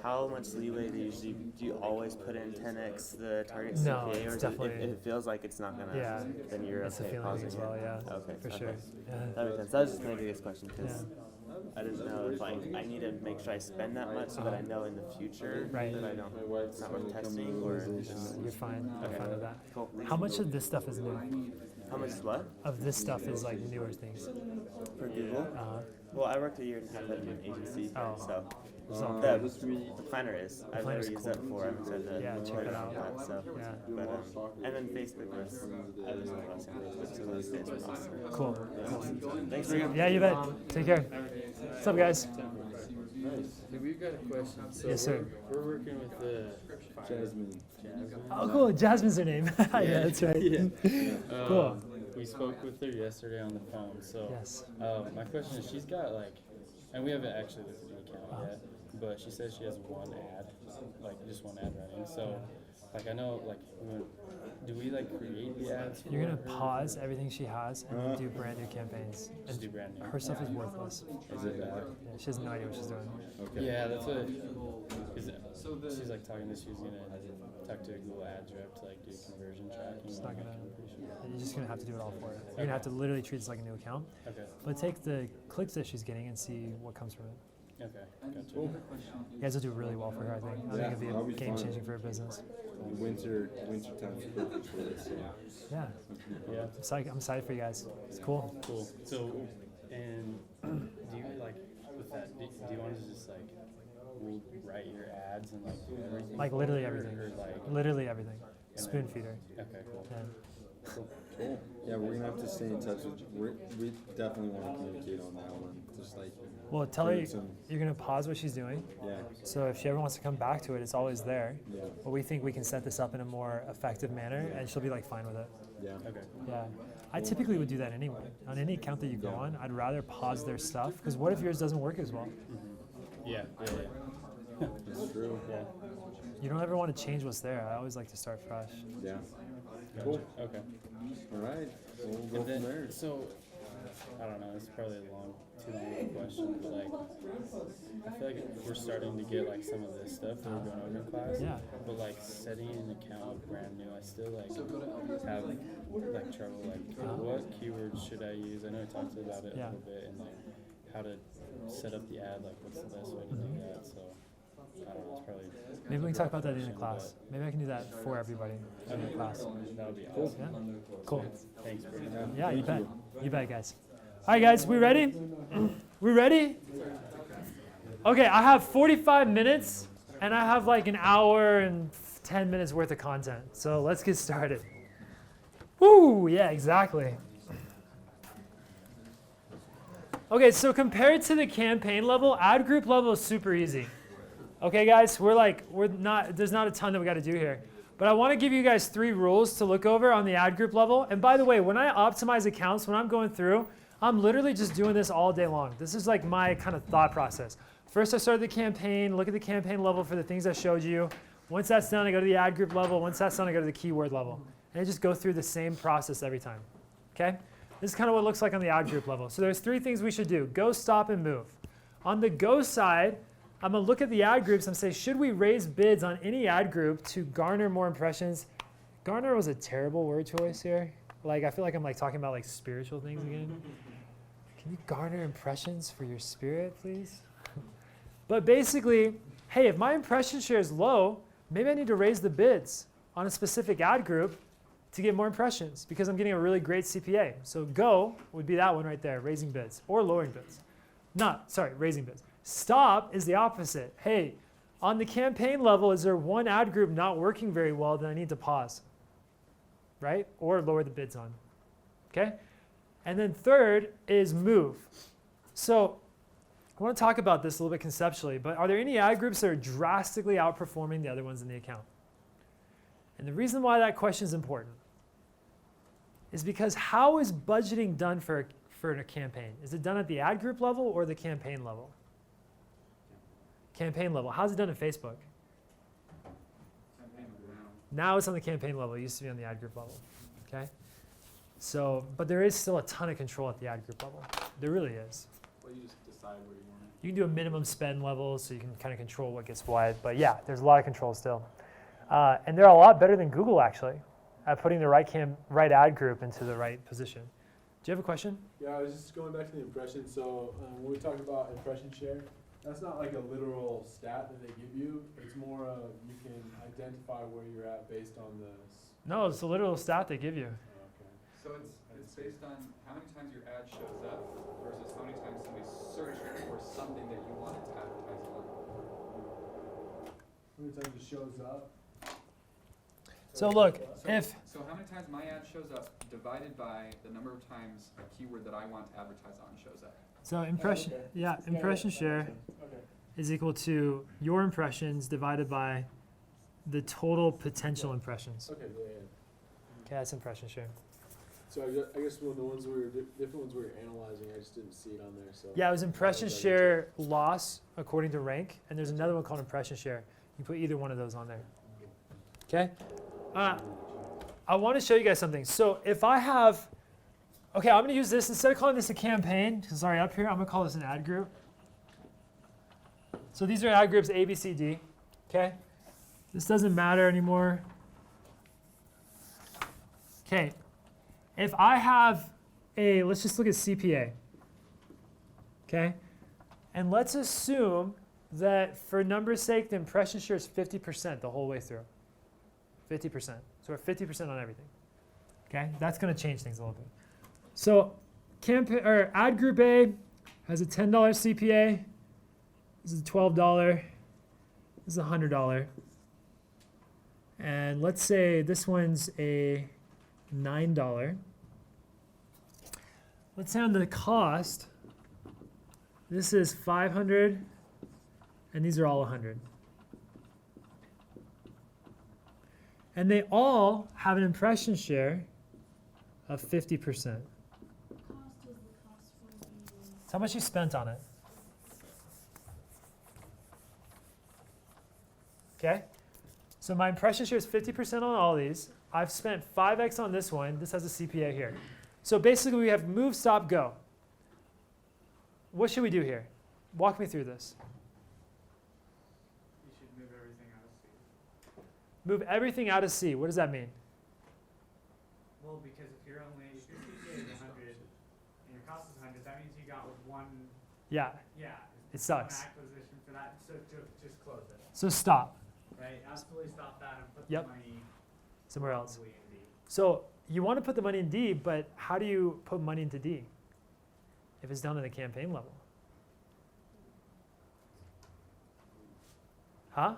how much leeway do you always put in 10x the target CPA, No, or it's if definitely. it feels like it's not gonna, then you're It's a okay feeling pausing as well. it? Yeah. Okay, For okay. sure. Yeah. That makes sense. That was just my biggest question because I didn't know if I need to make sure I spend that much so that I know in the future that I don't, it's not worth testing or. You're fine. I'm fine with that. Cool. How much of this stuff is new? How much is what? Of this stuff is like newer things. For Google? Well, I worked a year and a half at an agency, so the planner is. I've never used that before. I'm excited to check it out. That, so. But, and then Facebook was, I was on Facebook, so those days were awesome. Cool. Thanks for Yeah, you bet. Take care. What's up, guys? So we've got a question. So Yes, sir. We're working with the Jasmine. Oh, cool. Jasmine's her name. Yeah, that's right. Cool. We spoke with her yesterday on the phone. So my question is, she's got like, and we haven't actually looked at the account yet, but she says she has one ad, like just one ad running. So Like I know, like, do we like create the ads? You're gonna for her? pause everything she has and then do brand new campaigns. Just do brand new. Her stuff is worthless. Is it bad? Yeah, she has no idea what she's doing. Okay. Yeah, that's what. She's like talking to. She's gonna talk to a Google Ads rep to like do conversion tracking. It's not like, gonna. I'm pretty sure. You're just gonna have to do it all for her. You're gonna have to literally treat this like a new account. Okay. But take the clicks that she's getting and see what comes from it. Okay. Gotcha. Cool. You guys will do really well for her, I think. I think it'll be game changing for her business. Winter time's perfect for this. So. Yeah. Yeah. I'm excited for you guys. It's cool. Cool. So, and do you like with that? Do you want to just like we'll write your ads and like do everything? Like literally everything. Or, like, Literally everything. Spoon feeder. Okay. Cool. Yeah. Cool. Yeah, we're gonna have to stay in touch with. We definitely want to communicate on that one. Just like. Well, tell her some, you're gonna pause what she's doing. Yeah. So if she ever wants to come back to it, it's always there. Yeah. But we think we can set this up in a more effective manner, and she'll be like fine with it. Yeah. Okay. Yeah. I typically would do that anyway. On any account that you go on, I'd rather pause their stuff because what if yours doesn't work as well? Yeah. That's true. Yeah. You don't ever want to change what's there. I always like to start fresh. Yeah. Gotcha. Cool. Okay. All right. We'll go And then, from there. so, I don't know, it's probably too long of a question, but like, I feel like we're starting to get like some of this stuff that we're going over in class. Yeah. But like setting an account brand new, I still like have like trouble. Like, what keywords should I use? I know I talked about it a little bit, and like how to set up the ad. Like, what's the best way to do that? So. I don't know, it's probably Maybe we can talk about that in the class. Maybe I can do that for everybody in the class. That would be Cool. awesome. Yeah. Cool. Thanks, Brady. Yeah, you bet. You bet, guys. All right, guys, we ready? We ready? Okay, I have 45 minutes, and I have like an hour and 10 minutes worth of content. So let's get started. Woo! Yeah, exactly. Okay, so compared to the campaign level, ad group level is super easy. Okay, guys, there's not a ton that we got to do here. But I want to give you guys 3 rules to look over on the ad group level. And by the way, when I optimize accounts, when I'm going through, I'm literally just doing this all day long. This is like my kind of thought process. First, I start the campaign, look at the campaign level for the things I showed you. Once that's done, I go to the ad group level. Once that's done, I go to the keyword level. And I just go through the same process every time. Okay? This is kind of what it looks like on the ad group level. So there's 3 things we should do. Go, stop, and move. On the go side, I'm going to look at the ad groups and say, should we raise bids on any ad group to garner more impressions? Garner was a terrible word choice here. Like, I feel like I'm like talking about like spiritual things again. Can you garner impressions for your spirit, please? But basically, hey, if my impression share is low, maybe I need to raise the bids on a specific ad group to get more impressions because I'm getting a really great CPA. So go would be that one right there, raising bids or lowering bids. Raising bids. Stop is the opposite. Hey, on the campaign level, is there one ad group not working very well that I need to pause, right? Or lower the bids on, okay? And then third is move. So I want to talk about this a little bit conceptually, but are there any ad groups that are drastically outperforming the other ones in the account? And the reason why that question is important is because how is budgeting done for a campaign? Is it done at the ad group level or the campaign level? Campaign level. How's it done in Facebook? Now it's on the campaign level. It used to be on the ad group level. Okay? So, but there is still a ton of control at the ad group level. There really is. Well, you just decide where you want it. You can do a minimum spend level so you can kind of control what gets what. But yeah, there's a lot of control still. And they're a lot better than Google actually at putting the right ad group into the right position. Do you have a question? Yeah, I was just going back to the impression. So when we talk about impression share, that's not like a literal stat that they give you. It's more of you can identify where you're at based on the. No, it's a literal stat they give you. Okay. So it's based on how many times your ad shows up versus how many times somebody's searching for something that you wanted to advertise on. How many times it shows up? So look, So how many times my ad shows up divided by the number of times a keyword that I want to advertise on shows up. So impression, impression share is equal to your impressions divided by the total potential impressions. Okay, yeah. Okay, that's impression share. So I guess when the ones different ones we were analyzing, I just didn't see it on there. So Yeah, it was impression share loss according to rank, and there's another one called impression share. You put either one of those on there. Okay? I want to show you guys something. So if I have, okay, I'm going to use this, instead of calling this a campaign, sorry, up here, I'm going to call this an ad group. So these are ad groups A, B, C, D. Okay? This doesn't matter anymore. Okay. If I have let's just look at CPA. Okay? And let's assume that for numbers' sake, the impression share is 50% the whole way through. 50%. So we're 50% on everything. Okay? That's going to change things a little bit. So ad group A has a $10 CPA. This is a $12. This is a $100. And let's say this one's a $9. Let's say on the cost, this is 500, and these are all 100. And they all have an impression share of 50%. That's how much you spent on it. Okay? So my impression share is 50% on all these. I've spent 5x on this one. This has a CPA here. So basically we have move, stop, go. What should we do here? Walk me through this. You should move everything out of C. Move everything out of C. What does that mean? Well, because if your CPA is 100 and your cost is 100, that means you got one. Yeah. Yeah. It sucks. One acquisition for that. So just close it. So stop. Right. Absolutely stop that and put Yep. the money Somewhere else. probably in D. So you want to put the money in D, but how do you put money into D if it's done at the campaign level? Huh?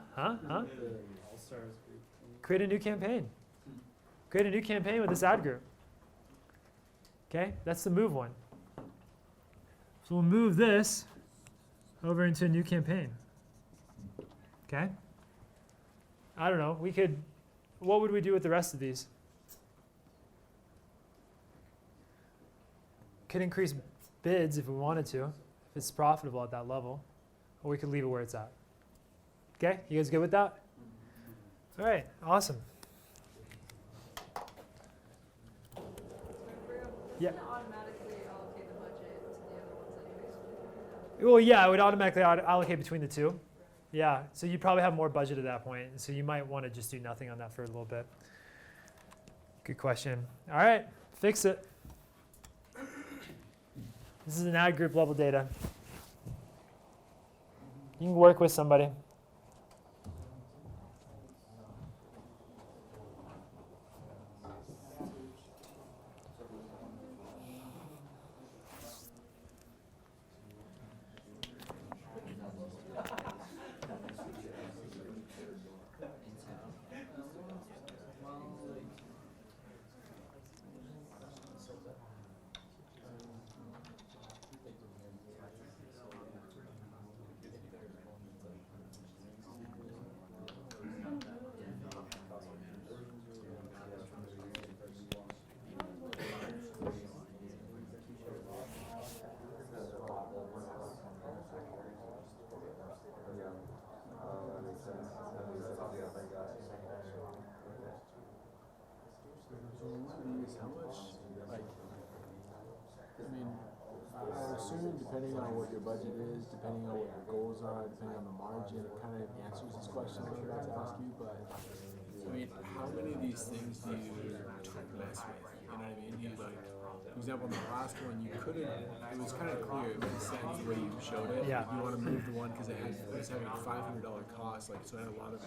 Create a new campaign. Create a new campaign with this ad group. Okay, that's the move one. So we'll move this over into a new campaign. Okay? I don't know, what would we do with the rest of these? Could increase bids if we wanted to, if it's profitable at that level, or we could leave it where it's at. Okay, you guys good with that? All right, awesome. Yeah. Automatically allocate the budget to the other ones anyways. Well, yeah, I would automatically allocate between the two. Yeah, so you probably have more budget at that point, so you might want to just do nothing on that for a little bit. Good question. All right, fix it. This is an ad group level data. You can work with somebody. Depending on what your budget is, depending on what your goals are, depending on the margin, it kind of answers this question I'm about to ask you. But I mean, how many of these things do you mess with? You know what I mean? Do you like, for example, in the last one, you couldn't. It was kind of clear. It made sense the way you showed it. Yeah. Like, you want to move the one because it was having a $500 cost, like so it had a lot of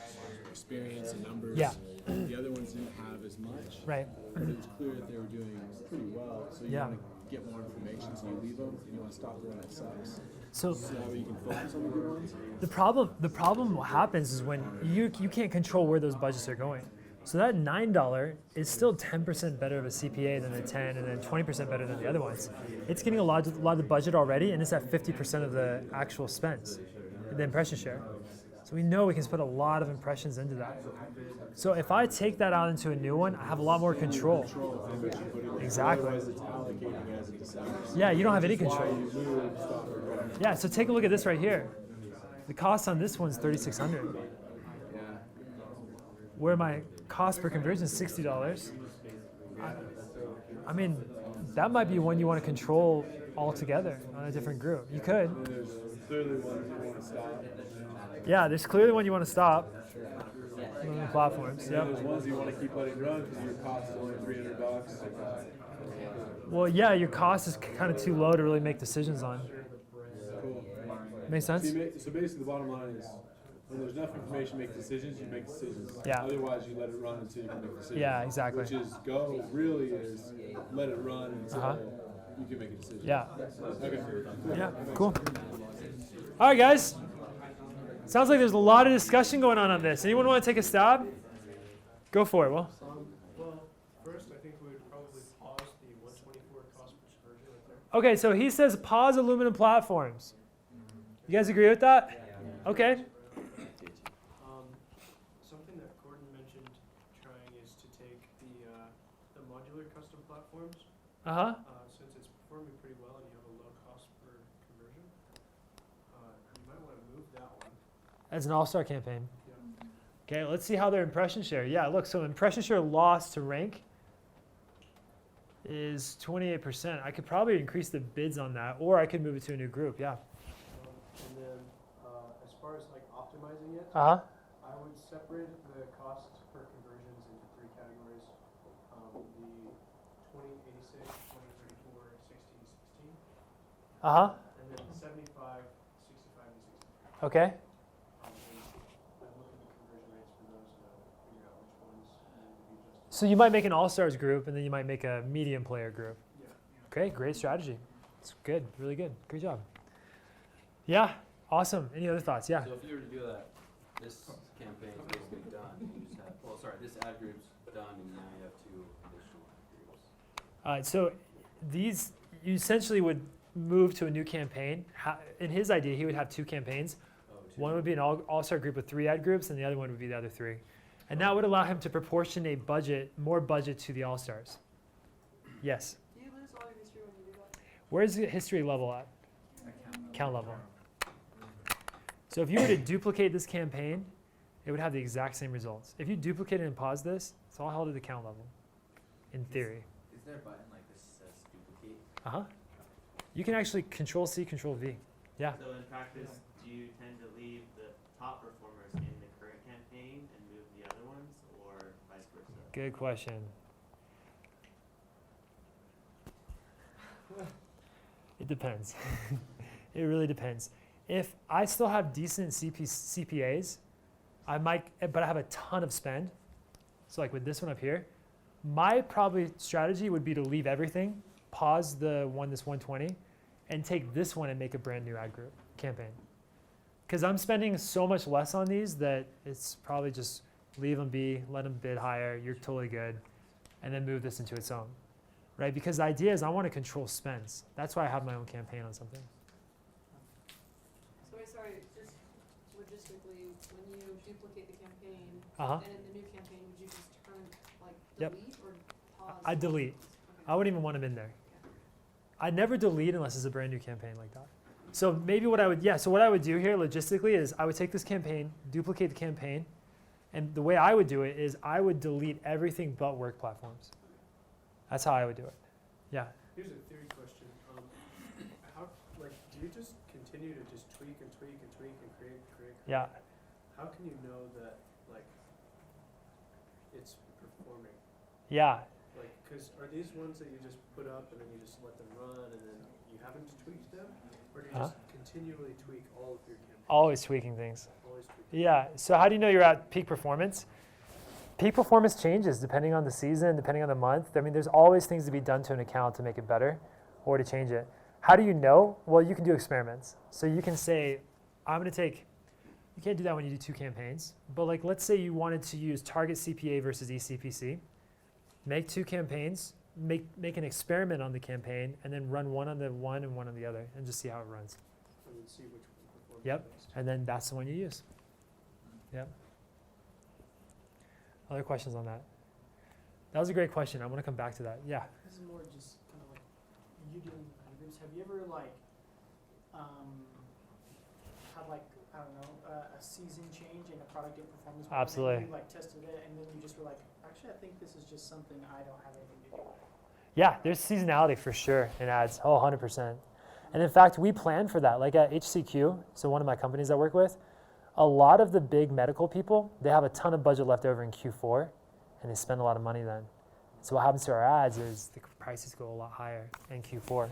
experience and numbers. Yeah. The other ones didn't have as much. Right. But it was clear that they were doing pretty well. So you want to get more information, so you leave them, and you want to stop the one that sucks. So that way you can focus on the good ones. The problem what happens is when you can't control where those budgets are going. So that $9 is still 10% better of a CPA than the 10, and then 20% better than the other ones. It's getting a lot of the budget already, and it's at 50% of the actual spends, the impression share. So we know we can put a lot of impressions into that. So if I take that out into a new one, I have a lot more control. Exactly. Yeah, you don't have any control. Yeah, so take a look at this right here. The cost on this one's $3,600. where my cost per conversion is $60. I mean, that might be one you want to control altogether on a different group. You could. There's clearly ones you want to stop. Yeah, there's clearly one you want to stop. On the platforms. And Yeah. then there's ones you want to keep letting run because your cost is only $300. Well, yeah, your cost is kind of too low to really make decisions on. Cool. Make sense? So basically, the bottom line is, when there's enough information to make decisions, you make decisions. Yeah. Otherwise, you let it run until you can make decisions. Yeah, exactly. Which is go really is let it run until you can make a decision. Yeah. Okay. Cool. Yeah, cool. All right, guys. Sounds like there's a lot of discussion going on this. Anyone want to take a stab? Go for it, Will. Well, first I think we would probably pause the 124 cost per conversion right there. Okay, so he says pause aluminum platforms. You guys agree with that? Okay. Something that Gordon mentioned trying is to take the modular custom platforms. Since it's performing pretty well and you have a low cost per conversion, you might want to move that one. As an all-star campaign. Yeah. Okay, let's see how their impression share. Yeah, look, so impression share loss to rank is 28%. I could probably increase the bids on that, or I could move it to a new group. Yeah. And then as far as like optimizing it, Uh-huh. I would separate the cost per conversions into three categories. The 2086, 2034, 60, 16. Uh-huh. And then 75, 65, and 63. Okay. And I look at the conversion rates for those to figure out which ones need to be adjusted. So you might make an all-stars group, and then you might make a medium player group. Yeah. Okay, great strategy. It's good, really good. Great job. Yeah, awesome. Any other thoughts? Yeah. So if you were to do that, this campaign's basically done. You just have, well, sorry, this ad group's done, and now you have two additional ad groups. So these, you essentially would move to a new campaign. In his idea, he would have two campaigns. One would be an all-star group with 3 ad groups, and the other one would be the other 3. And that would allow him to proportionate more budget to the all-stars. Yes? Do you lose all your history when you do that? Where's the history level at? Account level. So if you were to duplicate this campaign, it would have the exact same results. If you duplicate it and pause this, it's all held at the account level, in theory. Is there a button like this that says duplicate? Uh-huh. You can actually Control-C, Control-V. Yeah. So in practice, do you tend to leave the top performers in the current campaign and move the other ones, or vice versa? Good question. It depends. It really depends. If I still have decent CPAs, I might, but I have a ton of spend. So like with this one up here, my probably strategy would be to leave everything, pause this 120, and take this one and make a brand new ad group campaign. Because I'm spending so much less on these that it's probably just leave them be, let them bid higher, you're totally good, and then move this into its own, right? Because the idea is I want to control spends. That's why I have my own campaign on something. So wait, sorry, just logistically, when you duplicate the campaign, Uh-huh. then in the new campaign, would you just turn, like, Yep. delete or pause? I delete. I wouldn't even want them in there. I never delete unless it's a brand new campaign like that. So maybe what I would do here logistically is I would take this campaign, duplicate the campaign, and the way I would do it is I would delete everything but work platforms. That's how I would do it. Yeah. Here's a theory question. How, like, do you just continue to just tweak and tweak and tweak and create? Yeah. How can you know that, like, it's performing? Yeah. Like, because are these ones that you just put up and then you just let them run and then you haven't tweaked them? Or do you just continually tweak all of your campaigns? Always tweaking things. Always tweaking. Yeah. So how do you know you're at peak performance? Peak performance changes depending on the season, depending on the month. I mean, there's always things to be done to an account to make it better or to change it. How do you know? Well, you can do experiments. So you can say, I'm going to take, you can't do that when you do 2 campaigns, but like let's say you wanted to use target CPA versus eCPC. Make 2 campaigns, make an experiment on the campaign, and then run one on the one and one on the other, and just see how it runs. And then see which one performs Yep, best. and then that's the one you use. Yep. Other questions on that? That was a great question. I want to come back to that. Yeah. This is more just kind of like you doing ad groups. Have you ever like had like I don't know, a season change in a product didn't perform as well. Absolutely. And then you like tested it, and then you just were like, actually, I think this is just something I don't have anything to do with. Yeah, there's seasonality for sure in ads. Oh, 100%. And in fact, we plan for that. Like at HCQ, so one of my companies I work with, a lot of the big medical people, they have a ton of budget left over in Q4, and they spend a lot of money then. So what happens to our ads is the prices go a lot higher in Q4.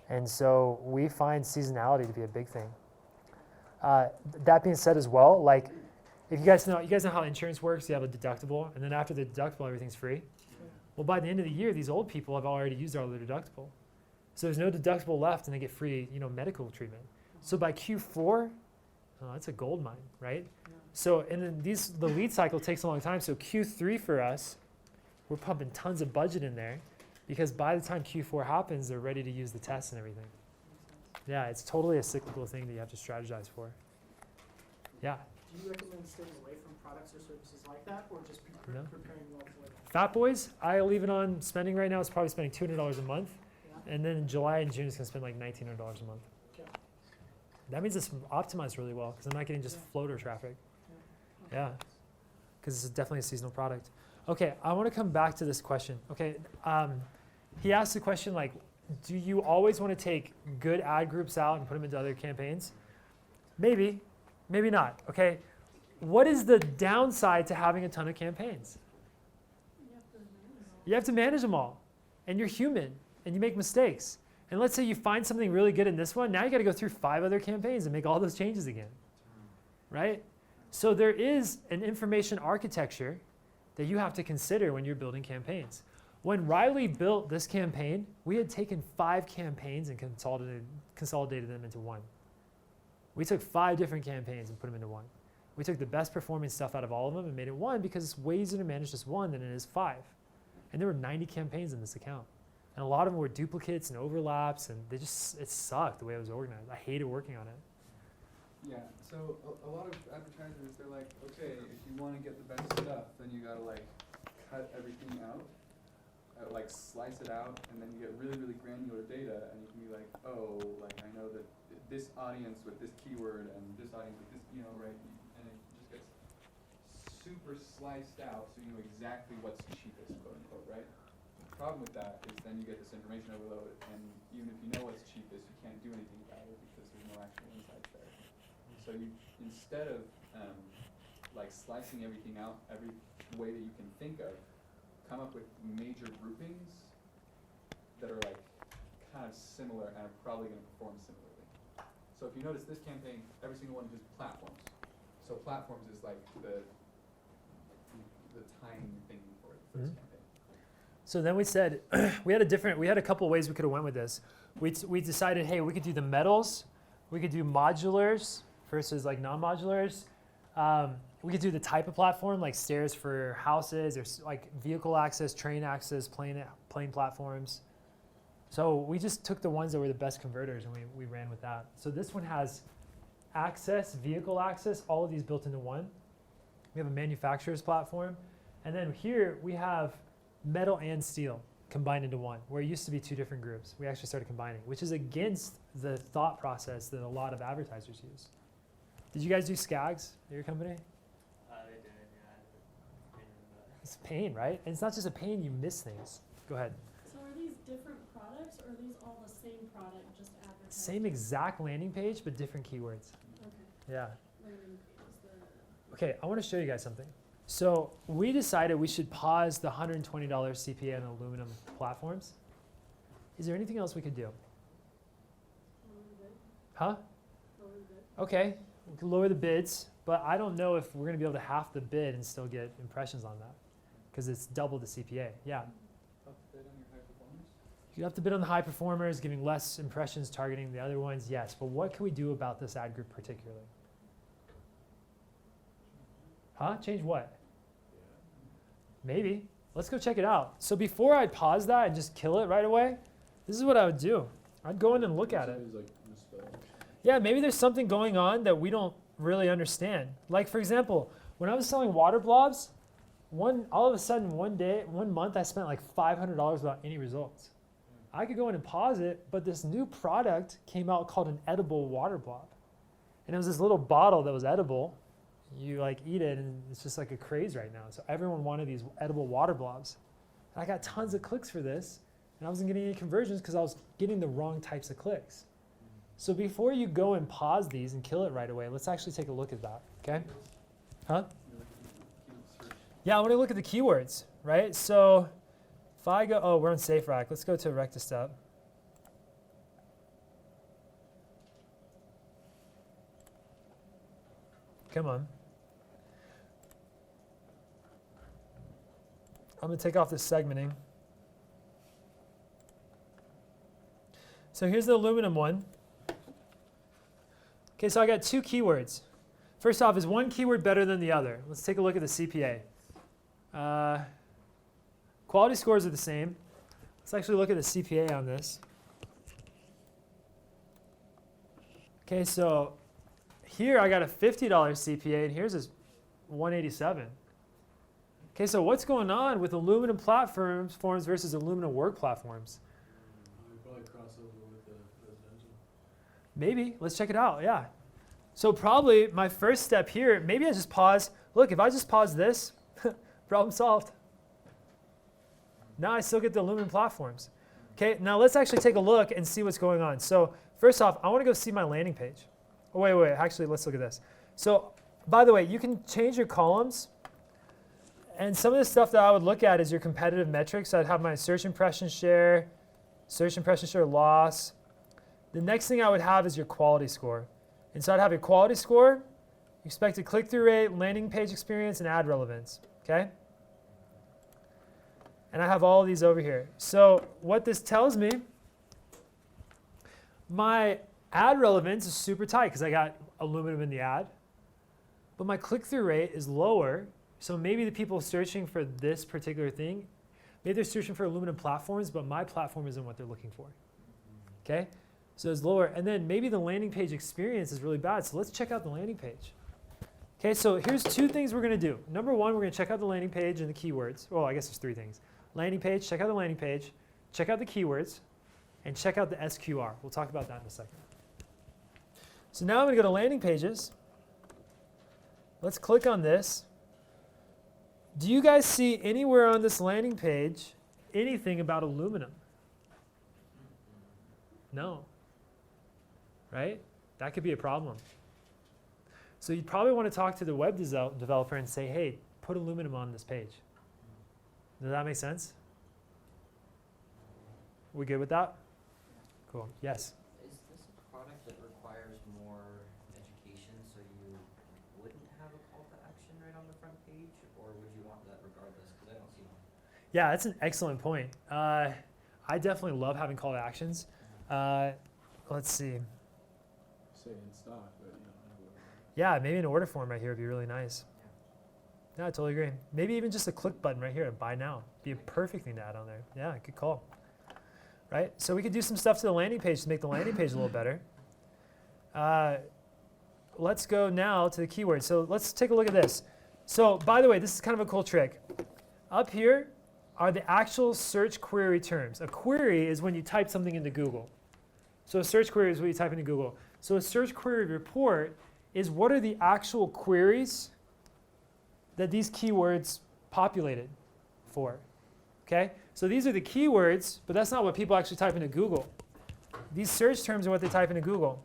And so we find seasonality to be a big thing. That being said as well, like if you guys know how insurance works, you have a deductible, and then after the deductible, everything's free. Well, by the end of the year, these old people have already used all their deductible. So there's no deductible left, and they get free, medical treatment. So by Q4, that's a gold mine, right? Yeah. So, and then the lead cycle takes a long time. So Q3 for us, we're pumping tons of budget in there because by the time Q4 happens, they're ready to use the tests and everything. Yeah, it's totally a cyclical thing that you have to strategize for. Yeah. Do you recommend staying away from products or services like that, or just preparing well for them? Fat Boys, I leave it on spending right now. It's probably spending $200 a month. Yeah. And then in July and June, it's going to spend like $1,900 a month. That means it's optimized really well because I'm not getting just floater traffic. Yeah, because it's definitely a seasonal product. Okay, I want to come back to this question. Okay, he asked the question like, do you always want to take good ad groups out and put them into other campaigns? Maybe, maybe not. Okay, what is the downside to having a ton of campaigns? You have to manage them all, and you're human, and you make mistakes. And let's say you find something really good in this one. Now you got to go through 5 other campaigns and make all those changes again, right? So there is an information architecture that you have to consider when you're building campaigns. When Riley built this campaign, we had taken 5 campaigns and consolidated them into one. We took 5 different campaigns and put them into one. We took the best performing stuff out of all of them and made it one because it's way easier to manage just one than it is 5. And there were 90 campaigns in this account. And a lot of them were duplicates and overlaps, and it sucked the way it was organized. I hated working on it. Yeah, so a lot of advertisers, they're like, okay, if you want to get the best stuff, then you gotta like cut everything out, like slice it out, and then you get really, really granular data, and you can be like, oh, like I know that this audience with this keyword and this audience with this, right? And it just gets super sliced out, so you know exactly what's cheapest, quote unquote, right? The problem with that is then you get this information overload, and even if you know what's cheapest, you can't do anything about it because there's no actual insights there. So you, instead of like slicing everything out every way that you can think of, come up with major groupings that are like kind of similar and are probably going to perform similarly. So if you notice this campaign, every single one is platforms. So platforms is like the tiny thing for this campaign. So then we said, we had a couple of ways we could have went with this. We decided, hey, we could do the metals, we could do modulars versus like non-modulars. We could do the type of platform, like stairs for houses, or like vehicle access, train access, plane platforms. So we just took the ones that were the best converters and we ran with that. So this one has access, vehicle access, all of these built into one. We have a manufacturer's platform. And then here we have metal and steel combined into one, where it used to be 2 different groups. We actually started combining, which is against the thought process that a lot of advertisers use. Did you guys do SCAGs at your company? They did, yeah. It's a pain, right? And it's not just a pain, you miss things. Go ahead. So are these different products, or are these all the same product, just advertised? Same exact landing page, but different keywords. Okay. Yeah. Landing page, Okay, I want to show you guys something. So we decided we should pause the $120 CPA on aluminum platforms. Is there anything else we could do? Huh? Okay, we can lower the bids, but I don't know if we're going to be able to half the bid and still get impressions on that because it's double the CPA. Yeah. You have to bid on the high performers, giving less impressions, targeting the other ones, yes. But what can we do about this ad group particularly? Huh? Change what? Maybe. Let's go check it out. So before I pause that and just kill it right away, this is what I would do. I'd go in and look at it. Yeah, maybe there's something going on that we don't really understand. Like, for example, when I was selling water blobs, all of a sudden one month I spent like $500 without any results. I could go in and pause it, but this new product came out called an edible water blob. And it was this little bottle that was edible. You like eat it and it's just like a craze right now. So everyone wanted these edible water blobs. And I got tons of clicks for this and I wasn't getting any conversions because I was getting the wrong types of clicks. So before you go and pause these and kill it right away, let's actually take a look at that, okay? Huh? Yeah, I want to look at the keywords, right? So if I go, oh, we're on SafeRack. Let's go to Rectostep. Come on. I'm going to take off this segmenting. So here's the aluminum one. Okay, so I got 2 keywords. First off, is one keyword better than the other? Let's take a look at the CPA. Quality scores are the same. Let's actually look at the CPA on this. Okay, so here I got a $50 CPA and here's a 187. Okay, so what's going on with aluminum platforms versus aluminum work platforms? Probably crossover with the residential. Maybe. Let's check it out. Yeah. So probably my first step here, maybe I just pause. Look, if I just pause this, problem solved. Now I still get the aluminum platforms. Okay, now let's actually take a look and see what's going on. So first off, I want to go see my landing page. Oh, wait. Actually, let's look at this. So by the way, you can change your columns. And some of the stuff that I would look at is your competitive metrics. I'd have my search impression share loss. The next thing I would have is your quality score. And so I'd have your quality score, expected click-through rate, landing page experience, and ad relevance, okay? And I have all of these over here. So what this tells me, my ad relevance is super tight because I got aluminum in the ad. But my click-through rate is lower. So maybe the people searching for this particular thing, maybe they're searching for aluminum platforms, but my platform isn't what they're looking for, okay? So it's lower. And then maybe the landing page experience is really bad. So let's check out the landing page. Okay, so here's 2 things we're going to do. Number 1, we're going to check out the landing page and the keywords. Well, I guess there's 3 things. Landing page, check out the landing page, check out the keywords, and check out the SQR. We'll talk about that in a second. So now I'm going to go to landing pages. Let's click on this. Do you guys see anywhere on this landing page anything about aluminum? No. Right? That could be a problem. So you'd probably want to talk to the web developer and say, hey, put aluminum on this page. Does that make sense? We good with that? Cool. Yes? Is this a product that requires more education so you wouldn't have a call to action right on the front page? Or would you want that regardless? Because I don't see one. Yeah, that's an excellent point. I definitely love having call to actions. Let's see. Say in stock, but you know. Yeah, maybe an order form right here would be really nice. Yeah, I totally agree. Maybe even just a click button right here to buy now. Be a perfect thing to add on there. Yeah, good call. Right? So we could do some stuff to the landing page to make the landing page a little better. Let's go now to the keywords. So let's take a look at this. So by the way, this is kind of a cool trick. Up here are the actual search query terms. A query is when you type something into Google. So a search query is what you type into Google. So a search query report is what are the actual queries that these keywords populated for. Okay? So these are the keywords, but that's not what people actually type into Google. These search terms are what they type into Google.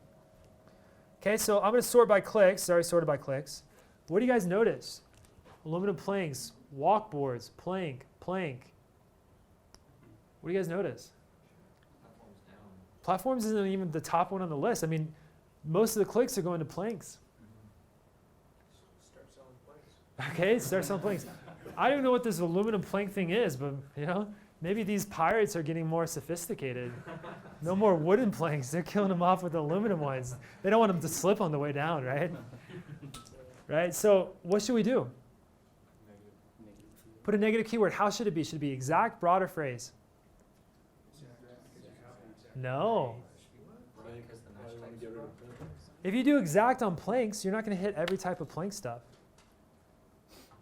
Okay, so I'm going to sort by clicks. Sorry, sorted by clicks. What do you guys notice? Aluminum planks, walkboards, plank. What do you guys notice? Platforms isn't even the top one on the list. I mean, most of the clicks are going to planks. Start selling planks. Okay, start selling planks. I don't know what this aluminum plank thing is, but you know, maybe these pirates are getting more sophisticated. No more wooden planks. They're killing them off with aluminum ones. They don't want them to slip on the way down, right? Right? So what should we do? Put a negative keyword. How should it be? Should it be exact, broad, or phrase? No. If you do exact on planks, you're not going to hit every type of plank stuff.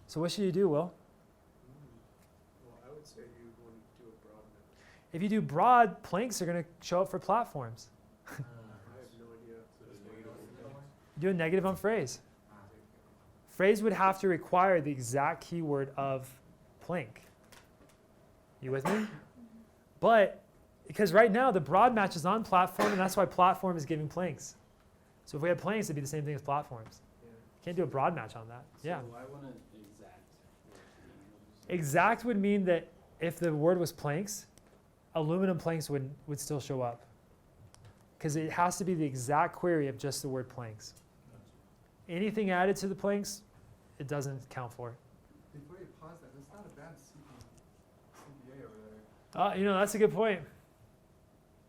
So what should you do, Will? Well, I would say you wouldn't do a broad method. If you do broad, planks are going to show up for platforms. I have no idea. Do a negative on phrase. Phrase would have to require the exact keyword of plank. You with me? But because right now the broad match is on platform, and that's why platform is giving planks. So if we had planks, it'd be the same thing as platforms. Can't do a broad match on that. So yeah. why wouldn't exact work? Exact would mean that if the word was planks, aluminum planks would still show up. Because it has to be the exact query of just the word planks. Anything added to the planks, it doesn't count for. Before you pause that, that's not a bad CPA over there. You know, that's a good point.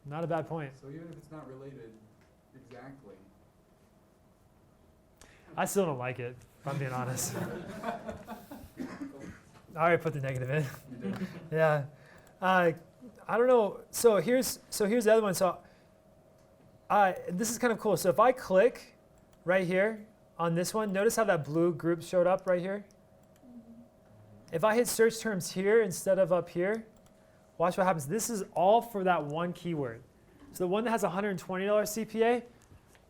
Not a bad point. So even if it's not related exactly. I still don't like it, if I'm being honest. I already put the negative in. You did? Yeah. I don't know. So here's the other one. So this is kind of cool. So if I click right here on this one, notice how that blue group showed up right here? If I hit search terms here instead of up here, watch what happens. This is all for that one keyword. So the one that has $120 CPA,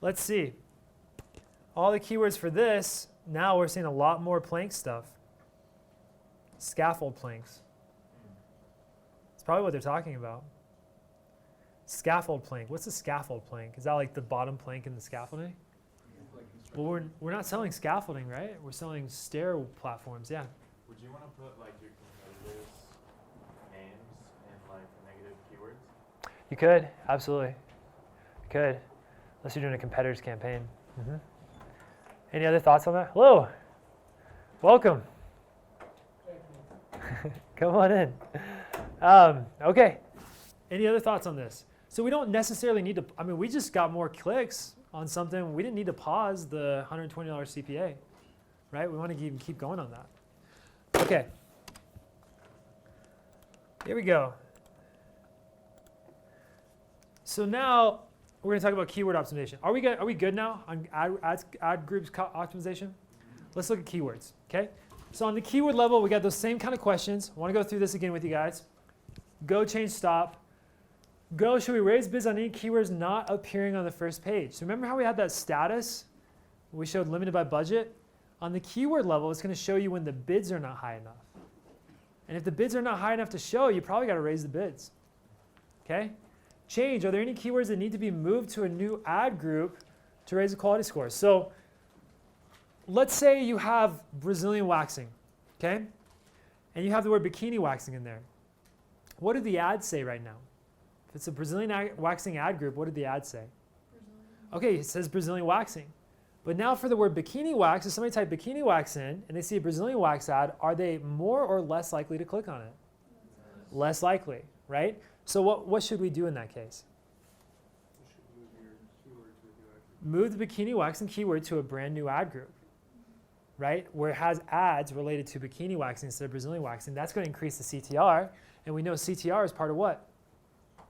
let's see. All the keywords for this, now we're seeing a lot more plank stuff. Scaffold planks. It's probably what they're talking about. Scaffold plank. What's a scaffold plank? Is that like the bottom plank in the scaffolding? Well, we're not selling scaffolding, right? We're selling stair platforms, yeah. Would you want to put like your competitors' names in like negative keywords? You could, absolutely. You could, unless you're doing a competitor's campaign. Mm-hmm. Any other thoughts on that? Hello. Welcome. Come on in. Okay. Any other thoughts on this? So we don't necessarily need to, I mean, we just got more clicks on something. We didn't need to pause the $120 CPA, right? We want to keep going on that. Okay. Here we go. So now we're going to talk about keyword optimization. Are we good now on ad groups optimization? Let's look at keywords, okay? So on the keyword level, we got those same kind of questions. I want to go through this again with you guys. Go, change, stop. Go, should we raise bids on any keywords not appearing on the first page? So remember how we had that status? We showed limited by budget. On the keyword level, it's going to show you when the bids are not high enough. And if the bids are not high enough to show, you probably got to raise the bids. Okay? Change, are there any keywords that need to be moved to a new ad group to raise the quality score? So let's say you have Brazilian waxing, okay? And you have the word bikini waxing in there. What do the ads say right now? If it's a Brazilian waxing ad group, what did the ad say? Okay, it says Brazilian waxing. But now for the word bikini wax, if somebody type bikini wax in and they see a Brazilian wax ad, are they more or less likely to click on it? Less likely, right? So what should we do in that case? You should move your keyword to a new ad group. Move the bikini waxing keyword to a brand new ad group, right? Where it has ads related to bikini waxing instead of Brazilian waxing. That's going to increase the CTR. And we know CTR is part of what?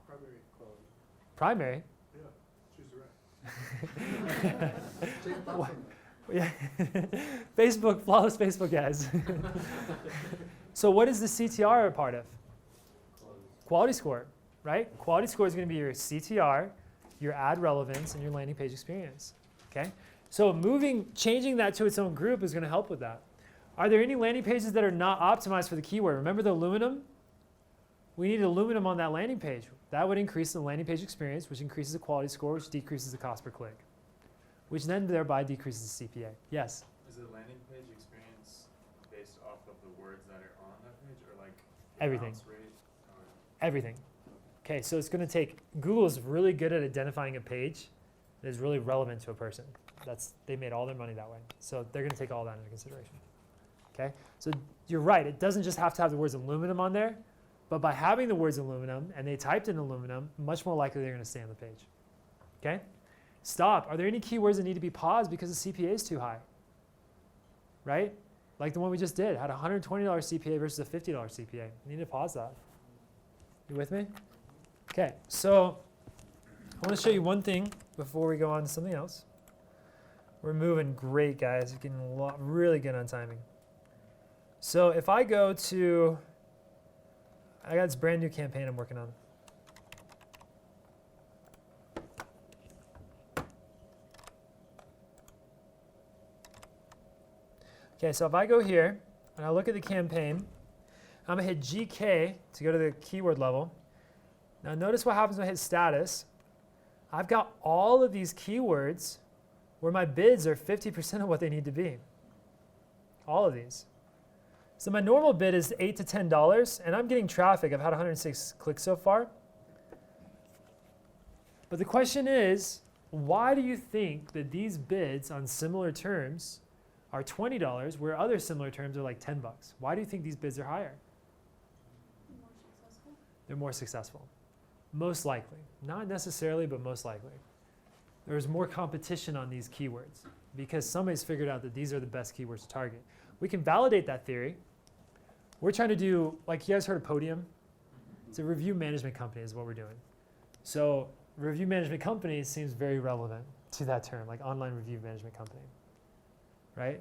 Primary quality. Primary? Yeah, choose the right. Yeah. Facebook, flawless Facebook ads. So what is the CTR a part of? Quality score, right? Quality score is going to be your CTR, your ad relevance, and your landing page experience. Okay? So changing that to its own group is going to help with that. Are there any landing pages that are not optimized for the keyword? Remember the aluminum? We need aluminum on that landing page. That would increase the landing page experience, which increases the quality score, which decreases the cost per click, which then thereby decreases the CPA. Yes? Is the landing page experience based off of the words that are on that page, or like Everything. bounce rate? Everything. Okay, so it's going to take, Google is really good at identifying a page that is really relevant to a person. They made all their money that way. So they're going to take all that into consideration. Okay, so you're right. It doesn't just have to have the words aluminum on there, but by having the words aluminum and they typed in aluminum, much more likely they're going to stay on the page. Okay, stop. Are there any keywords that need to be paused because the CPA is too high? Right? Like the one we just did, had a $120 CPA versus a $50 CPA. You need to pause that. You with me? Okay, so I want to show you one thing before we go on to something else. We're moving great, guys. We're getting really good on timing. So if I go to, I got this brand new campaign I'm working on. Okay, so if I go here and I look at the campaign, I'm going to hit GK to go to the keyword level. Now notice what happens when I hit status. I've got all of these keywords where my bids are 50% of what they need to be. All of these. So my normal bid is $8 to $10, and I'm getting traffic. I've had 106 clicks so far. But the question is, why do you think that these bids on similar terms are $20 where other similar terms are like $10? Why do you think these bids are higher? More successful? They're more successful. Most likely. Not necessarily, but most likely. There's more competition on these keywords because somebody's figured out that these are the best keywords to target. We can validate that theory. We're trying to do, like you guys heard of Podium? It's a review management company is what we're doing. So review management company seems very relevant to that term, like online review management company, right?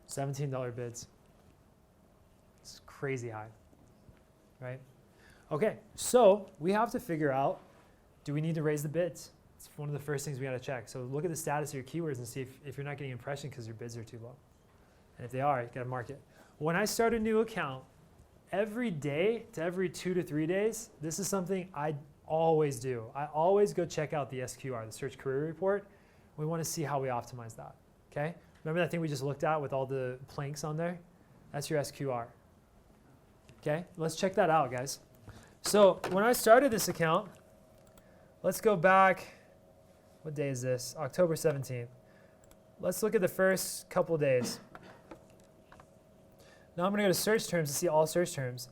$17 bids. It's crazy high, right? Okay, so we have to figure out, do we need to raise the bids? It's one of the first things we gotta check. So look at the status of your keywords and see if you're not getting impression because your bids are too low. And if they are, you gotta mark it. When I start a new account, every day to every 2 to 3 days, this is something I always do. I always go check out the SQR, the Search Query Report. We wanna see how we optimize that, okay? Remember that thing we just looked at with all the planks on there? That's your SQR, okay? Let's check that out, guys. So when I started this account, let's go back, what day is this? October 17th. Let's look at the first couple days. Now I'm going to go to search terms to see all search terms.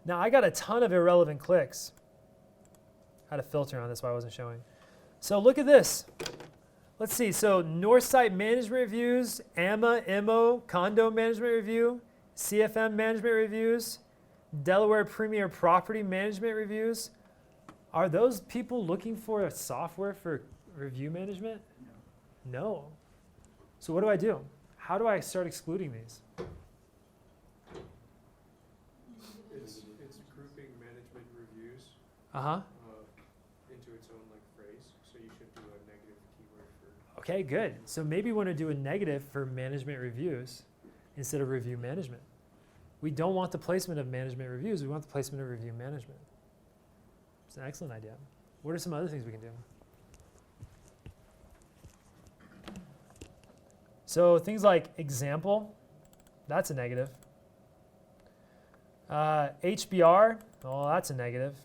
Now I got a ton of irrelevant clicks. I had a filter on this why I wasn't showing. So look at this. Let's see. So North Site Management Reviews, AMA, IMO, Condo Management Review, CFM Management Reviews, Delaware Premier Property Management Reviews. Are those people looking for a software for review management? No. So what do I do? How do I start excluding these? It's grouping management reviews into its own like phrase. So you should do a negative keyword for. Okay, good. So maybe we want to do a negative for management reviews instead of review management. We don't want the placement of management reviews. We want the placement of review management. It's an excellent idea. What are some other things we can do? So things like example, that's a negative. HBR, oh, that's a negative.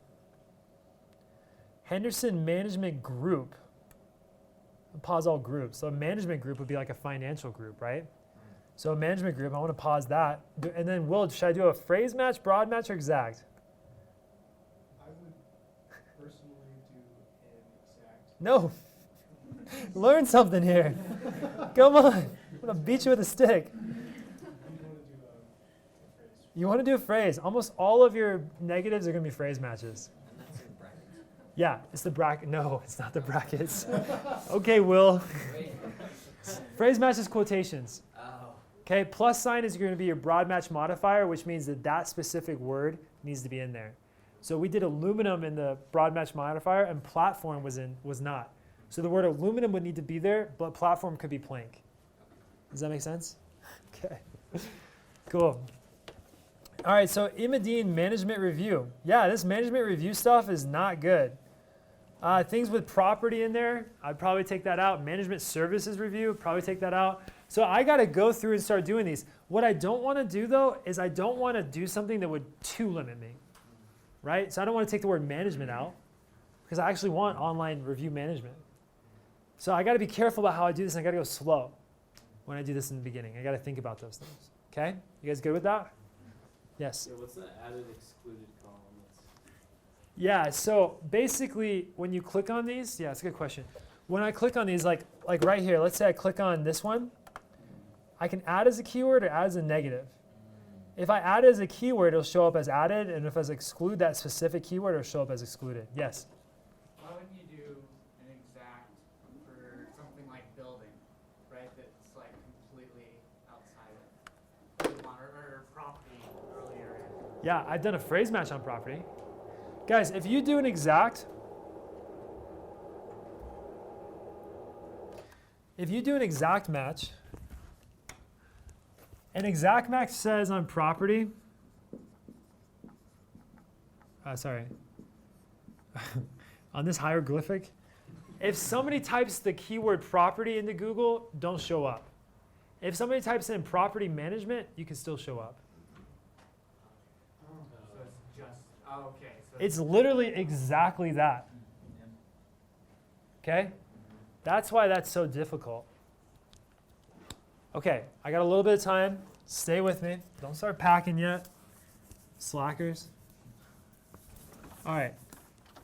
Henderson Management Group. I'll pause all groups. So a management group would be like a financial group, right? So a management group, I want to pause that. And then, Will, should I do a phrase match, broad match, or exact? I would personally do an exact. No. Learn something here. Come on. I'm going to beat you with a stick. You want to do a phrase. Almost all of your negatives are going to be phrase matches. And that's in brackets. Yeah, it's the bracket. No, it's not the brackets. Okay, Will. Phrase match is quotations. Okay, plus sign is going to be your broad match modifier, which means that that specific word needs to be in there. So we did aluminum in the broad match modifier, and platform was not. So the word aluminum would need to be there, but platform could be plank. Does that make sense? Okay, cool. All right, so Imadine Management Review. Yeah, this management review stuff is not good. Things with property in there, I'd probably take that out. Management Services Review, probably take that out. So I got to go through and start doing these. What I don't want to do, though, is I don't want to do something that would too limit me, right? So I don't want to take the word management out because I actually want online review management. So I got to be careful about how I do this, and I got to go slow when I do this in the beginning. I got to think about those things. Okay? You guys good with that? Yes? Yeah, what's the added excluded column? Yeah, so basically when you click on these, yeah, it's a good question. When I click on these, like right here, let's say I click on this one, I can add as a keyword or add as a negative. If I add as a keyword, it'll show up as added, and if I exclude that specific keyword, it'll show up as excluded. Yes? Why wouldn't you do an exact for something like building, right, that's like completely outside of or property earlier? Yeah, I've done a phrase match on property. Guys, if you do an exact, match, And exact max says on property, sorry, on this hieroglyphic, if somebody types the keyword property into Google, don't show up. If somebody types in property management, you can still show up. So it's just, okay. So It's literally exactly that. Okay? That's why that's so difficult. Okay, I got a little bit of time. Stay with me. Don't start packing yet. Slackers. All right.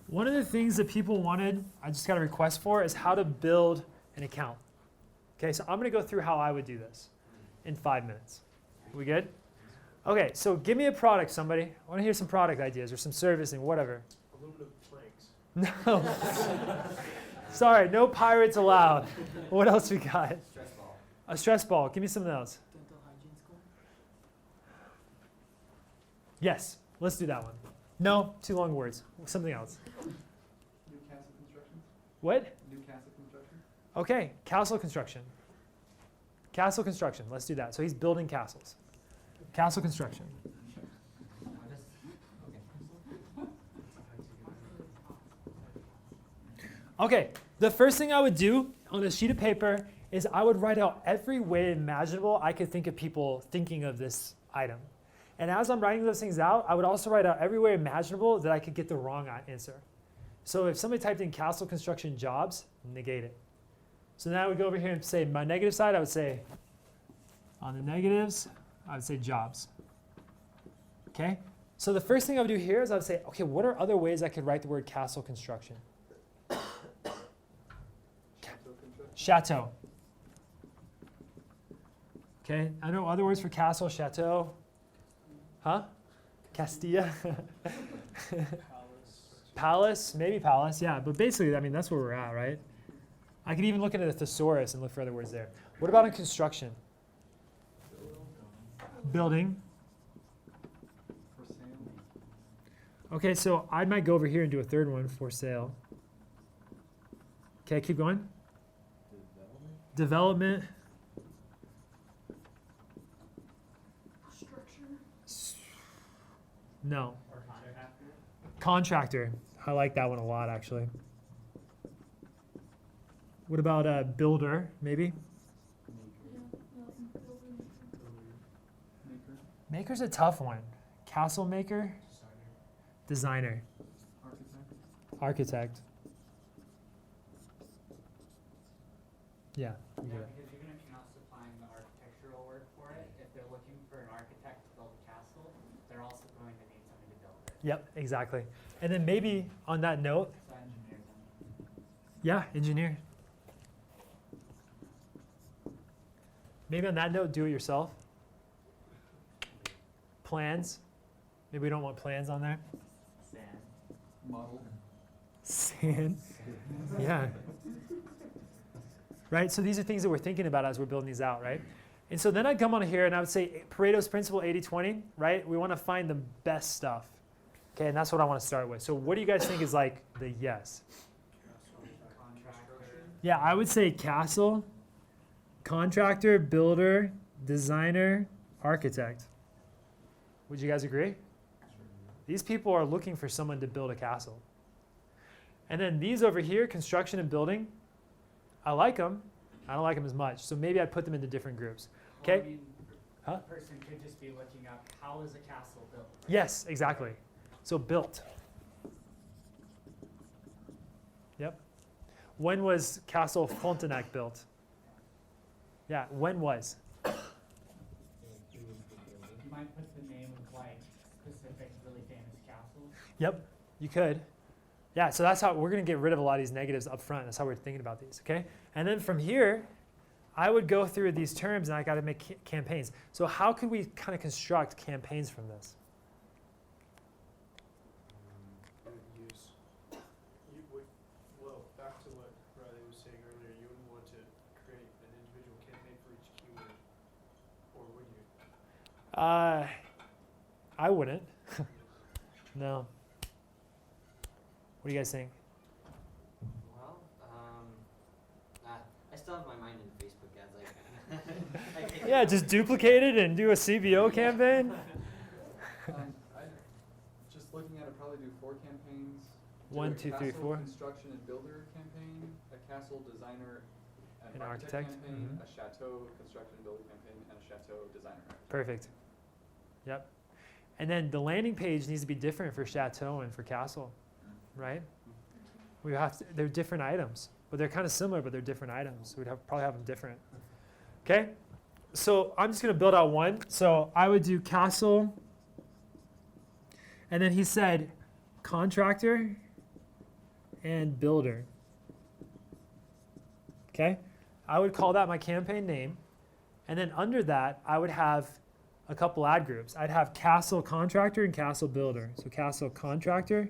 One of the things that people wanted, I just got a request for, is how to build an account. Okay, so I'm going to go through how I would do this in 5 minutes. We good? Okay, so give me a product, somebody. I want to hear some product ideas or some servicing, whatever. Aluminum planks. No. Sorry, no pirates allowed. What else we got? Stress ball. A stress ball. Give me something else. Dental hygiene school? Yes, let's do that one. No, too long words. Something else. New castle construction? What? New castle construction? Okay, castle construction. Castle construction, let's do that. So he's building castles. Castle construction. Okay, the first thing I would do on a sheet of paper is I would write out every way imaginable I could think of people thinking of this item. And as I'm writing those things out, I would also write out every way imaginable that I could get the wrong answer. So if somebody typed in castle construction jobs, negate it. So now I would go over here and say my negative side, I would say, on the negatives, I would say jobs. Okay? So the first thing I would do here is I would say, okay, what are other ways I could write the word castle construction? Chateau. Okay, I know other words for castle, chateau. Huh? Castilla. Palace, maybe palace, yeah. But basically, I mean, that's where we're at, right? I could even look at a thesaurus and look for other words there. What about in construction? Building. For sale. Okay, so I might go over here and do a third one, for sale. Okay, keep going. Development. Structure. No. or contractor. Contractor. I like that one a lot, actually. What about builder, maybe? Building. Maker. Maker's a tough one. Castle maker? Designer. Architect. Architect. Yeah. You Yeah, get it. because even if you're not supplying the architectural work for it, if they're looking for an architect to build a castle, they're also going to need somebody to build it. Yep, exactly. And then maybe on that note, So engineers and yeah, engineer. Maybe on that note, do it yourself. Plans. Maybe we don't want plans on there. sand. Model. Sand. Yeah. Right? So these are things that we're thinking about as we're building these out, right? And so then I'd come on here and I would say Pareto's principle 80-20, right? We want to find the best stuff. Okay, and that's what I want to start with. So what do you guys think is like the yes? Contractor. Yeah, I would say castle, contractor, builder, designer, architect. Would you guys agree? These people are looking for someone to build a castle. And then these over here, construction and building, I like them. I don't like them as much. So maybe I'd put them into different groups. Well, Okay? I mean, Huh? the person could just be looking up, how is a castle built? right? Yes, exactly. So built. Yep. When was Castle Frontenac built? Yeah, when was? You might put the name of like specific really famous castles. Yep, you could. Yeah, so that's how we're going to get rid of a lot of these negatives up front. That's how we're thinking about these, okay? And then from here, I would go through these terms and I got to make campaigns. So how could we kind of construct campaigns from this? Well, back to what Riley was saying earlier, you wouldn't want to create an individual campaign for each keyword, or would you? I wouldn't. No. What do you guys think? Well, I still have my mind in Facebook ads. Like, Yeah, just duplicate it and do a CBO campaign. I just looking at it, probably do 4 campaigns. Do 1, a 2, 3, castle 4. Construction and builder campaign, a castle designer and An architect architect, campaign, mhm. a chateau construction and builder campaign, and a chateau designer. Perfect. Yep. And then the landing page needs to be different for chateau and for castle, right? We have to, they're different items, but they're kind of similar, but they're different items. We'd probably have them different. Okay. So I'm just going to build out one. So I would do castle. And then he said contractor and builder. Okay. I would call that my campaign name. And then under that, I would have a couple ad groups. I'd have castle contractor and castle builder. So castle contractor,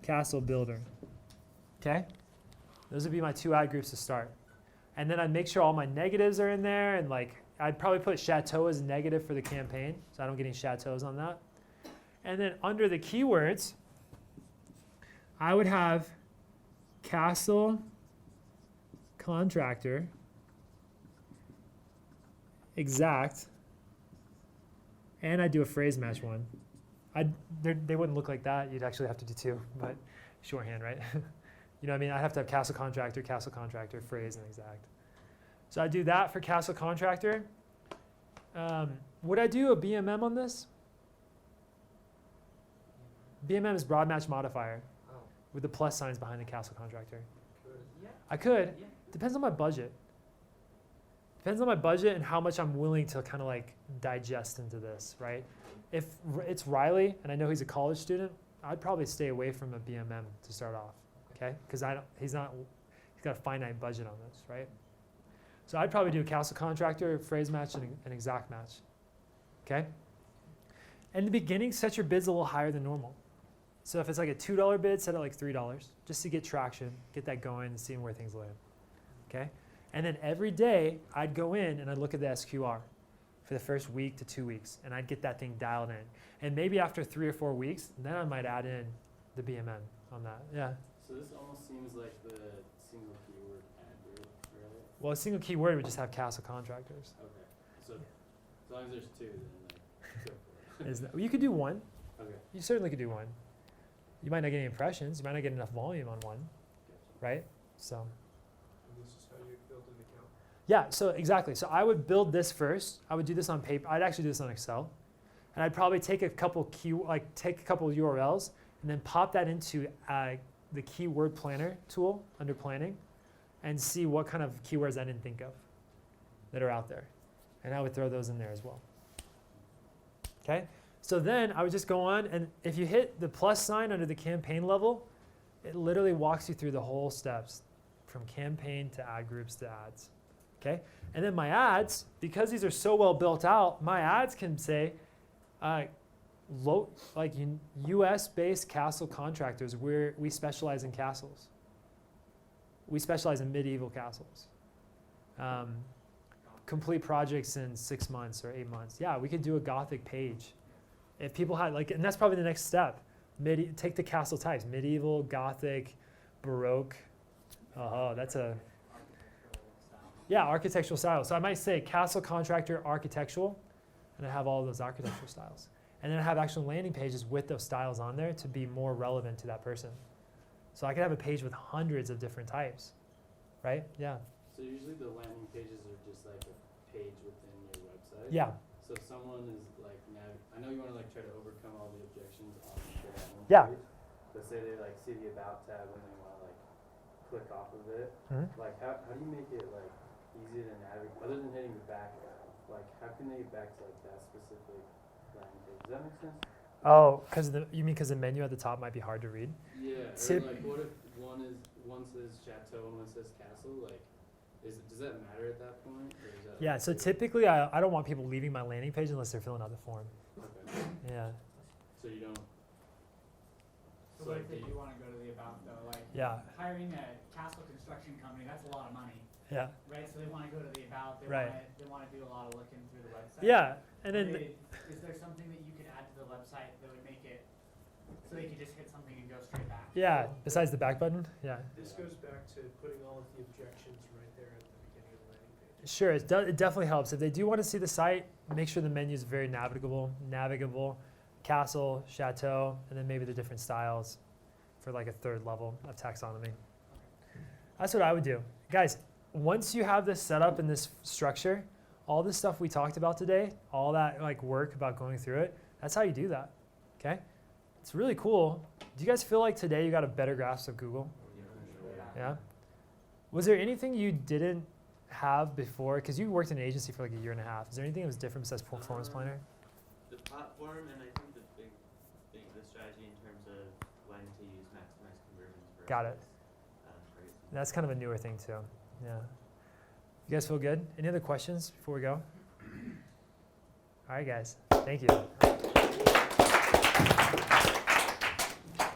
castle builder. Okay? Those would be my 2 ad groups to start. And then I'd make sure all my negatives are in there, and like I'd probably put chateau as negative for the campaign, so I don't get any chateaus on that. And then under the keywords, I would have castle contractor exact, and I'd do a phrase match one. They wouldn't look like that. You'd actually have to do 2, but shorthand, right? You know what I mean? I'd have to have castle contractor, phrase, and exact. So I do that for castle contractor. Would I do a BMM on this? BMM is broad match modifier with the plus signs behind the castle contractor. I could. Depends on my budget. Depends on my budget and how much I'm willing to kind of like digest into this, right? If it's Riley and I know he's a college student, I'd probably stay away from a BMM to start off, okay? Because he's got a finite budget on this, right? So I'd probably do a castle contractor, phrase match, and an exact match, okay? In the beginning, set your bids a little higher than normal. So if it's like a $2 bid, set it like $3, just to get traction, get that going, and seeing where things land, okay? And then every day, I'd go in and I'd look at the SQR for the first week to 2 weeks, and I'd get that thing dialed in. And maybe after 3 or 4 weeks, then I might add in the BMM on that. Yeah. So this almost seems like the single keyword ad group, right? Well, a single keyword would just have castle contractors. Okay. So as long as there's 2, then like go for it. Is that, you could do 1. Okay. You certainly could do 1. You might not get any impressions. You might not get enough volume on 1, right? So. And this is how you build an account? Yeah, so exactly. So I would build this first. I would do this on paper. I'd actually do this on Excel. And I'd probably take a couple URLs and then pop that into the keyword planner tool under planning and see what kind of keywords I didn't think of that are out there. And I would throw those in there as well. Okay? So then I would just go on, and if you hit the plus sign under the campaign level, it literally walks you through the whole steps from campaign to ad groups to ads. Okay? And then my ads, because these are so well built out, my ads can say, US-based castle contractors, we specialize in castles. We specialize in medieval castles. Complete projects in 6 months or 8 months. Yeah, we could do a Gothic page. If people had and that's probably the next step. Take the castle types: medieval, Gothic, Baroque. Oh, that's a architectural style. So I might say castle contractor architectural, and I have all of those architectural styles. And then I have actual landing pages with those styles on there to be more relevant to that person. So I could have a page with hundreds of different types, right? Yeah. So usually the landing pages are just like a page within your website. Yeah. So if someone is like, I know you want to like try to overcome all the objections on the landing Yeah. page. But say they like see the about tab and they want to like click off of it. Mhm. Like how do you make it like easy to navigate other than hitting the back arrow? Like how can they get back to like that specific landing page? Does that make sense? Oh, you mean because the menu at the top might be hard to read? Yeah. Or like what if one says chateau and one says castle? Like does that matter at that point? Or is that Yeah, so typically I don't want people leaving my landing page unless they're filling out the form. Okay. Yeah. So you don't. So what if they do want to go to the about though? Like hiring a castle construction company, that's a lot of money. Yeah. Right? So they want to go to the about, they want to do a lot of looking through the website. Yeah. And then is there something that you could add to the website that would make it so they could just hit something and go straight back? Yeah, besides the back button? Yeah. This goes back to putting all of the objections right there at the beginning of the landing page. Sure, it definitely helps. If they do want to see the site, make sure the menu is very navigable, castle, chateau, and then maybe the different styles for like a third level of taxonomy. That's what I would do. Guys, once you have this set up in this structure, all this stuff we talked about today, all that like work about going through it, that's how you do that, okay? It's really cool. Do you guys feel like today you got a better grasp of Google? Yeah? Was there anything you didn't have before? Because you worked in an agency for like a year and a half. Is there anything that was different besides Performance Planner? The platform, and I think the big thing, the strategy in terms of when to use maximize conversions versus Got it. pricing. That's kind of a newer thing too. Yeah. You guys feel good? Any other questions before we go? All right, guys. Thank you.